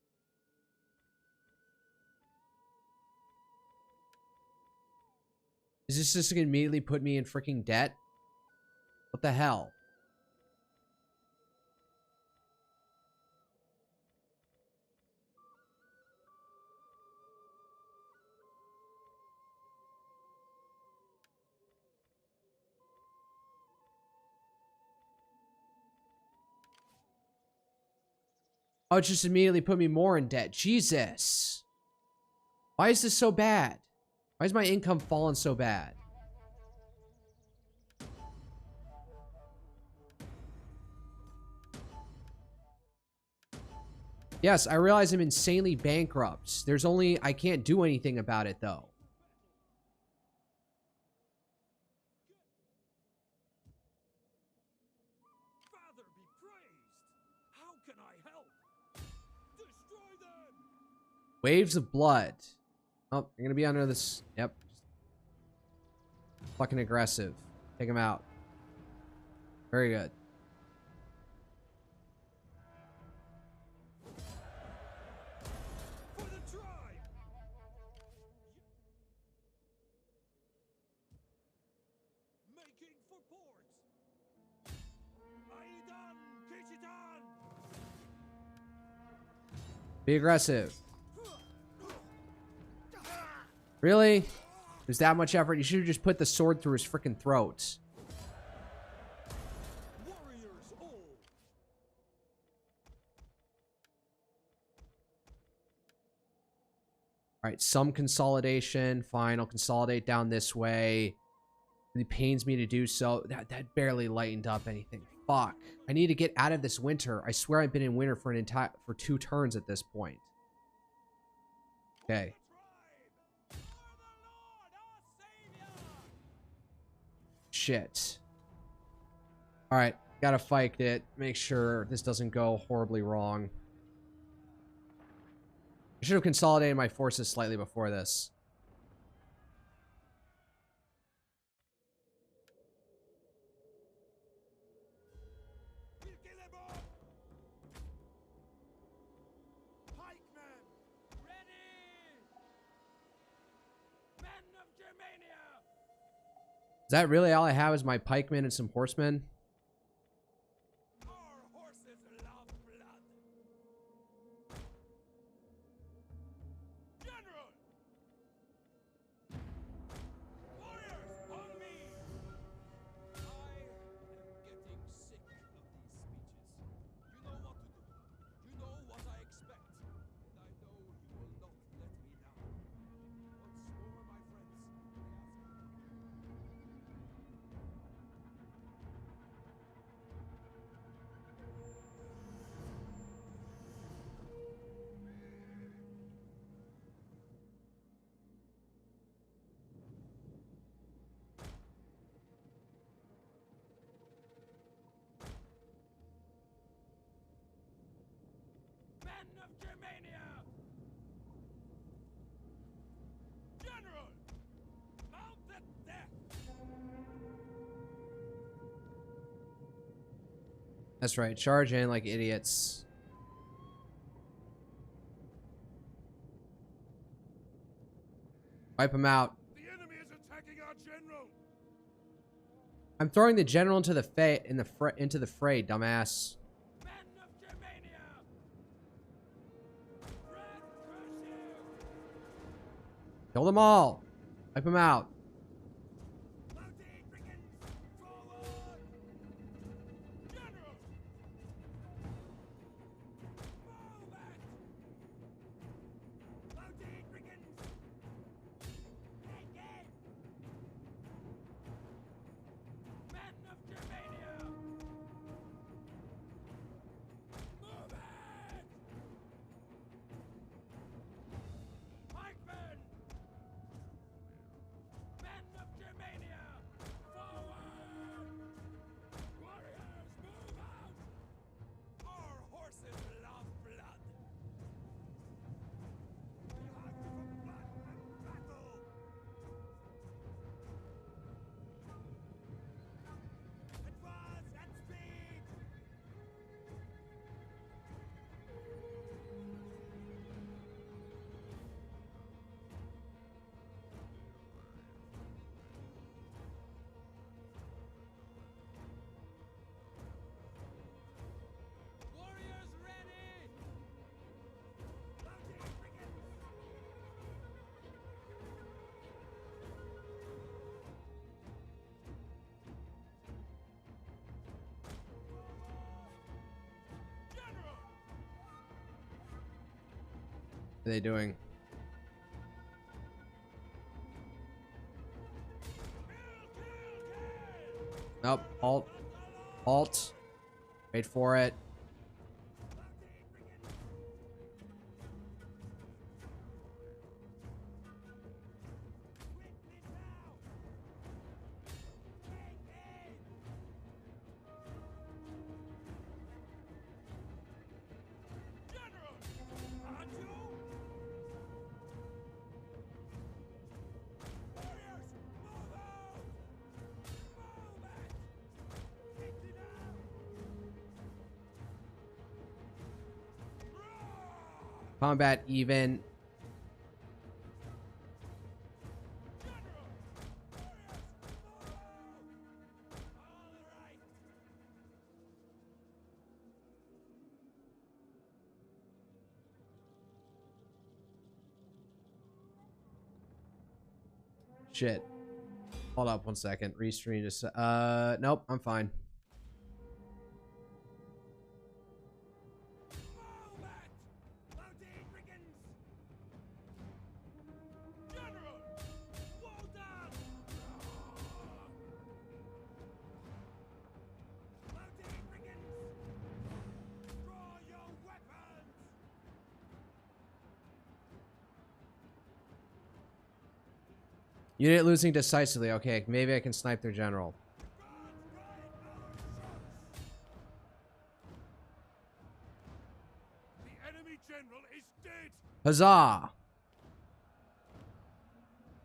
Is this just gonna immediately put me in freaking debt? What the hell? Oh, it just immediately put me more in debt. Jesus. Why is this so bad? Why is my income falling so bad? Yes, I realize I'm insanely bankrupt. There's only... I can't do anything about it, though. Father be praised. How can I help? Destroy them. Waves of blood. Oh, you're gonna be under this. Yep. Fucking aggressive. Take him out. Very good. For the tribe. Making for port. Aidan Kishitan. Be aggressive. Really? There's that much effort? You should have just put the sword through his freaking throat. Warriors all. Alright, some consolidation. Fine, I'll consolidate down this way. It pains me to do so. That barely lightened up anything. Fuck. I need to get out of this winter. I swear I've been in winter for 2 turns at this point. Okay. Shit. Alright, gotta fight it. Make sure this doesn't go horribly wrong. I should have consolidated my forces slightly before this. We'll kill them all! Pikemen! Ready! Men of Germania! Is that really all I have is my pikemen and some horsemen? Our horses love blood. General! Warriors, on me! I am getting sick of these speeches. You know what to do. You know what I expect. And I know you will not let me down. Once more, my friends, I ask you. Men of Germania! General! Mount at death! That's right. Charge in like idiots. Wipe them out. The enemy is attacking our general! I'm throwing the general into the fray, dumbass. Men of Germania! Red crush you! Kill them all. Wipe them out. Mounted brigands! Forward! General! Move back! Mounted brigands! Take it! Men of Germania! Move it! Pikemen! Men of Germania! Forward! Warriors, move out! Our horses love blood! We hunger for blood and battle! Advance at speed! Warriors ready! Mounted brigands! General! What are they doing? Nope. Halt. Halt. Wait for it. General! On you! Warriors, move out! Move it! Take it out! Roar! Combat even. General! Warriors, move out! All right! Shit. Hold up 1 second. Restream just nope, I'm fine. Move it! Mounted brigands! General! Well done! Mounted brigands! Draw your weapons! Unit losing decisively. Okay, maybe I can snipe their general. God guide our shots! The enemy general is dead! Huzzah!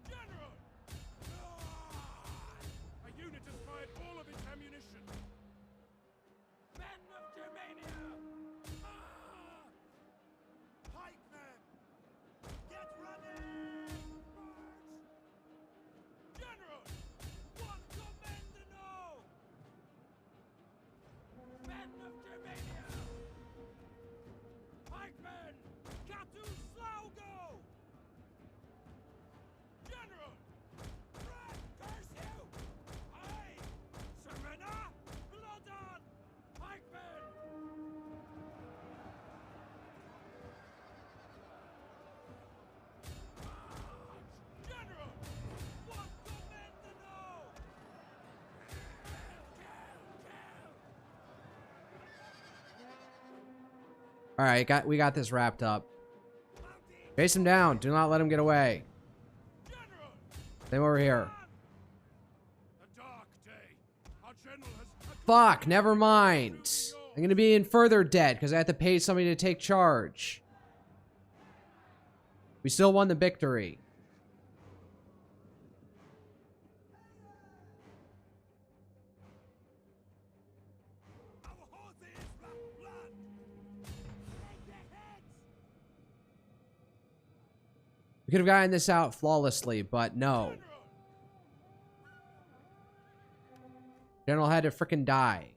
General! A unit has fired all of its ammunition! Men of Germania! Pikemen! Get ready! March! General! 1, 2! All right, we got this wrapped up. Chase him down. Do not let him get away. Same over here. Fuck, never mind. I'm gonna be in further debt because I have to pay somebody to take charge. We still won the victory. We could have gotten this out flawlessly, but no. General had to frickin' die.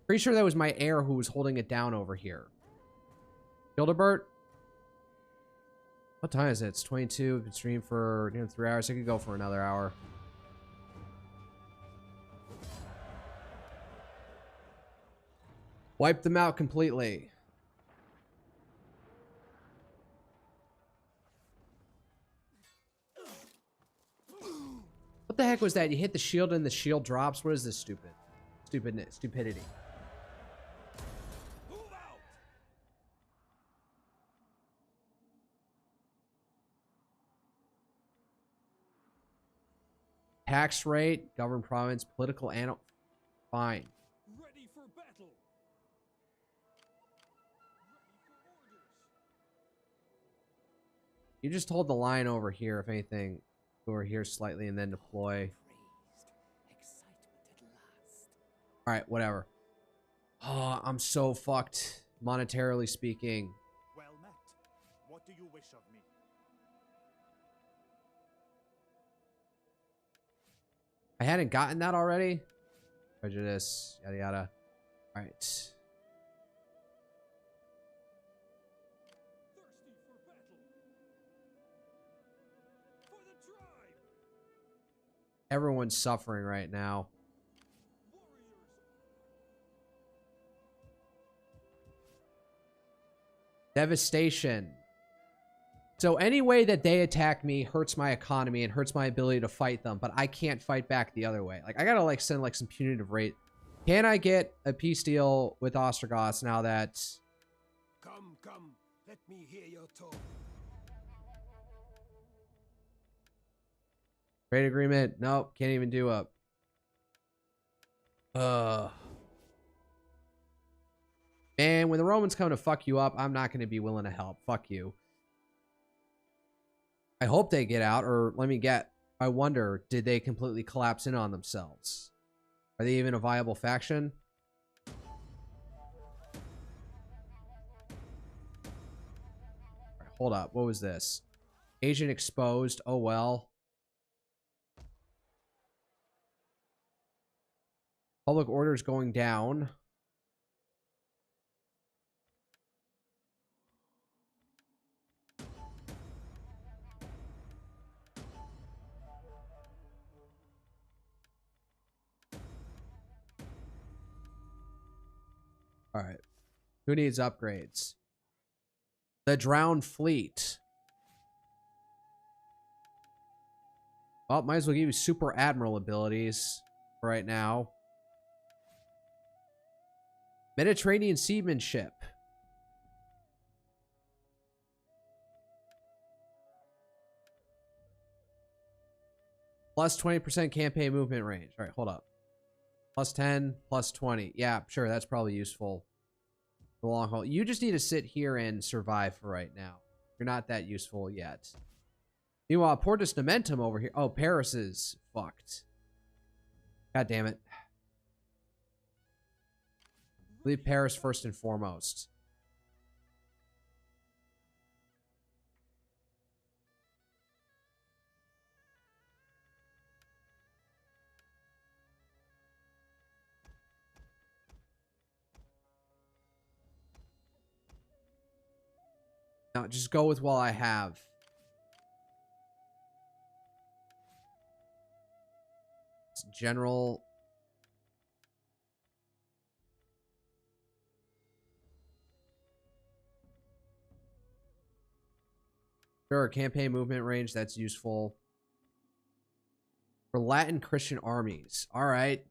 Pretty sure that was my heir who was holding it down over here. Hildebert? What time is it? It's 22. We've been streaming for 3 hours. I could go for another hour. Wipe them out completely. What the heck was that? You hit the shield and the shield drops? What is this stupidity? Tax rate, governed province, political anal. Fine. Ready for battle. You just hold the line over here, if anything. Over here slightly and then deploy. Alright, whatever. Oh, I'm so fucked, monetarily speaking. Well met. What do you wish of me? I hadn't gotten that already. Prejudice, yada yada. Alright. Thirsty for battle. For the tribe. Everyone's suffering right now. Devastation. So any way that they attack me hurts my economy and hurts my ability to fight them, but I can't fight back the other way. Like, I gotta, like, send, like, some punitive rate. Can I get a peace deal with Ostrogoths now that... Come, let me hear your talk. Trade agreement? Nope, can't even do a... Man, when the Romans come to fuck you up, I'm not going to be willing to help. Fuck you. I hope they get out, or let me get... I wonder, did they completely collapse in on themselves? Are they even a viable faction? Right, hold up, what was this? Agent exposed, oh well. Public order's going down. All right. Who needs upgrades? The Drowned Fleet. Well, might as well give you Super Admiral abilities right now. Mediterranean Seamanship. Plus 20% campaign movement range. All right, hold up. Plus 10, plus 20. Yeah, sure, that's probably useful for the long haul. You just need to sit here and survive for right now. You're not that useful yet. Meanwhile, Portus Nomentum over here. Oh, Paris is fucked. God damn it. Leave Paris first and foremost. No, just go with what I have. It's general. Sure, campaign movement range, that's useful. For Latin Christian armies. Alright.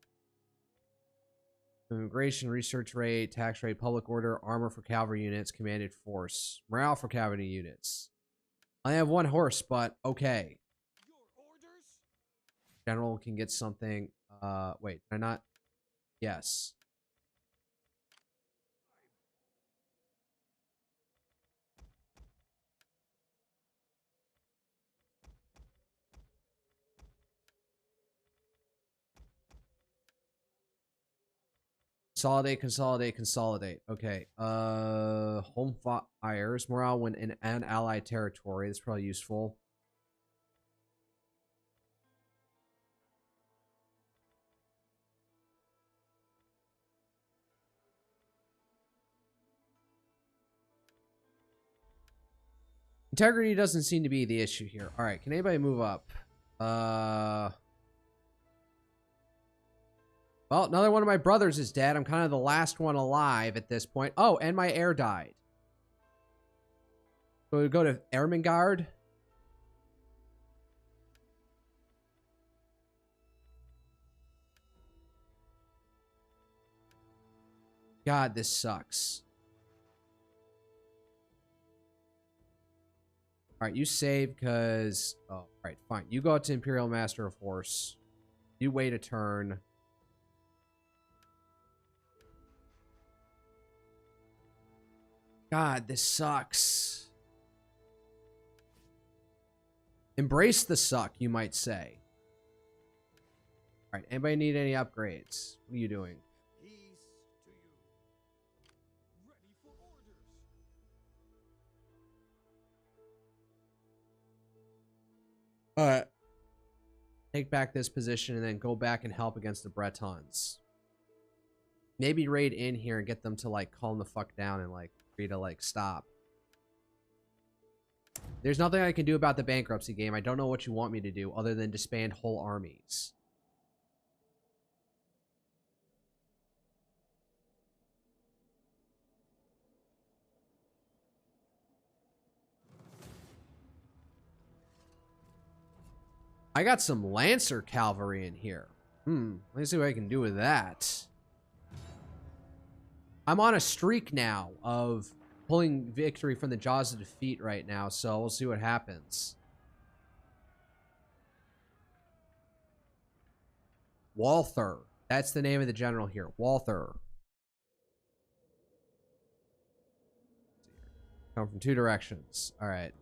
Immigration, research rate, tax rate, public order, armor for cavalry units, commanded force, morale for cavalry units. I have 1 horse, but okay. Your orders? General can get something. Wait, did I not? Yes. Consolidate, consolidate, consolidate. Okay. Home fires. Morale when in an allied territory. That's probably useful. Integrity doesn't seem to be the issue here. All right, can anybody move up? Well, another one of my brothers is dead. I'm kind of the last one alive at this point. Oh, and my heir died. So we go to Ermengarde. God, this sucks. All right, you save because... Oh, all right, fine. You go out to Imperial Master of Horse. You wait a turn. God, this sucks. Embrace the suck, you might say. All right, anybody need any upgrades? What are you doing? Peace to you. Ready for orders. All right. Take back this position and then go back and help against the Bretons. Maybe raid in here and get them to, like, calm the fuck down and, like, agree to, like, stop. There's nothing I can do about the bankruptcy game. I don't know what you want me to do other than disband whole armies. I got some Lancer cavalry in here. Let me see what I can do with that. I'm on a streak now of pulling victory from the jaws of defeat right now, so we'll see what happens. Walther. That's the name of the general here. Walther. Come from 2 directions. All right.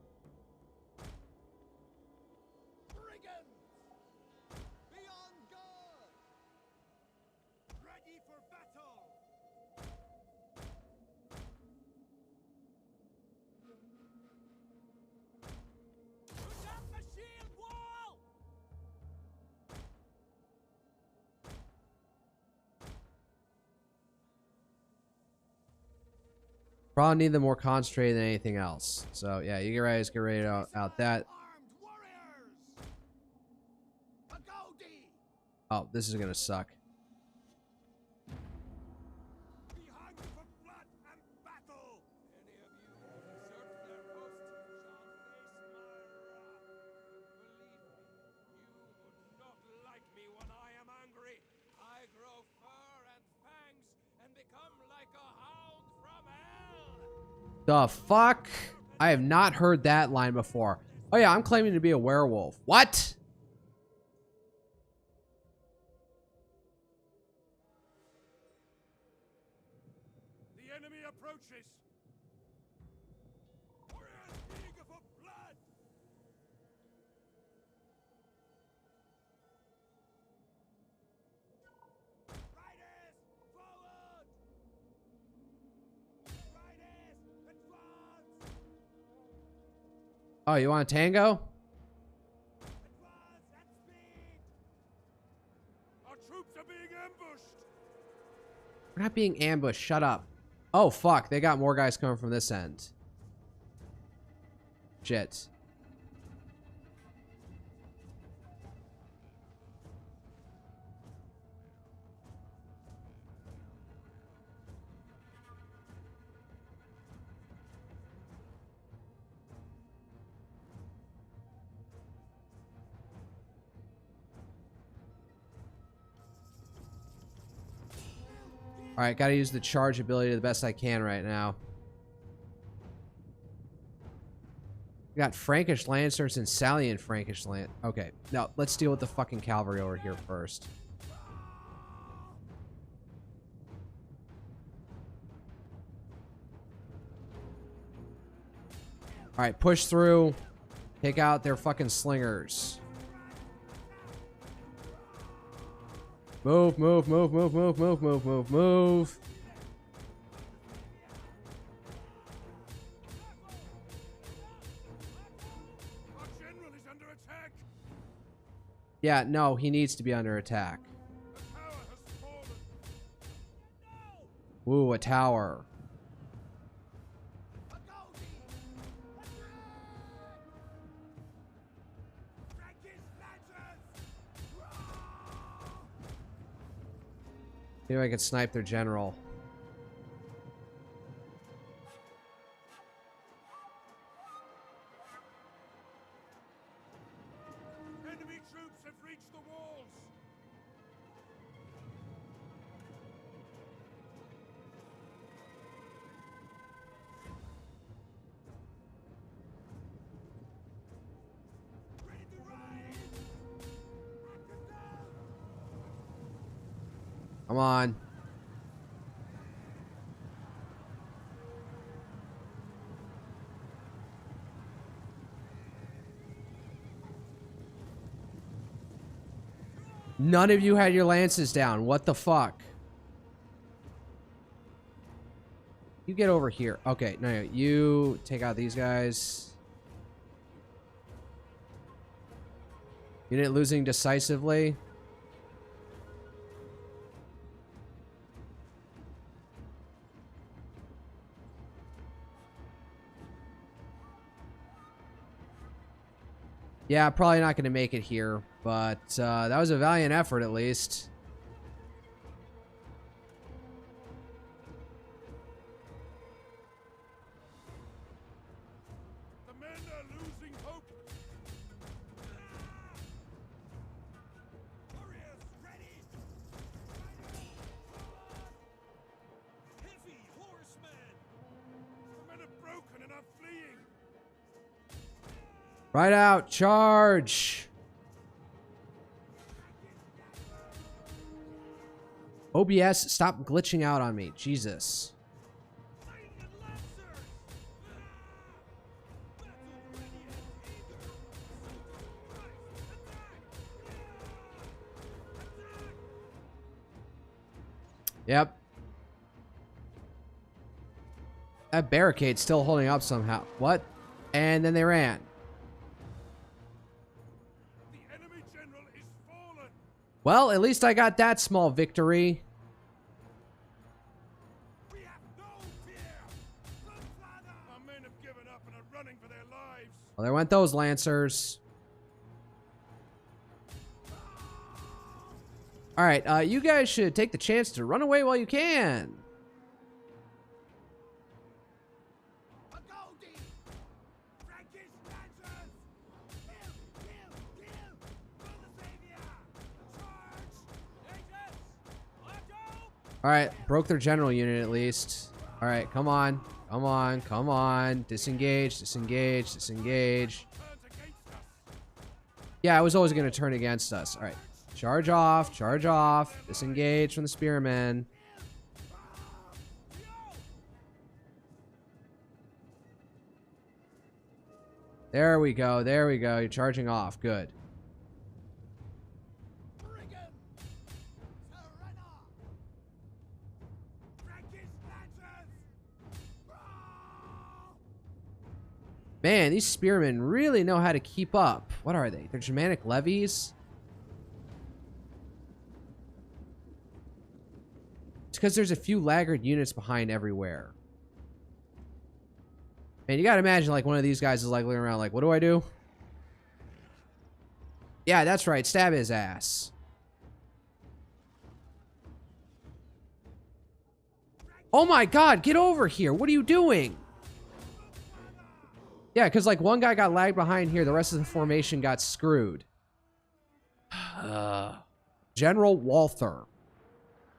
Brigands! Be on guard! Ready for battle! Put up the shield wall! Probably need them more concentrated than anything else. So, yeah, you guys get ready to out that. Armed warriors! Agodi! Oh, this is going to suck. Be hungry for blood and battle! Any of you who desert their post shall face my wrath. Believe me, you would not like me when I am angry. I grow fur and fangs and become like a hound from hell! The fuck? I have not heard that line before. Oh yeah, I'm claiming to be a werewolf. What? The enemy approaches! Warriors eager for blood! Riders, forward! Riders, advance! Oh, you want a tango? Advance at speed! Our troops are being ambushed! We're not being ambushed. Shut up. Oh, fuck. They got more guys coming from this end. Shit. Alright, gotta use the charge ability the best I can right now. We got Frankish Lancers and Salient Frankish Lan... Okay, now let's deal with the fucking cavalry over here first. Alright, push through. Take out their fucking slingers. Move, move, move, move, move, move, move, move, move. Our general is under attack. Yeah, no, he needs to be under attack. The tower has fallen. Ooh, a tower. Maybe I could snipe their general. Enemy troops have reached the walls. Ready to ride. Come on. None of you had your lances down. What the fuck? You get over here. Okay, no, you take out these guys. Unit losing decisively. Yeah, probably not going to make it here, but that was a valiant effort at least. The men are losing hope. Warriors ready. Heavy horsemen. The men are broken and are fleeing. Right out, charge. OBS, stop glitching out on me. Jesus. Yep. That barricade's still holding up somehow. What? And then they ran. Well, at least I got that small victory. We have no fear. Our men have given up and are running for their lives. Well, there went those Lancers. All right, you guys should take the chance to run away while you can. All right, broke their general unit at least. All right, come on. Come on, come on. Disengage, disengage, disengage. Yeah, I was always going to turn against us. All right, charge off, disengage from the spearmen. There we go, there we go. You're charging off, good. Man, these spearmen really know how to keep up. What are they? They're Germanic levies? It's because there's a few laggard units behind everywhere. Man, you gotta imagine like one of these guys is like looking around like, what do I do? Yeah, that's right. Stab his ass. Oh my god, get over here. What are you doing? Yeah, because, like, one guy got lagged behind here. The rest of the formation got screwed. General Walther.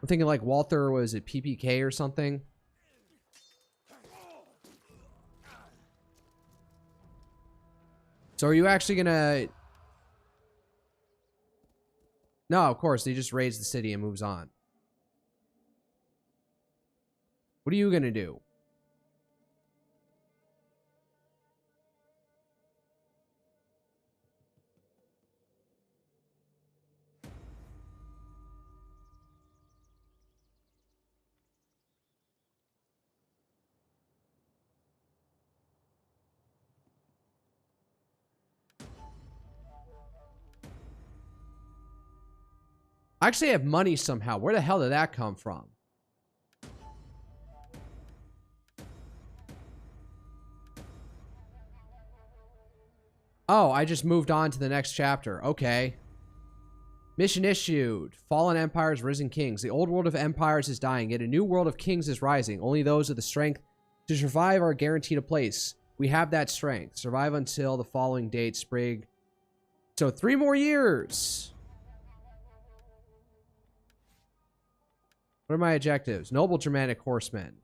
I'm thinking like Walther, was it PPK or something? So are you actually gonna... No, of course, he just raids the city and moves on. What are you gonna do? I actually have money somehow. Where the hell did that come from? Oh, I just moved on to the next chapter. Okay. Mission issued. Fallen empires, risen kings. The old world of empires is dying, yet a new world of kings is rising. Only those with the strength to survive are guaranteed a place. We have that strength. Survive until the following date, Sprig. So 3 more years. What are my objectives? Noble Germanic horsemen.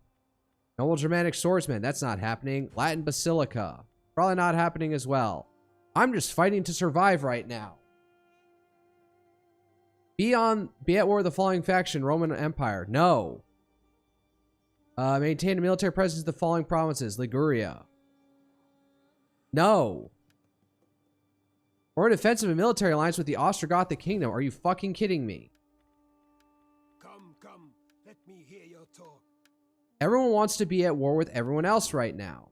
Noble Germanic swordsmen. That's not happening. Latin Basilica. Probably not happening as well. I'm just fighting to survive right now. Be at war with the following faction, Roman Empire. No. Maintain a military presence in the following provinces, Liguria. No. Or a defensive and military alliance with the Ostrogothic kingdom. Are you fucking kidding me? Come, let me hear your talk. Everyone wants to be at war with everyone else right now.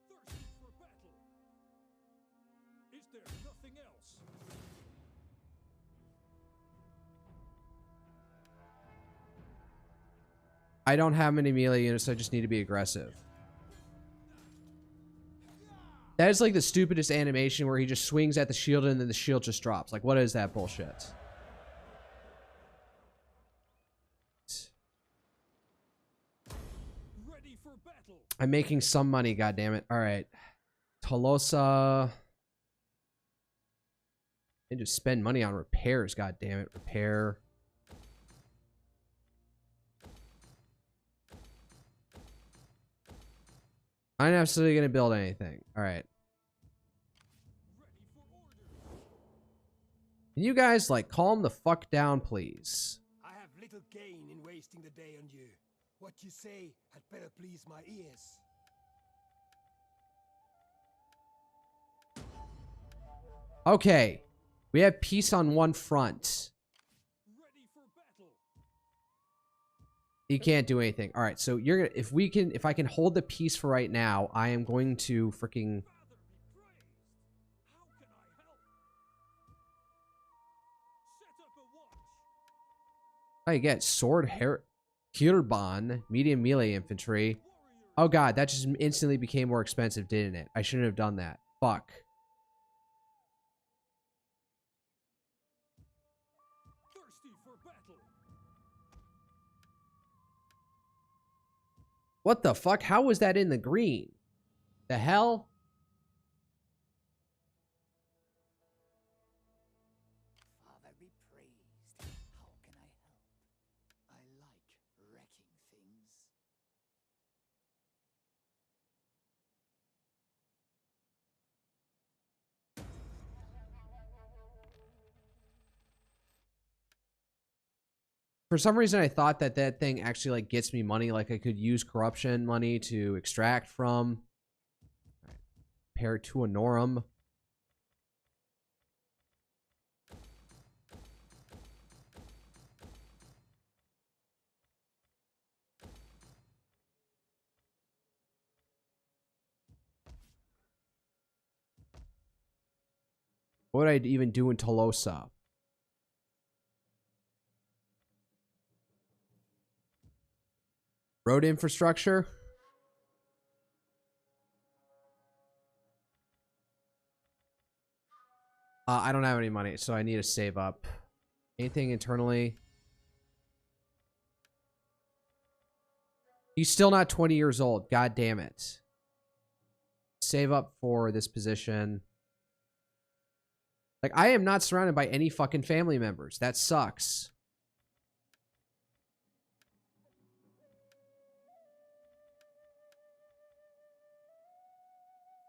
Thirsty for battle. Is there nothing else? I don't have many melee units, so I just need to be aggressive. That is like the stupidest animation where he just swings at the shield and then the shield just drops. Like, what is that bullshit? Ready for battle. I'm making some money, goddammit. Alright. Tolosa. And just spend money on repairs, goddammit. Repair. I'm not necessarily going to build anything. Alright. Ready for order. Can you guys, like, calm the fuck down, please? I have little gain in wasting the day on you. What you say had better please my ears. Okay. We have peace on one front. Ready for battle. You can't do anything. All right, so you're gonna, if I can hold the peace for right now, I am going to freaking... Father be praised. How can I help? Set up a watch. I get sword Hirban, medium melee infantry. Oh god, that just instantly became more expensive, didn't it? I shouldn't have done that. Fuck. Thirsty for battle. What the fuck? How was that in the green? The hell? Father be praised. How can I help? I like wrecking things. For some reason, I thought that that thing actually like gets me money. Like I could use corruption money to extract from. All right. Pair to Honorum. What would I even do in Tolosa? Road infrastructure? I don't have any money, so I need to save up. Anything internally? He's still not 20 years old. God damn it. Save up for this position. Like, I am not surrounded by any fucking family members. That sucks.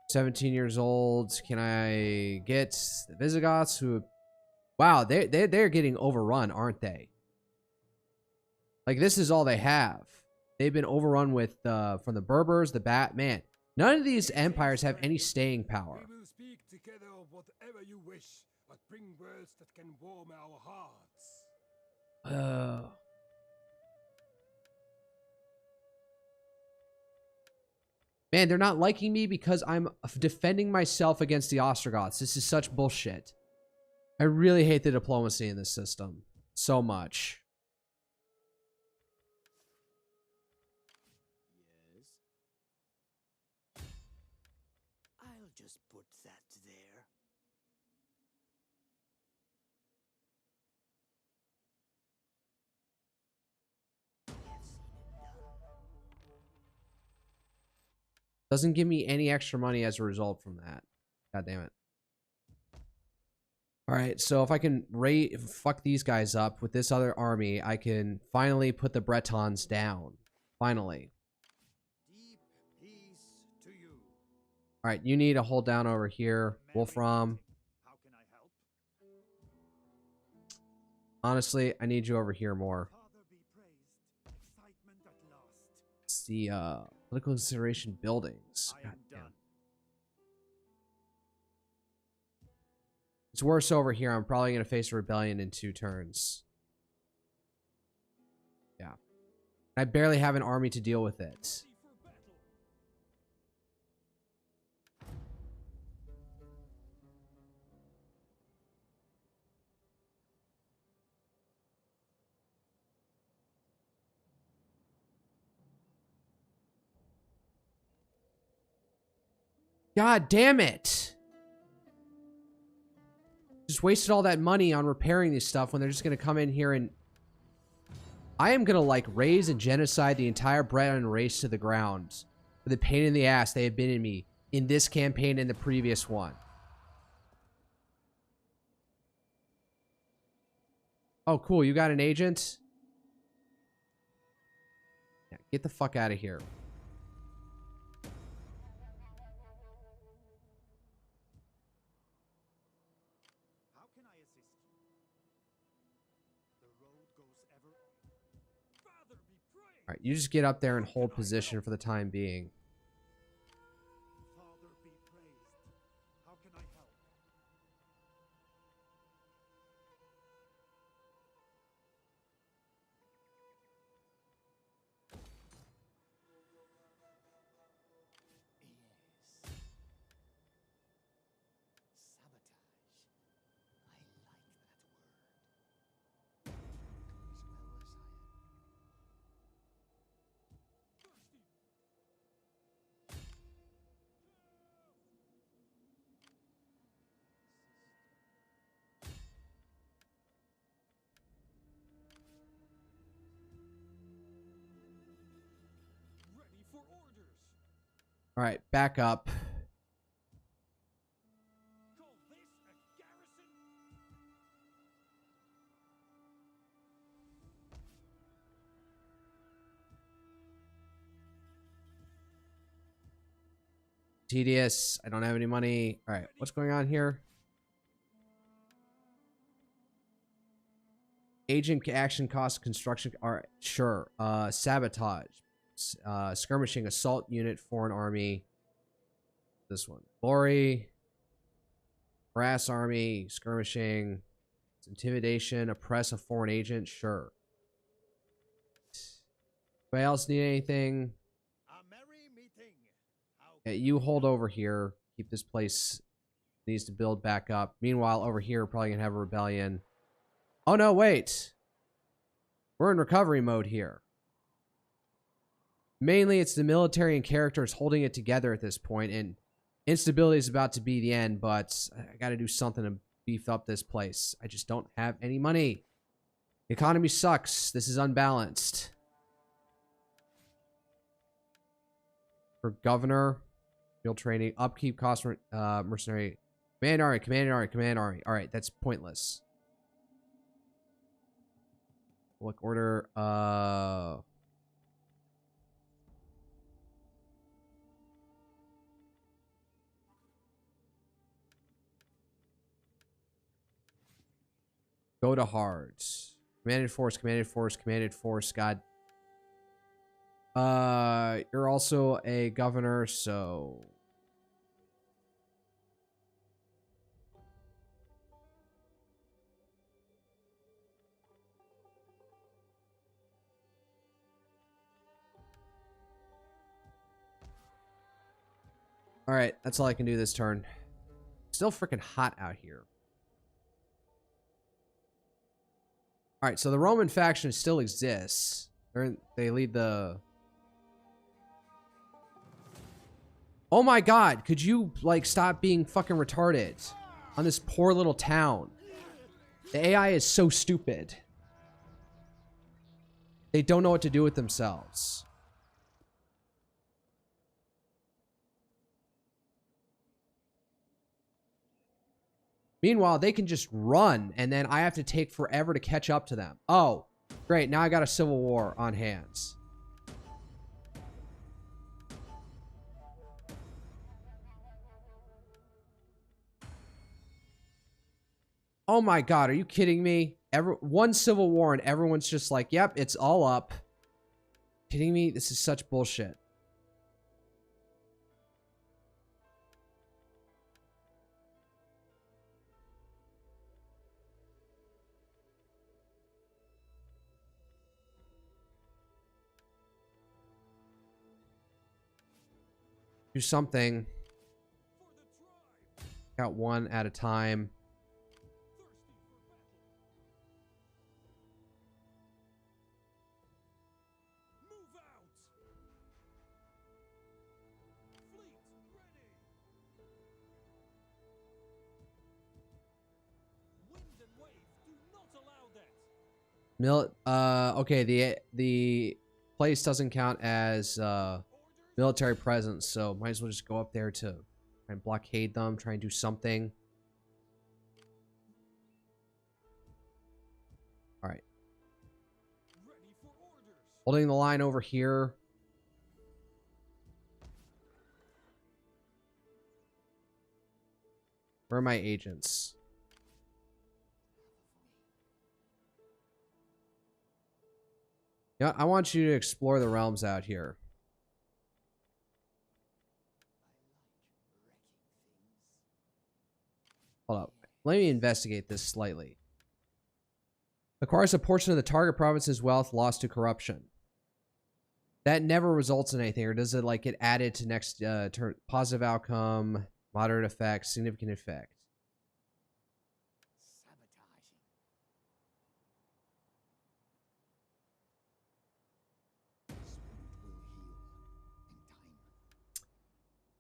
"17 years old. Can I get the Visigoths who..." Wow, they're getting overrun, aren't they? Like, this is all they have. They've been overrun with from the Berbers, the Man. None of these empires have any staying power. We will speak together of whatever you wish, but bring words that can warm our hearts. Man, they're not liking me because I'm defending myself against the Ostrogoths. This is such bullshit. I really hate the diplomacy in this system so much. Yes. I'll just put that there. Doesn't give me any extra money as a result from that. God damn it. Alright, so if I can fuck these guys up with this other army, I can finally put the Bretons down. Finally. Deep peace to you. Alright, you need to hold down over here. Wolfram. How can I help? Honestly, I need you over here more. Father be praised. Excitement at last. It's the political consideration buildings. I God am damn. done. It's worse over here. I'm probably going to face a rebellion in 2 turns. Yeah. I barely have an army to deal with it. Ready for battle. God damn it. Just wasted all that money on repairing this stuff when they're just going to come in here and... I am going to, like, raise and genocide the entire Breton race to the ground for the pain in the ass they have been in me in this campaign and the previous one. Oh, cool. You got an agent? Yeah, get the fuck out of here. How can I assist you? The road goes ever on. Father be praised. Alright, you just get up there and hold position for the time being. Father be praised. How can I help? Yes. Sabotage. I like that word. As well as I am. Thirsty. Ready for orders. Alright, back up. Call this a garrison? Tedious. I don't have any money. Alright, what's going on here? Agent action cost construction. Alright, sure. Sabotage. Skirmishing assault unit foreign army. This one. Glory. Harass army. Skirmishing. Intimidation. Oppress a foreign agent. Sure. Anybody else need anything? A merry meeting. How Yeah, you hold over here. Keep this place. Needs to build back up. Meanwhile, over here, we're probably going to have a rebellion. Oh, no, wait. We're in recovery mode here. Mainly, it's the military and characters holding it together at this point, and instability is about to be the end, but I got to do something to beef up this place. I just don't have any money. The economy sucks. This is unbalanced. For governor, field training, upkeep cost, mercenary. Command army, command army, command army. All right, that's pointless. Look, order. Go to hards. Commanded force, commanded force, commanded force. God. You're also a governor, so. All right, that's all I can do this turn. Still freaking hot out here. All right, so the Roman faction still exists. They lead the... Oh my god, could you, like, stop being fucking retarded on this poor little town? The AI is so stupid. They don't know what to do with themselves. Meanwhile, they can just run, and then I have to take forever to catch up to them. Oh, great. Now I got a civil war on hands. Oh my god, are you kidding me? One civil war and everyone's just like, yep, it's all up. Kidding me? This is such bullshit. Do something. Got one at a time. Okay, the place doesn't count as military presence, so might as well just go up there to try and blockade them, try and do something. All right. Holding the line over here. Where are my agents? Yeah, I want you to explore the realms out here. Hold up. Let me investigate this slightly. Acquires a portion of the target province's wealth lost to corruption. That never results in anything, or does it like get added to next turn? Positive outcome, moderate effect, significant effect.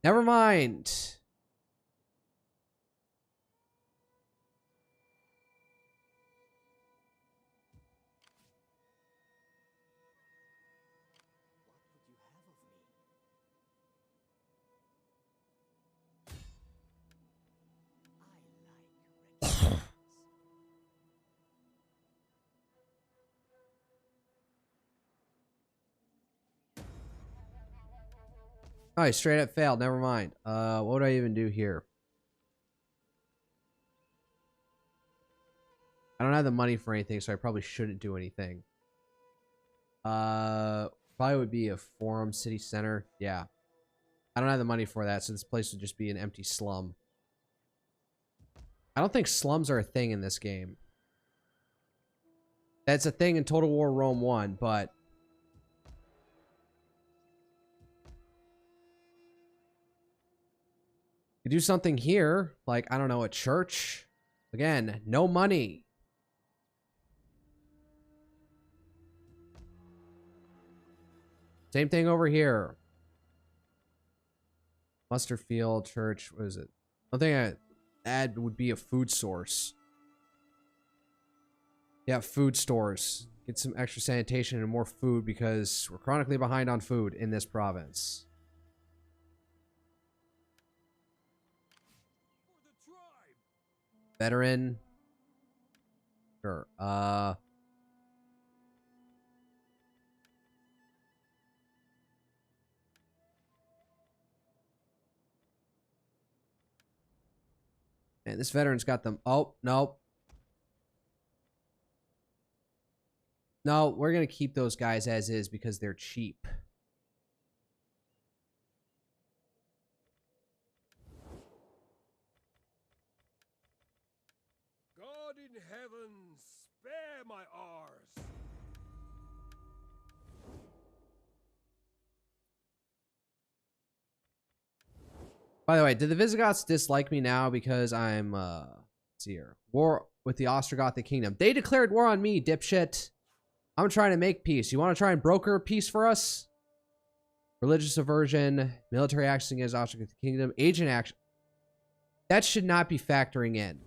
Never mind. Oh, I straight up failed. Never mind. What would I even do here? I don't have the money for anything, so I probably shouldn't do anything. Probably would be a forum city center. Yeah. I don't have the money for that, so this place would just be an empty slum. I don't think slums are a thing in this game. That's a thing in Total War Rome 1, but... You do something here, like, I don't know, a church. Again, no money. Same thing over here. Mustard Field, church, what is it? One thing I add would be a food source. Yeah, food stores. Get some extra sanitation and more food because we're chronically behind on food in this province. Veteran. Sure. Man, this veteran's got them. Oh, no. No, we're going to keep those guys as is because they're cheap. God in heaven, spare my arse. By the way, did the Visigoths dislike me now because I'm, let's see here. War with the Ostrogothic kingdom. They declared war on me, dipshit. I'm trying to make peace. You want to try and broker peace for us? Religious aversion, military action against Ostrogothic kingdom, agent action. That should not be factoring in.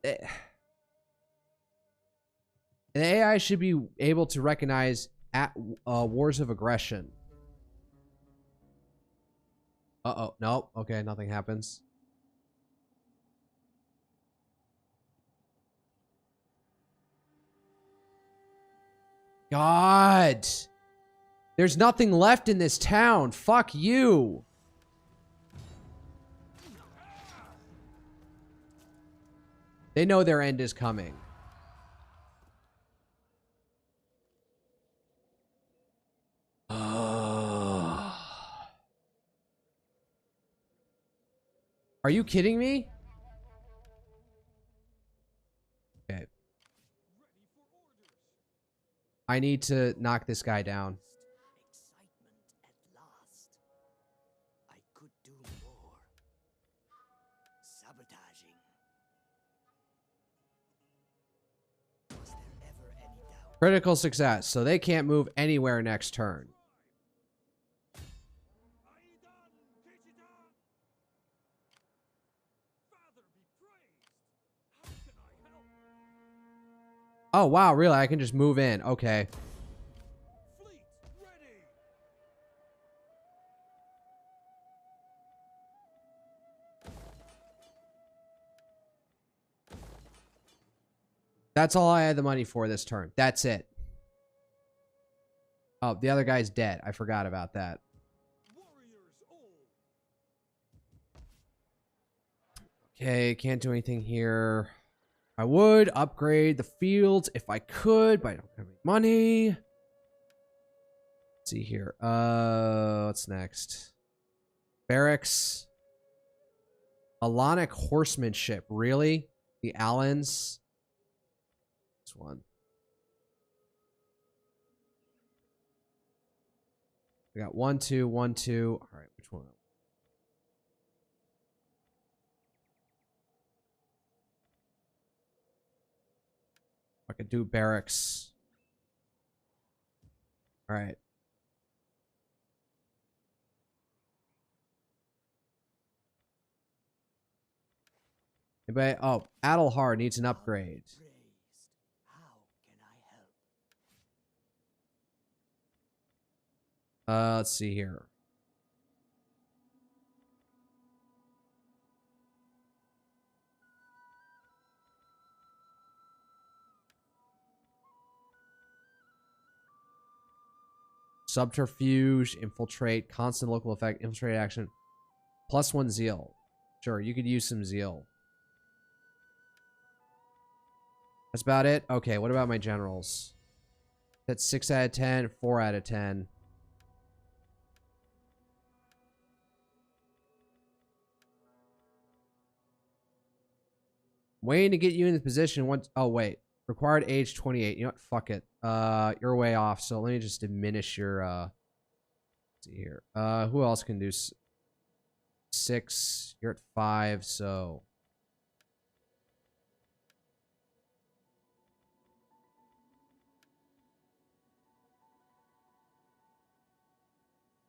The AI should be able to recognize wars of aggression. Uh-oh. Nope. Okay, nothing happens. God. There's nothing left in this town. Fuck you. They know their end is coming. Are you kidding me? Okay. I need to knock this guy down. Excitement at last. I could do more. Sabotaging. Was there ever any doubt? Critical success, so they can't move anywhere next turn. Oh, wow, really? I can just move in. Okay. Fleet ready. That's all I had the money for this turn. That's it. Oh, the other guy's dead. I forgot about that. Warriors all. Okay, can't do anything here. I would upgrade the fields if I could, but I don't have any money. Let's see here. What's next? Barracks. Alanic horsemanship. Really? The Allens? This one. We got 1, 2, 1, 2. All right, which one? I could do barracks. All right. Anybody? Oh, Adelhard needs an upgrade. Praised. How can I help? Let's see here. Subterfuge, infiltrate, constant local effect, infiltrate action, +1 zeal. Sure, you could use some zeal. That's about it. Okay, what about my generals? That's 6 out of 10, 4 out of 10. Waiting to get you in the position once. Oh, wait. Required age 28. You know what? Fuck it. You're way off. So let me just diminish your, let's see here. Who else can do 6? You're at 5, so.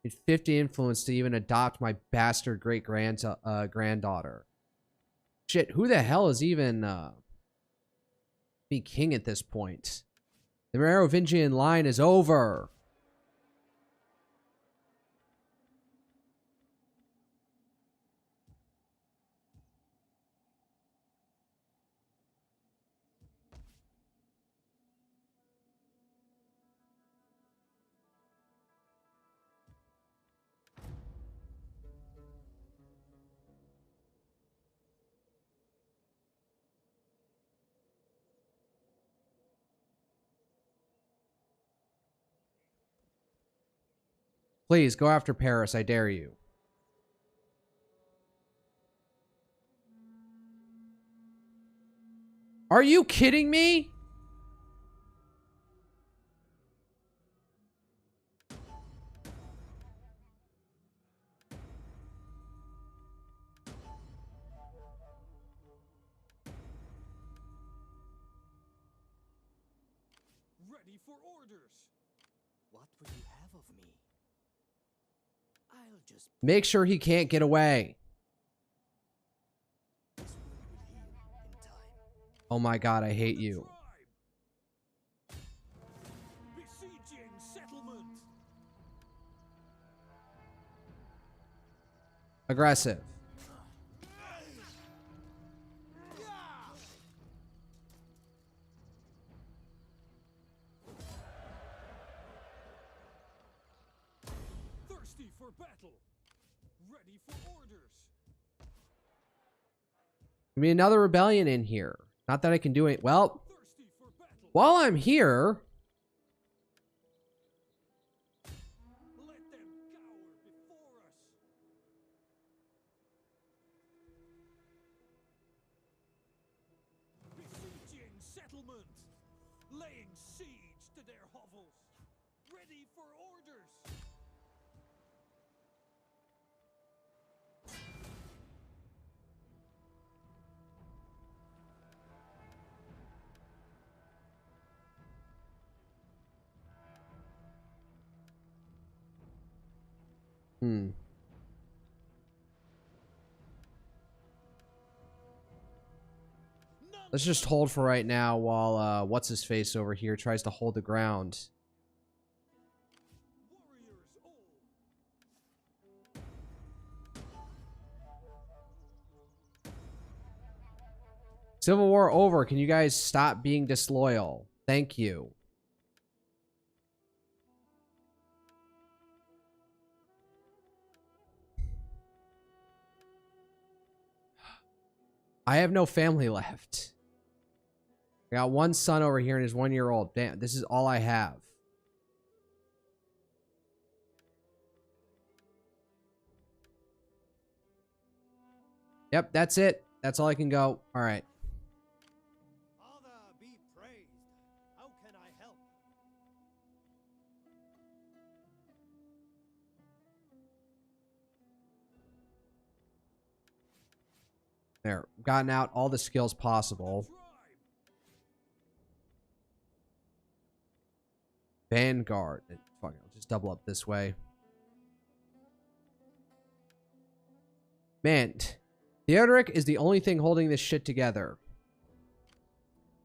Need 50 influence to even adopt my bastard granddaughter. Shit, who the hell is even be king at this point? The Merovingian line is over. Please, go after Paris, I dare you. Are you kidding me? Ready for orders. What would you have of me? I'll just Make sure he can't get away. this wound will heal in time. Oh my god, I hate you. Besieging settlement. Aggressive. Thirsty for battle. Ready for orders. I mean, another rebellion in here. Not that I can do it. Well, Thirsty for battle. while I'm here, Let them cower before us. Besieging settlement. Laying siege to their hovels. Ready for orders. let's just hold for right now while what's his face over here tries to hold the ground. Warriors all. Civil War over. Can you guys stop being disloyal? Thank you. I have no family left. I got one son over here and he's 1 year old. Damn, this is all I have. Yep, that's it. That's all I can go. All right. Father be praised. How can I help? There. Gotten out all the skills possible. Tribe. Vanguard. Fuck it, I'll just double up this way. Man, Theodoric is the only thing holding this shit together.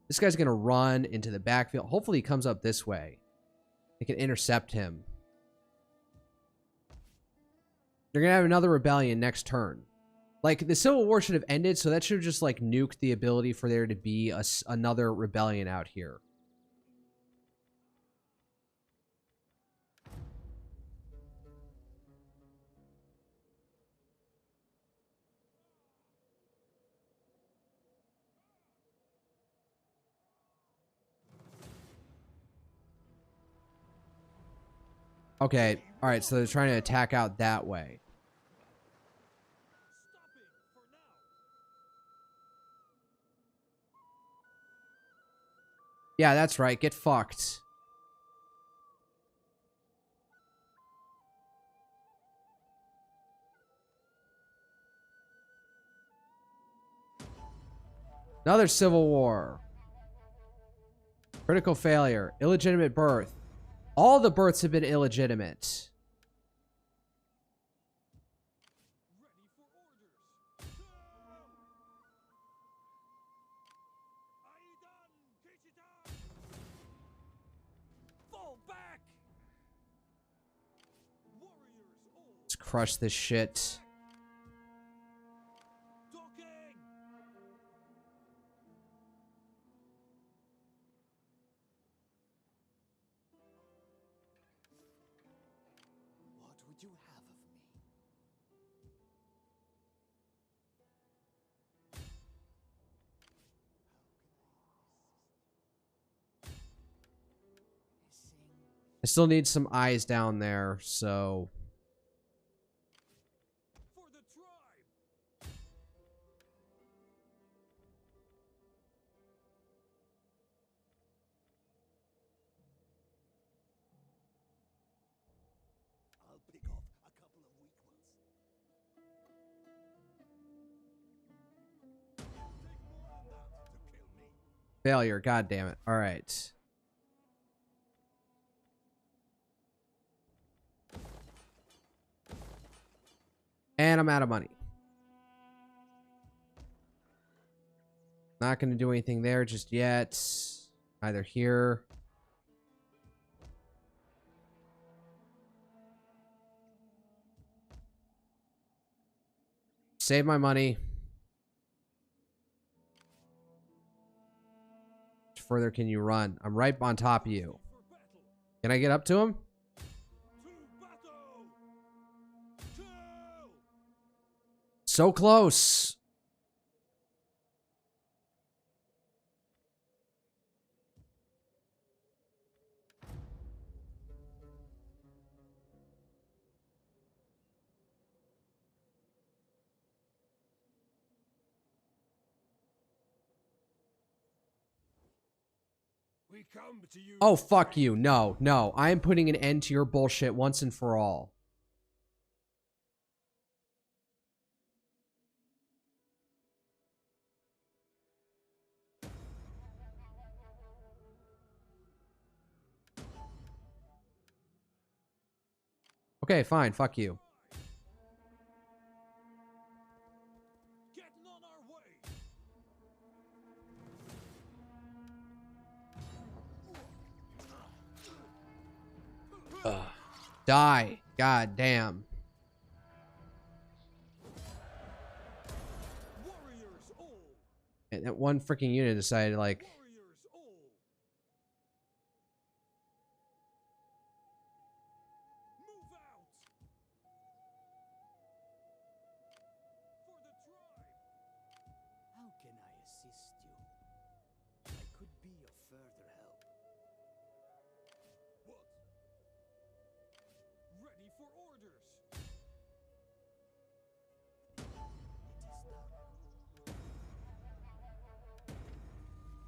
This guy's gonna run into the backfield. Hopefully he comes up this way. I can intercept him. They're gonna have another rebellion next turn. Like, the Civil War should have ended, so that should have just, like, nuked the ability for there to be another rebellion out here. Okay, alright, so they're trying to attack out that way. Stopping for now. Yeah, that's right, get fucked. Another civil war. Critical failure. Illegitimate birth. All the births have been illegitimate. Ready for orders. Aidan Kichitan. Fall back. Warriors all. Let's crush this shit. Docking. What would you have of me? How can I assist you? Hissing I still need some eyes down there, so... For the tribe. I'll pick off a couple of weak ones. It'll take more than that to kill me. Failure, god damn it. Alright. And I'm out of money. Not going to do anything there just yet. Either here. Save my money. How much further can you run? I'm right on top of you. For battle. Can I get up to him? To battle. Kill. So close. We come to you. Oh, fuck you. No, no. I am putting an end to your bullshit once and for all. Okay, fine. Fuck you. Getting on our way. Die. God damn. Warriors all. And that one freaking unit decided, like... Warriors all. Move out. For the tribe. How can I assist you? I could be of further help. What? Ready for orders.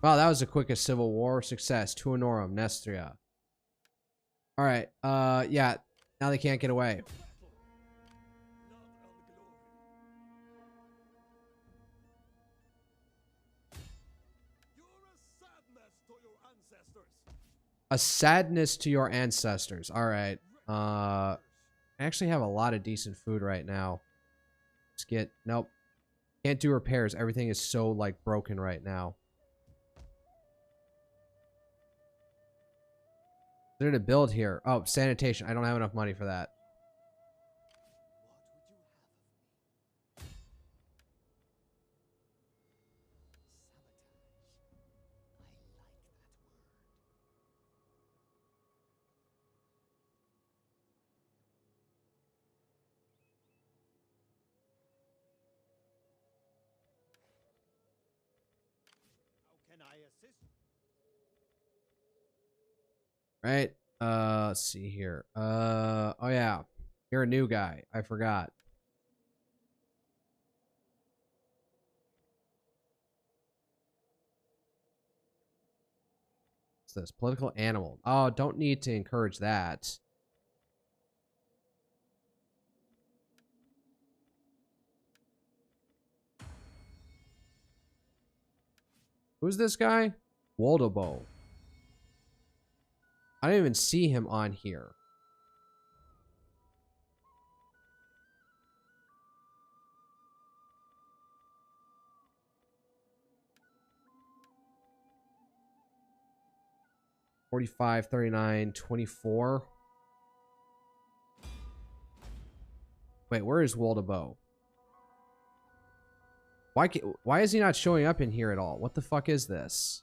Wow, that was the quickest civil war. Success. To Honorum, Nestria. Alright, yeah. Now they can't get away. For battle. Blood and glory. You're a sadness to your ancestors. A sadness to your ancestors. Alright. I actually have a lot of decent food right now. Let's get... Nope. Can't do repairs. Everything is so, like, broken right now. What did it build here? Oh, sanitation. I don't have enough money for that. How can I assist? Right? Let's see here. Oh yeah. You're a new guy. I forgot. What's this? Political animal. Oh, don't need to encourage that. Who's this guy? Woldobo. I don't even see him on here. $45, $39, $24. Wait, where is Woldobo? Why is he not showing up in here at all? What the fuck is this?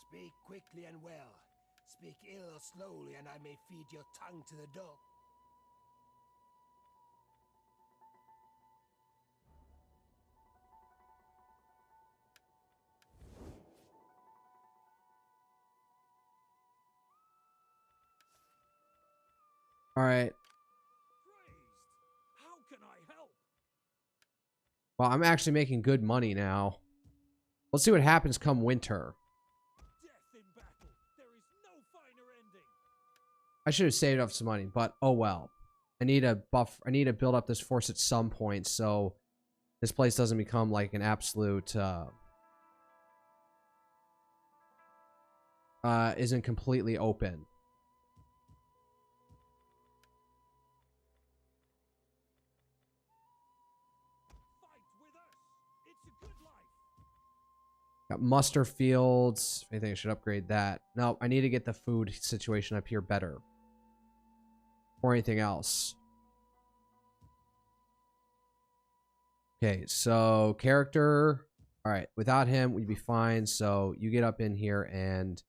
Speak quickly and well. Speak ill or slowly, and I may feed your tongue to the dog. All right. Praised. How can I help? Well, I'm actually making good money now. Let's see what happens come winter. Death in battle. There is no finer ending. I should have saved up some money, but oh well. I need a buff. I need to build up this force at some point, so this place doesn't become like an absolute isn't completely open. Fight with us. It's a good life. Got muster fields. I think I should upgrade that. No, I need to get the food situation up here better. Or anything else. Okay, so character. All right, without him, we'd be fine. So you get up in here and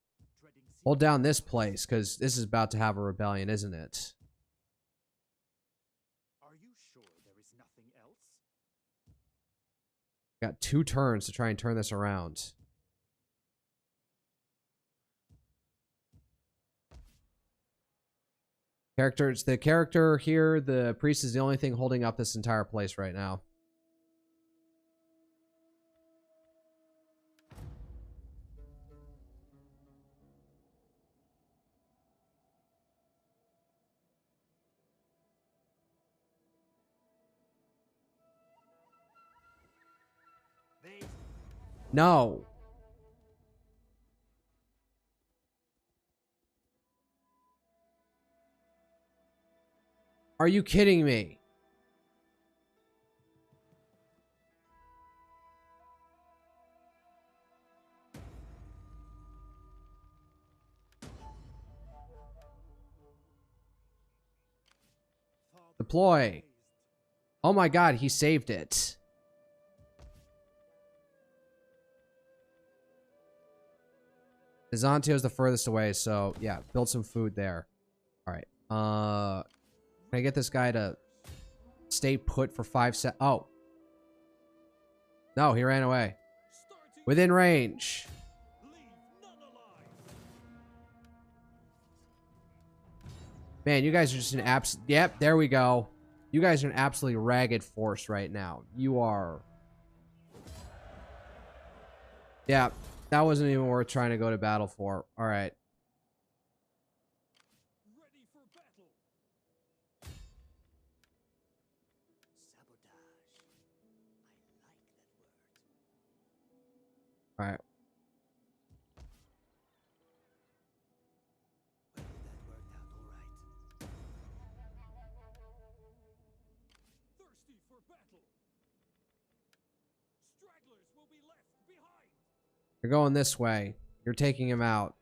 hold down this place because this is about to have a rebellion, isn't it? Are you sure there is nothing else? Got 2 turns to try and turn this around. Characters, the character here, the priest is the only thing holding up this entire place right now. No. Are you kidding me? Deploy. Oh my god, he saved it. Bizantio's the furthest away, so yeah, build some food there. Alright. Can I get this guy to stay put for 5 seconds? Oh. No, he ran away. Within range. Man, you guys are just an Yep, there we go. You guys are an absolutely ragged force right now. You are. Yeah, that wasn't even worth trying to go to battle for. All right. Ready for battle. Sabotage. I like that word. All right. Well, that worked out all right. Thirsty for battle. Stragglers will be left behind. You're going this way. You're taking him out.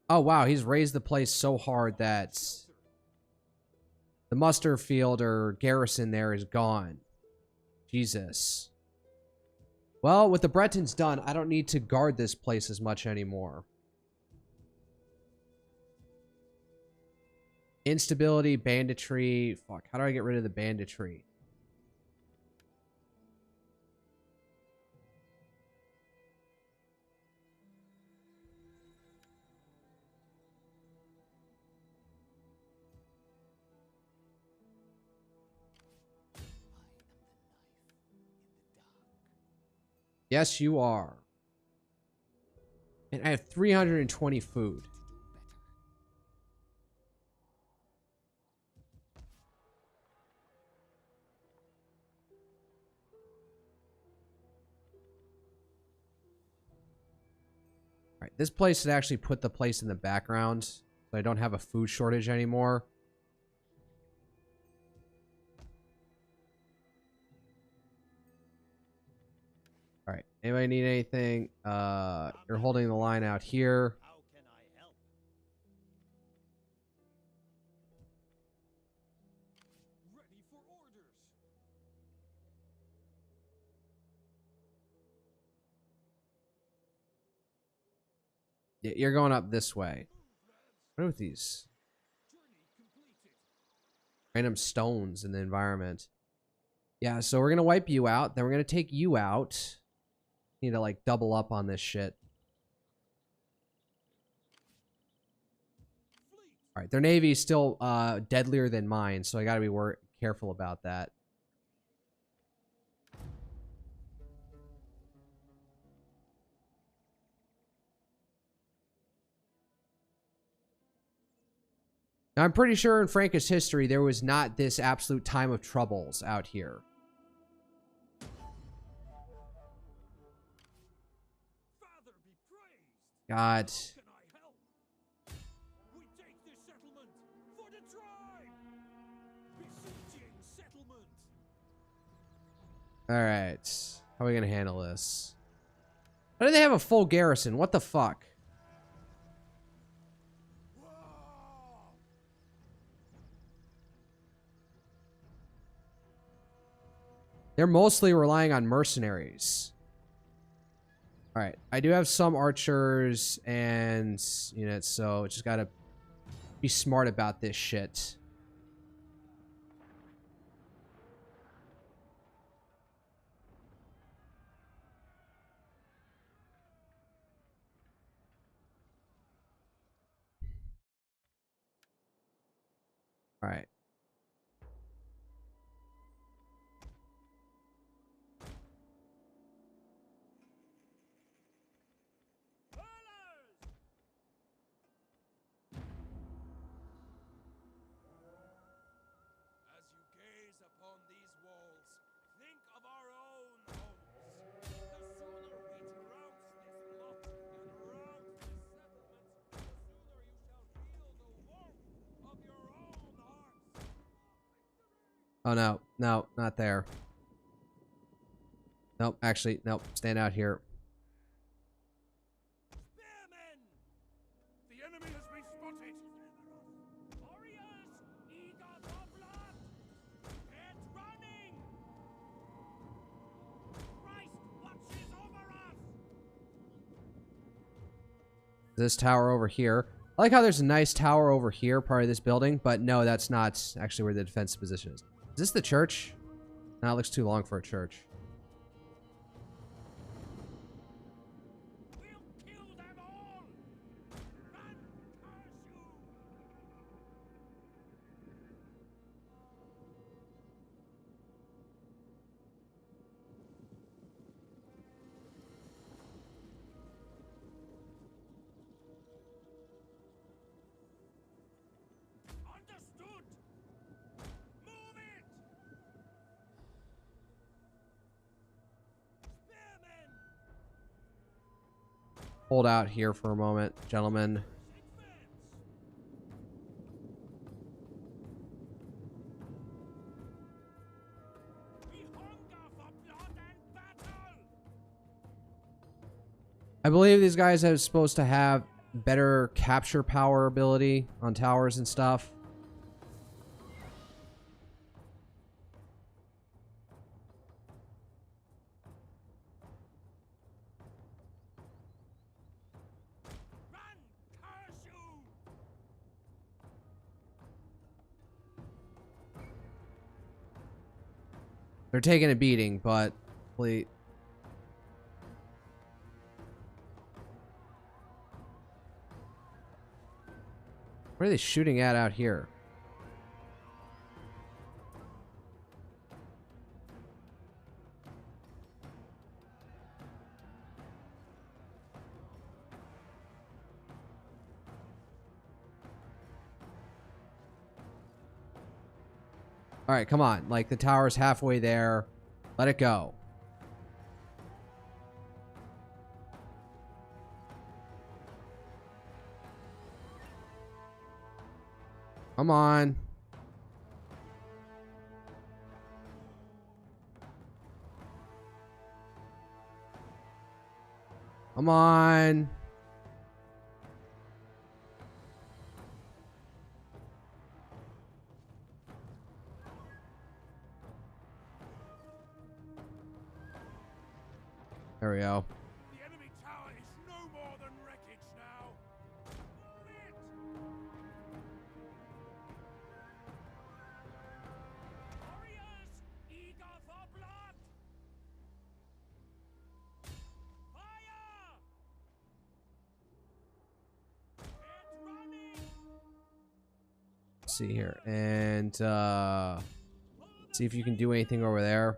Oh, wow. He's raised the place so hard that the muster field or garrison there is gone. Jesus. Well, with the Bretons done, I don't need to guard this place as much anymore. Instability, banditry. Fuck, how do I get rid of the banditry? Yes, you are. And I have 320 food. All right, this place should actually put the place in the background, so I don't have a food shortage anymore. All right, anybody need anything? You're holding the line out here. How can I help? Ready for orders. Yeah, you're going up this way. What are with these Journey completed. random stones in the environment? Yeah, so we're gonna wipe you out, then we're gonna take you out. Need to like double up on this shit. Fleet. All right, their navy is still deadlier than mine, so I got to be careful about that. Now, I'm pretty sure in Frankish history there was not this absolute time of troubles out here. Father be praised. God. How can I help? We take this settlement for the tribe. Besieging settlement. All right. How are we going to handle this? How do they have a full garrison? What the fuck? They're mostly relying on mercenaries. All right. I do have some archers and units, so just got to be smart about this shit. All right. As you gaze upon these walls, think of our own homes. The sooner we trounce this lot and rout this settlement, the sooner you shall feel the warmth of your own hearts. Oh, no. No, not there. Nope, actually, nope. Stand out here. Spearmen! The enemy has been spotted! Warriors, eager for blood! Get running! Christ watches over us! This tower over here. I like how there's a nice tower over here, part of this building, but no, that's not actually where the defensive position is. Is this the church? No, it looks too long for a church. We'll kill them all! Run, curse you! Understood! Move it! Spearmen! Hold out here for a moment, gentlemen. Advance! We hunger for blood and battle! I believe these guys are supposed to have better capture power ability on towers and stuff. Run, curse you! They're taking a beating, but hopefully... What are they shooting at out here? All right, come on. Like, the tower's halfway there. Let it go. Come on. Come on. There we go. The enemy tower is no more than wreckage now! Move it! Warriors, eager for blood! Fire! Get running! Let's see here. And see if you can do anything over there.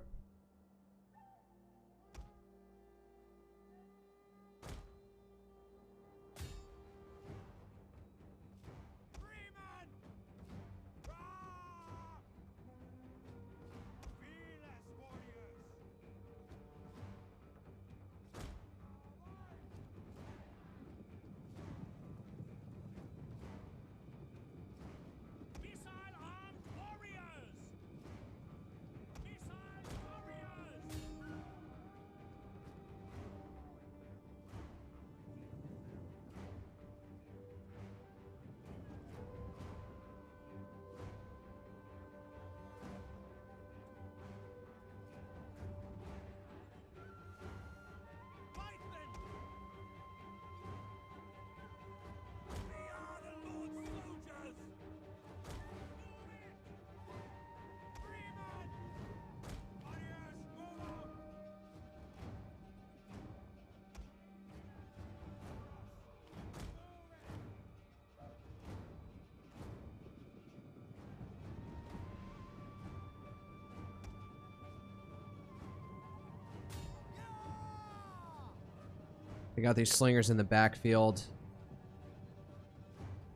They got these slingers in the backfield.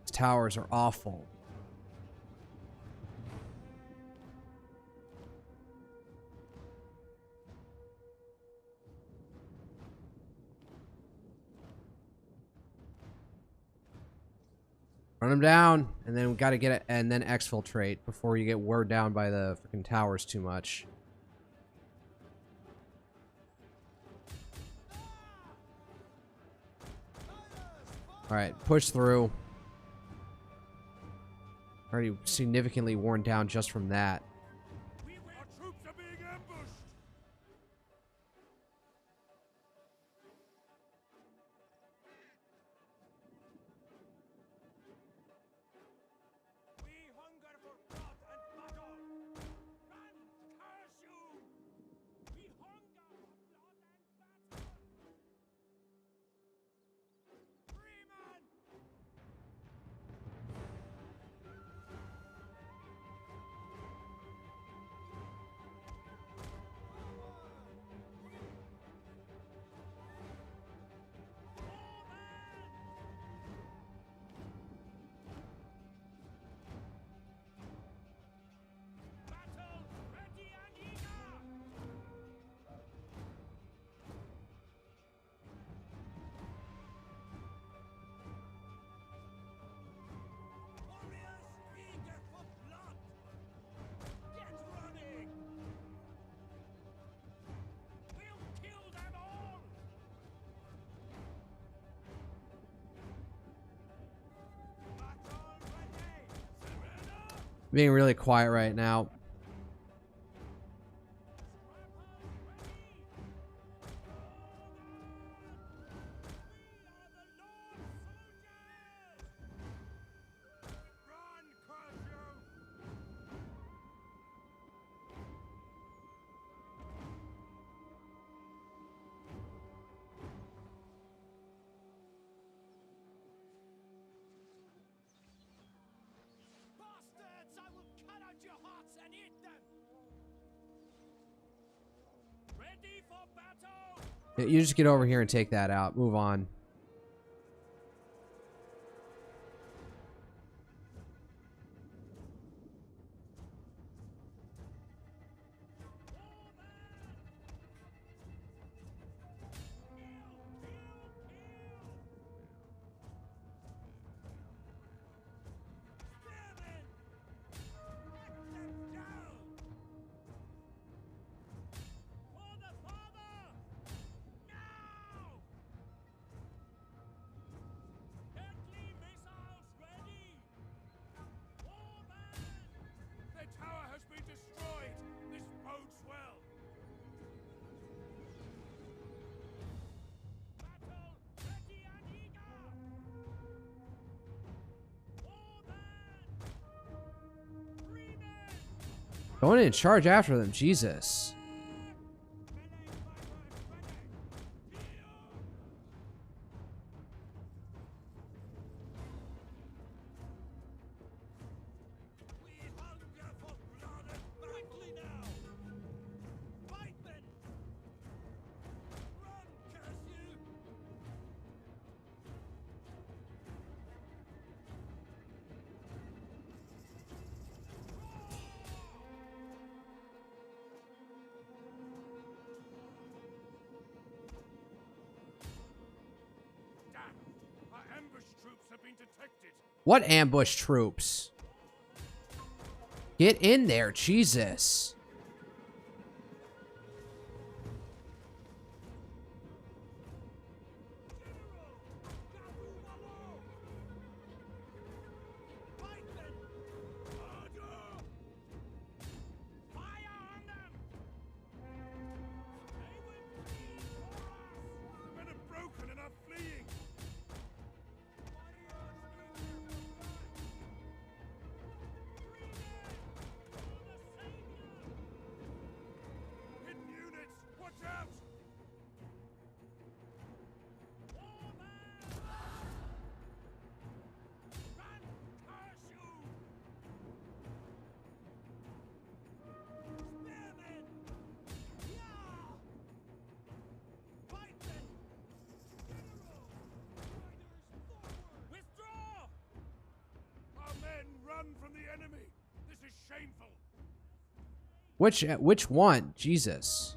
These towers are awful. Run them down, and then we got to get it, and then exfiltrate before you get wore down by the freaking towers too much. Alright, push through. Already significantly worn down just from that. Our troops are being ambushed! We hunger for blood and battle! Run, curse you! We hunger for blood and battle! Freeman! Battle ready and eager! Warriors eager for blood! Get running! We'll kill them all! Battle ready! Surrender! Being really quiet right now. Run, curse you! Bastards! I will cut out your hearts and eat them! Ready for battle! Yeah, you just get over here and take that out. Move on. Spearmen! Let them down! For the father! Now! Deadly missiles ready! Warman! The tower has been destroyed! This bodes well! Battle ready and eager! Warman! Freemen! Going in charge after them. Jesus. been detected. What ambush troops? Get in there, Jesus. The men are broken and are fleeing. Hidden units, watch out! Run, curse you! Spearmen! Yeah! Fightmen! General! Riders forward! Withdraw! Our men run from the enemy. This is shameful. Which one? Jesus.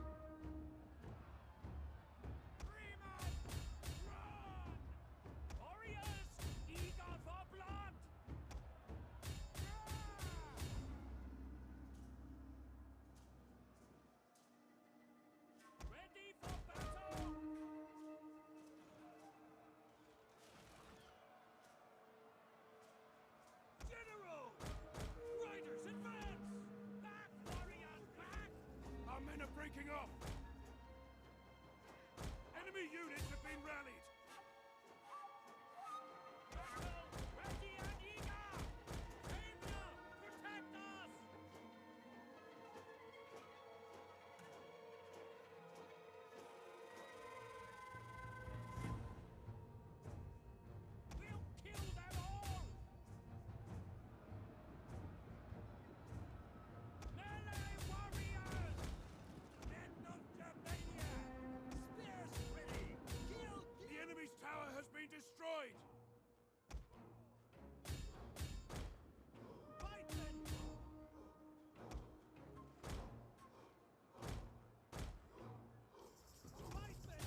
Warriors, eager for blood! Ready for battle! General! Riders, advance! Back, warriors, back! Our men are breaking off! Enemy units have been rallied! Battle, ready and eager! Savior, protect us! We'll kill them all! Melee warriors! Men of Germania! Spears ready! Kill! The enemy's tower has been destroyed! Fightmen! Fightmen!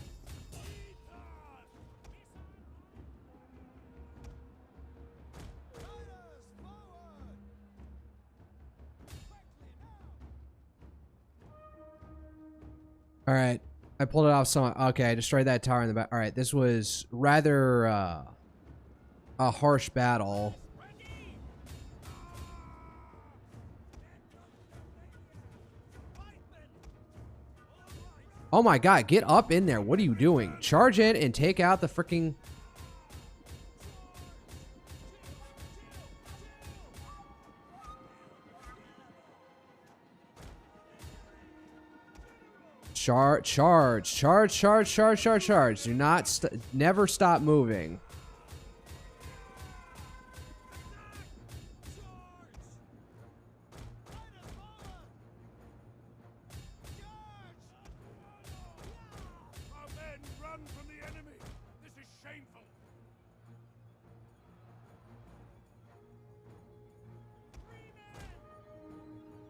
Eaters! Riders, forward! Quickly now! All right. I pulled it off some. Okay, I destroyed that tower in the back. All right, this was rather a harsh battle. Ready! Oh my god, get up in there. What are you doing? Charge in and take out the freaking... Charge. Do not never stop moving. Our men run from the enemy! This is shameful!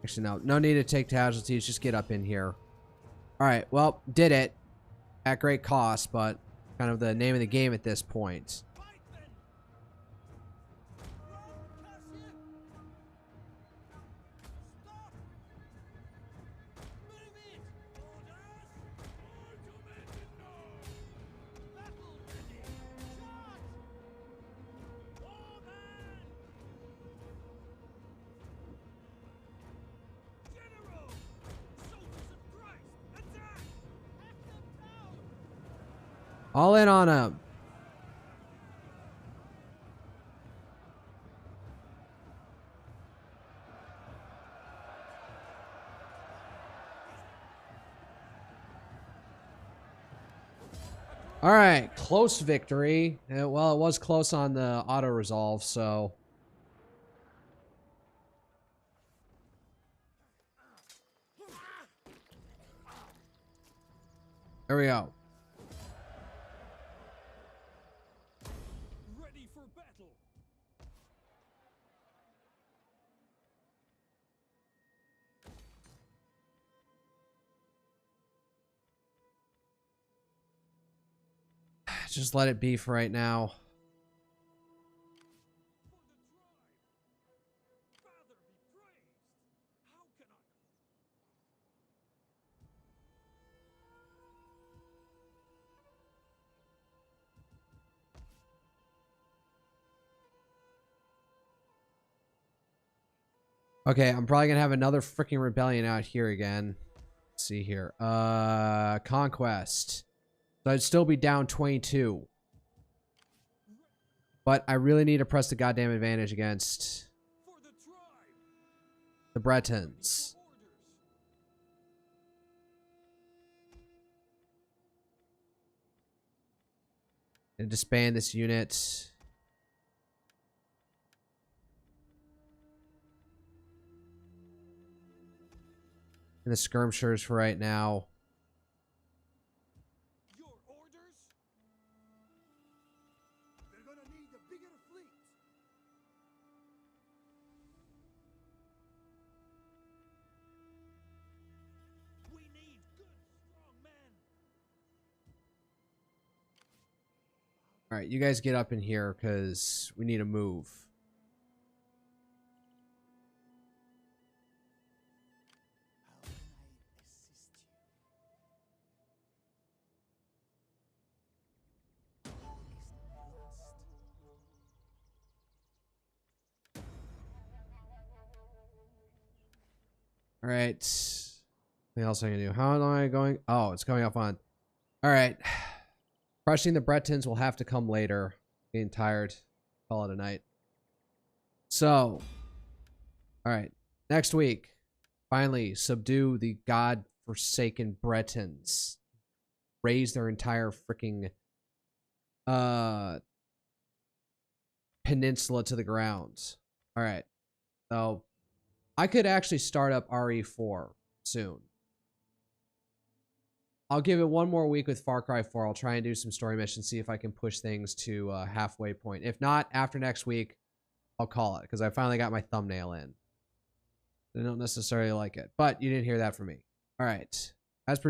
Actually, no need to take casualties. Just get up in here. All right, well, did it at great cost, but kind of the name of the game at this point. Fightmen! Run, curse you! Stop! Move it! Orders! All commanded now! Battle ready! Charge! Warman! General! Soldiers of Christ! Attack! Hack them down! All in on him. All right, close victory. Well, it was close on the auto resolve, so there we go. Ready for battle. Just let it be for right now. Okay, I'm probably gonna have another freaking rebellion out here again. Let's see here. Conquest. So I'd still be down 22. But I really need to press the goddamn advantage against the Bretons. And disband this unit. And the skirmishers for right now. Your orders? They're gonna need a bigger fleet. We need good, strong men. All right, you guys get up in here because we need to move. How can I assist you? All right. What else am I gonna do? How long am I going? Oh, it's coming up on. All right. Crushing the Bretons will have to come later. Getting tired. Call it a night. So, all right. Next week, finally subdue the god-forsaken Bretons. Raise their entire freaking peninsula to the ground. All right. So, I could actually start up RE4 soon. I'll give it one more week with Far Cry 4. I'll try and do some story missions, see if I can push things to a halfway point. If not, after next week, I'll call it, because I finally got my thumbnail in. I don't necessarily like it, but you didn't hear that from me. All right. As per